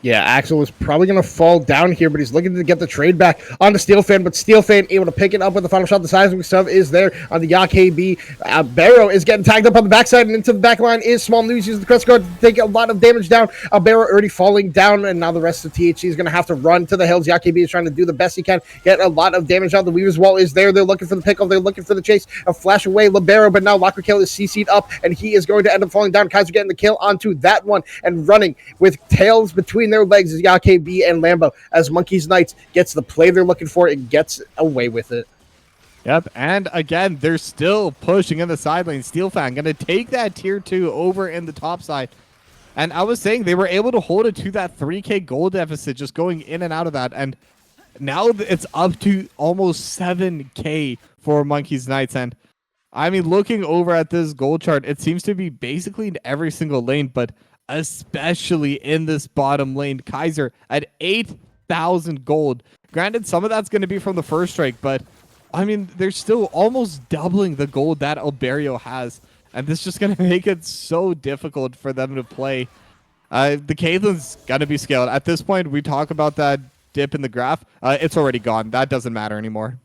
Yeah, Axel is probably going to fall down here, but he's looking to get the trade back on the Steelfan, but Steelfan able to pick it up with the final shot. The seismic stuff is there on the YaKB. Barrow is getting tagged up on the backside, and into the back line is Small News. Uses the crest guard to take a lot of damage down. Barrow already falling down, and now the rest of THC is going to have to run to the hills. YaKB is trying to do the best he can, get a lot of damage out. The Weaver's Wall is there. They're looking for the pickup. They're looking for the chase. A flash away, Libero, but now Locker Kill is CC'd up, and he is going to end up falling down. Kaiser getting the kill onto that one, and running with tails between their legs is YaKB and Lambo, as Monkey's Knights gets the play they're looking for and gets away with it. Yep, and again, they're still pushing in the side lane. Steelfan going to take that tier 2 over in the top side. And I was saying they were able to hold it to that 3k gold deficit, just going in and out of that. And now it's up to almost 7k for Monkey's Knights. And I mean, looking over at this gold chart, it seems to be basically in every single lane, but especially in this bottom lane. Kaiser at 8,000 gold. Granted, some of that's going to be from the first strike, but I mean, they're still almost doubling the gold that Alberio has, and this is just going to make it so difficult for them to play. The Caitlin's going to be scaled. At this point, we talk about that dip in the graph. It's already gone. That doesn't matter anymore.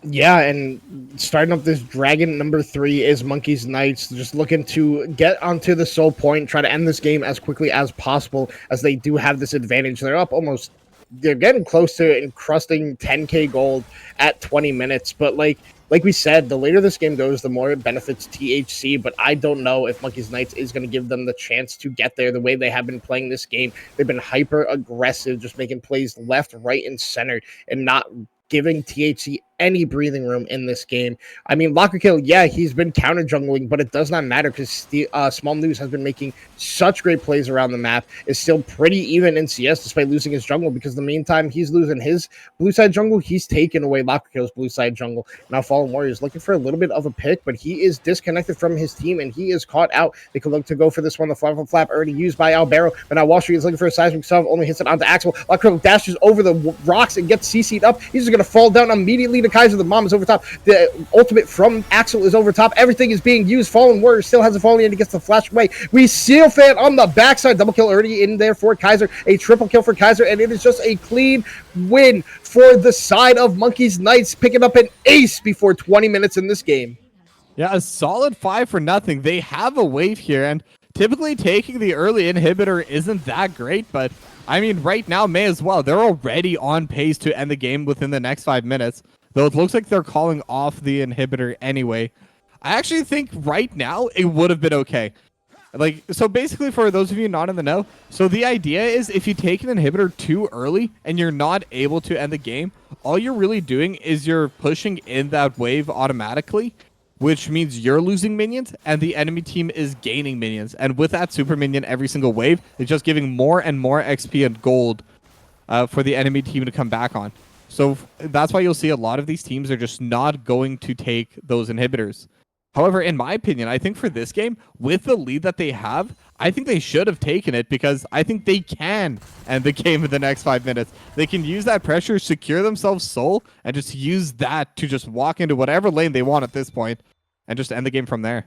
Yeah, and starting up this Dragon number 3 is Monkey's Knights, just looking to get onto the soul point, try to end this game as quickly as possible, as they do have this advantage. They're up almost, they're getting close to encrusting 10k gold at 20 minutes, but like we said, the later this game goes, the more it benefits THC, but I don't know if Monkey's Knights is going to give them the chance to get there the way they have been playing this game. They've been hyper aggressive, just making plays left, right, and center, and not giving THC any breathing room in this game. I mean, Locker Kill, yeah, he's been counter jungling, but it does not matter because Small News has been making such great plays around the map. Is still pretty even in CS despite losing his jungle, because the meantime he's losing his blue side jungle, he's taken away Locker Kill's blue side jungle. Now Fallen Warrior is looking for a little bit of a pick, but he is disconnected from his team and he is caught out. They could look to go for this one. The flap already used by Albero, but now Wall Street is looking for a seismic sub, only hits it onto Axel. Locker Kill dashes over the rocks and gets CC'd up. He's just going to fall down immediately into Kaiser. The bomb is over top. The ultimate from Axel is over top. Everything is being used. Fallen Warrior still has a falling and he gets the flash away. We seal fan on the backside. Double kill already in there for Kaiser. A triple kill for Kaiser, and it is just a clean win for the side of Monkeys Knights, picking up an ace before 20 minutes in this game. Yeah, a solid 5-0. They have a wave here, and typically taking the early inhibitor isn't that great, but I mean, right now may as well. They're already on pace to end the game within the next 5 minutes, though it looks like they're calling off the inhibitor anyway. I actually think right now it would have been okay. Like, so basically, for those of you not in the know, so the idea is if you take an inhibitor too early and you're not able to end the game, all you're really doing is you're pushing in that wave automatically, which means you're losing minions and the enemy team is gaining minions. And with that super minion every single wave, it's just giving more and more XP and gold for the enemy team to come back on. So that's why you'll see a lot of these teams are just not going to take those inhibitors. However, in my opinion, I think for this game, with the lead that they have, I think they should have taken it because I think they can end the game in the next 5 minutes. They can use that pressure, secure themselves soul, and just use that to just walk into whatever lane they want at this point and just end the game from there.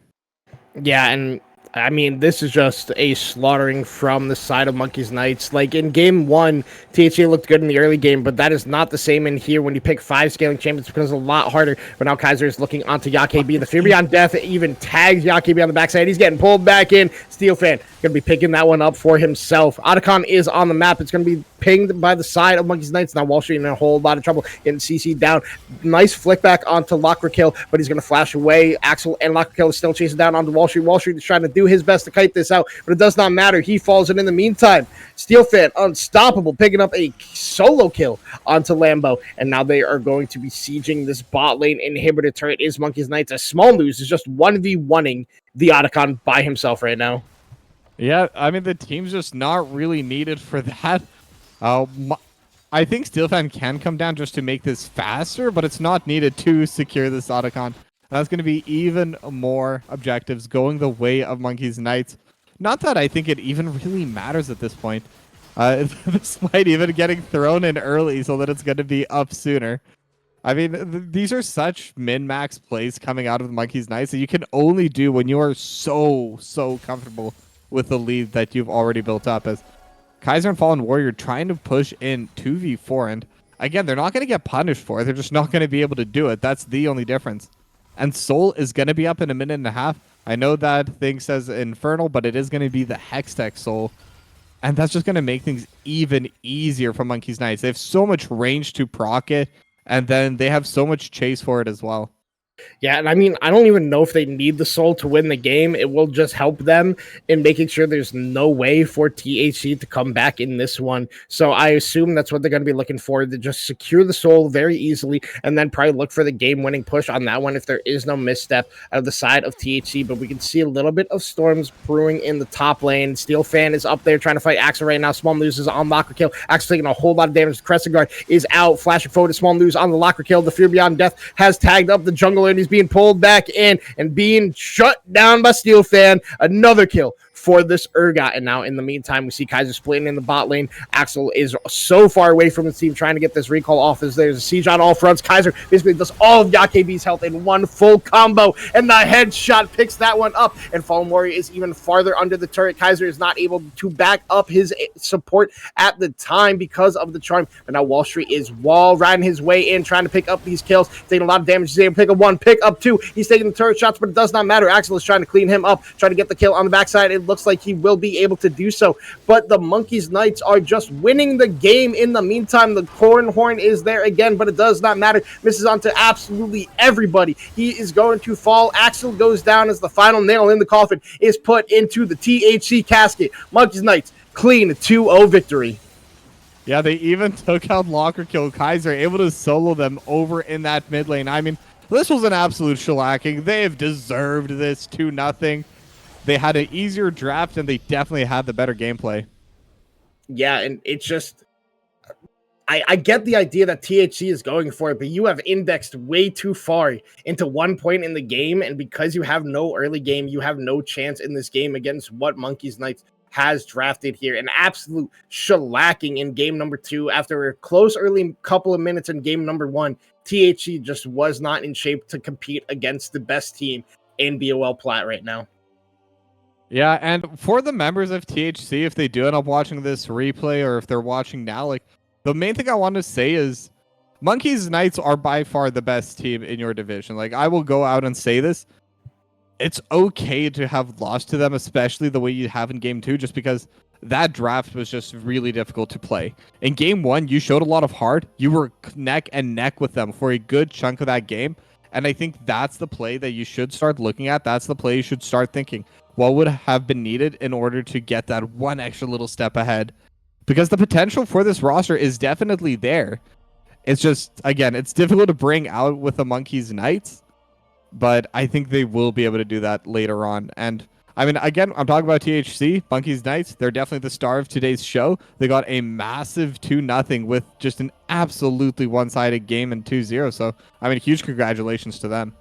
Yeah, and I mean, this is just a slaughtering from the side of Monkeys Knights. Like, in game 1, THC looked good in the early game, but that is not the same in here when you pick 5 scaling champions because it's a lot harder. But now Kaiser is looking onto Yakebi. The Fear Beyond Death even tags Yakebi on the backside. He's getting pulled back in. Steel Fan going to be picking that one up for himself. Otacon is on the map. It's going to be pinged by the side of Monkeys Knights. Now Wall Street in a whole lot of trouble, getting CC down. Nice flick back onto Lockra, but he's going to flash away. Axel and Lockra is still chasing down onto Wall Street. Wall Street is trying to do his best to kite this out, but it does not matter. He falls in the meantime. Steel Fan, unstoppable, picking up a solo kill onto Lambo, and now they are going to be sieging this bot lane inhibitor turret. Is Monkeys Knights. A small news is just 1v1ing the Otacon by himself right now. Yeah, I mean, the team's just not really needed for that. I think Steelfan can come down just to make this faster, but it's not needed to secure this Otacon. That's going to be even more objectives going the way of Monkeys Knights. Not that I think it even really matters at this point. Despite even getting thrown in early so that it's going to be up sooner. I mean, these are such min-max plays coming out of the Monkeys Knights that you can only do when you are so comfortable with the lead that you've already built up. As Kaiser and Fallen Warrior trying to push in 2v4, and again, they're not going to get punished for it. They're just not going to be able to do it. That's the only difference. And Soul is going to be up in a minute and a half. I know that thing says Infernal, but it is going to be the Hextech Soul. And that's just going to make things even easier for Monkeys Knights. They have so much range to proc it, and then they have so much chase for it as well. Yeah, and I mean, I don't even know if they need the soul to win the game. It will just help them in making sure there's no way for THC to come back in this one. So I assume that's what they're going to be looking for, to just secure the soul very easily and then probably look for the game-winning push on that one if there is no misstep out of the side of THC. But we can see a little bit of storms brewing in the top lane. Steel Fan is up there trying to fight Axel right now. Small News is on Locker Kill. Axel taking a whole lot of damage. Crescent Guard is out. Flashing forward to Small News on the Locker Kill. The Fear Beyond Death has tagged up the jungle, and he's being pulled back in and being shut down by Steel Fan. Another kill for this Urgot. And now in the meantime, we see Kaiser splitting in the bot lane. Axel is so far away from his team trying to get this recall off as there's a siege on all fronts. Kaiser basically does all of Yakebi's health in one full combo, and the headshot picks that one up, and Fallen Warrior is even farther under the turret. Kaiser is not able to back up his support at the time because of the charm, but now Wall Street is wall riding his way in, trying to pick up these kills, taking a lot of damage. He's able to pick up one, pick up two. He's taking the turret shots, but it does not matter. Axel is trying to clean him up, trying to get the kill on the backside. It looks like he will be able to do so, but the Monkeys Knights are just winning the game in the meantime. The corn horn is there again, but it does not matter. Misses onto absolutely everybody. He is going to fall. Axel goes down as the final nail in the coffin is put into the THC casket. Monkeys Knights clean 2-0 victory. Yeah, they even took out Locker Kill. Kaiser able to solo them over in that mid lane. I mean, this was an absolute shellacking. They have deserved this 2-0. They had an easier draft, and they definitely had the better gameplay. Yeah, and it's just... I get the idea that THC is going for it, but you have indexed way too far into one point in the game, and because you have no early game, you have no chance in this game against what Monkeys Knights has drafted here. An absolute shellacking in game number 2 after a close early couple of minutes in game number 1. THC just was not in shape to compete against the best team in BOL Plat right now. Yeah, and for the members of THC, if they do end up watching this replay or if they're watching now, like, the main thing I want to say is Monkeys Knights are by far the best team in your division. Like, I will go out and say this. It's okay to have lost to them, especially the way you have in game 2, just because that draft was just really difficult to play. In game 1, you showed a lot of heart. You were neck and neck with them for a good chunk of that game. And I think that's the play that you should start looking at. That's the play you should start thinking. What would have been needed in order to get that one extra little step ahead? Because the potential for this roster is definitely there. It's just, again, it's difficult to bring out with the Monkeys Knights, but I think they will be able to do that later on. And I mean, again, I'm talking about THC, Monkeys Knights. They're definitely the star of today's show. They got a massive 2-0 with just an absolutely one-sided game in 2-0. So, I mean, huge congratulations to them.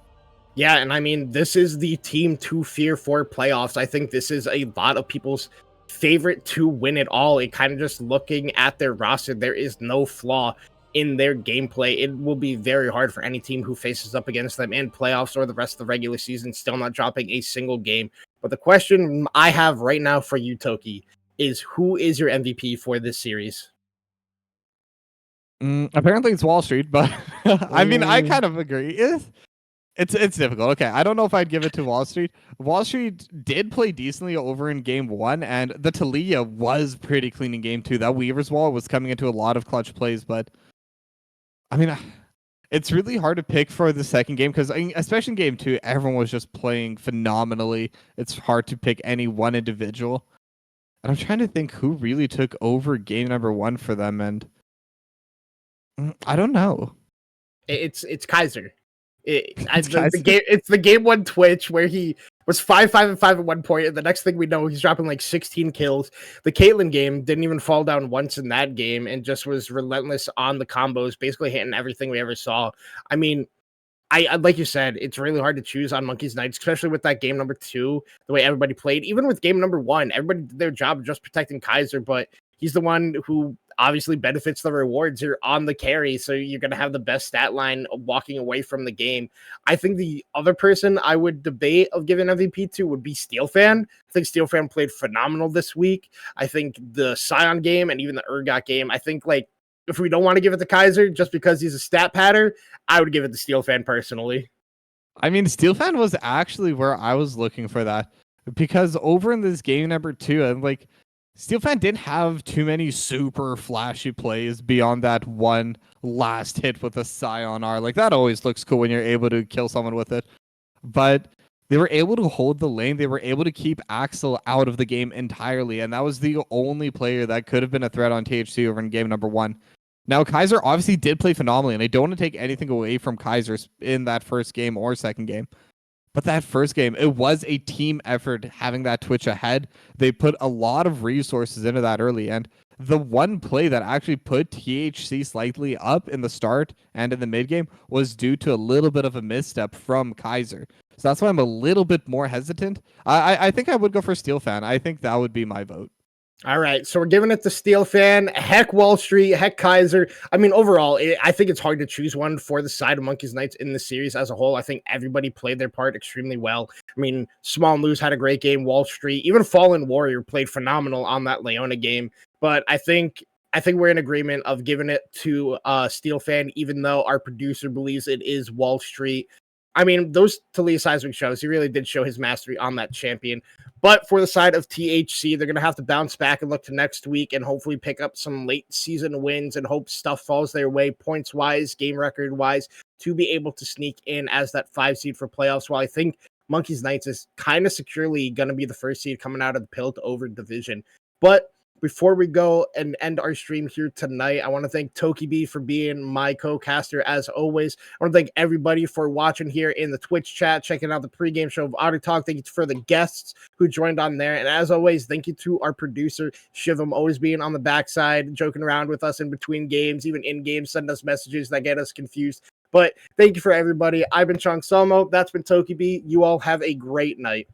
Yeah, and I mean, this is the team to fear for playoffs. I think this is a lot of people's favorite to win it all. It kind of just looking at their roster, there is no flaw in their gameplay. It will be very hard for any team who faces up against them in playoffs or the rest of the regular season, still not dropping a single game. But the question I have right now for you, Toki, is who is your MVP for this series? Apparently it's Wall Street, but I mean, I kind of agree. It's difficult. Okay, I don't know if I'd give it to Wall Street. Wall Street did play decently over in game 1, and the Talia was pretty clean in game 2. That Weaver's Wall was coming into a lot of clutch plays, but I mean, it's really hard to pick for the second game because, especially in game 2, everyone was just playing phenomenally. It's hard to pick any one individual. And I'm trying to think who really took over game number 1 for them, and I don't know. It's Kaiser. It's Kaiser. the game 1 Twitch where he was 5-5-5 at one point, and the next thing we know, he's dropping like 16 kills. The Caitlyn game didn't even fall down once in that game and just was relentless on the combos, basically hitting everything we ever saw. I mean, I like you said, it's really hard to choose on Monkeys Knights, especially with that game number 2, the way everybody played. Even with game number 1, everybody did their job just protecting Kaiser, but he's the one who obviously benefits the rewards. You're on the carry, so you're going to have the best stat line walking away from the game. I think the other person I would debate of giving MVP to would be SteelFan. I think SteelFan played phenomenal this week. I think the Scion game and even the Urgot game, I think, like, if we don't want to give it to Kaiser just because he's a stat patter, I would give it to SteelFan personally. I mean, SteelFan was actually where I was looking for that, because over in this game number 2, I'm like, SteelFan didn't have too many super flashy plays beyond that one last hit with a Scion R. Like, that always looks cool when you're able to kill someone with it. But they were able to hold the lane. They were able to keep Axel out of the game entirely. And that was the only player that could have been a threat on THC over in game number 1. Now, Kaiser obviously did play phenomenally, and I don't want to take anything away from Kaiser in that first game or second game. But that first game, it was a team effort having that Twitch ahead. They put a lot of resources into that early. And the one play that actually put THC slightly up in the start and in the mid game was due to a little bit of a misstep from Kaiser. So that's why I'm a little bit more hesitant. I think I would go for SteelFan. I think that would be my vote. All right, so we're giving it to SteelFan. Heck Wall Street, heck Kaiser. I mean, overall, I think it's hard to choose one for the side of Monkeys Knights in the series as a whole. I think everybody played their part extremely well. I mean, Small News had a great game. Wall Street, even Fallen Warrior played phenomenal on that Leona game. But I think we're in agreement of giving it to SteelFan, even though our producer believes it is Wall Street. I mean, those Talia Seismic shows, he really did show his mastery on that champion. But for the side of THC, they're going to have to bounce back and look to next week and hopefully pick up some late season wins and hope stuff falls their way points-wise, game record-wise, to be able to sneak in as that 5 seed for playoffs. While I think Monkeys Knights is kind of securely going to be the first seed coming out of the Pilt over division. But before we go and end our stream here tonight, I want to thank Toki B for being my co-caster as always. I want to thank everybody for watching here in the Twitch chat, checking out the pregame show of Otter Talk. Thank you for the guests who joined on there. And as always, thank you to our producer, Shivam, always being on the backside, joking around with us in between games, even in games, send us messages that get us confused. But thank you for everybody. I've been Chong Selmo. That's been Toki B. You all have a great night.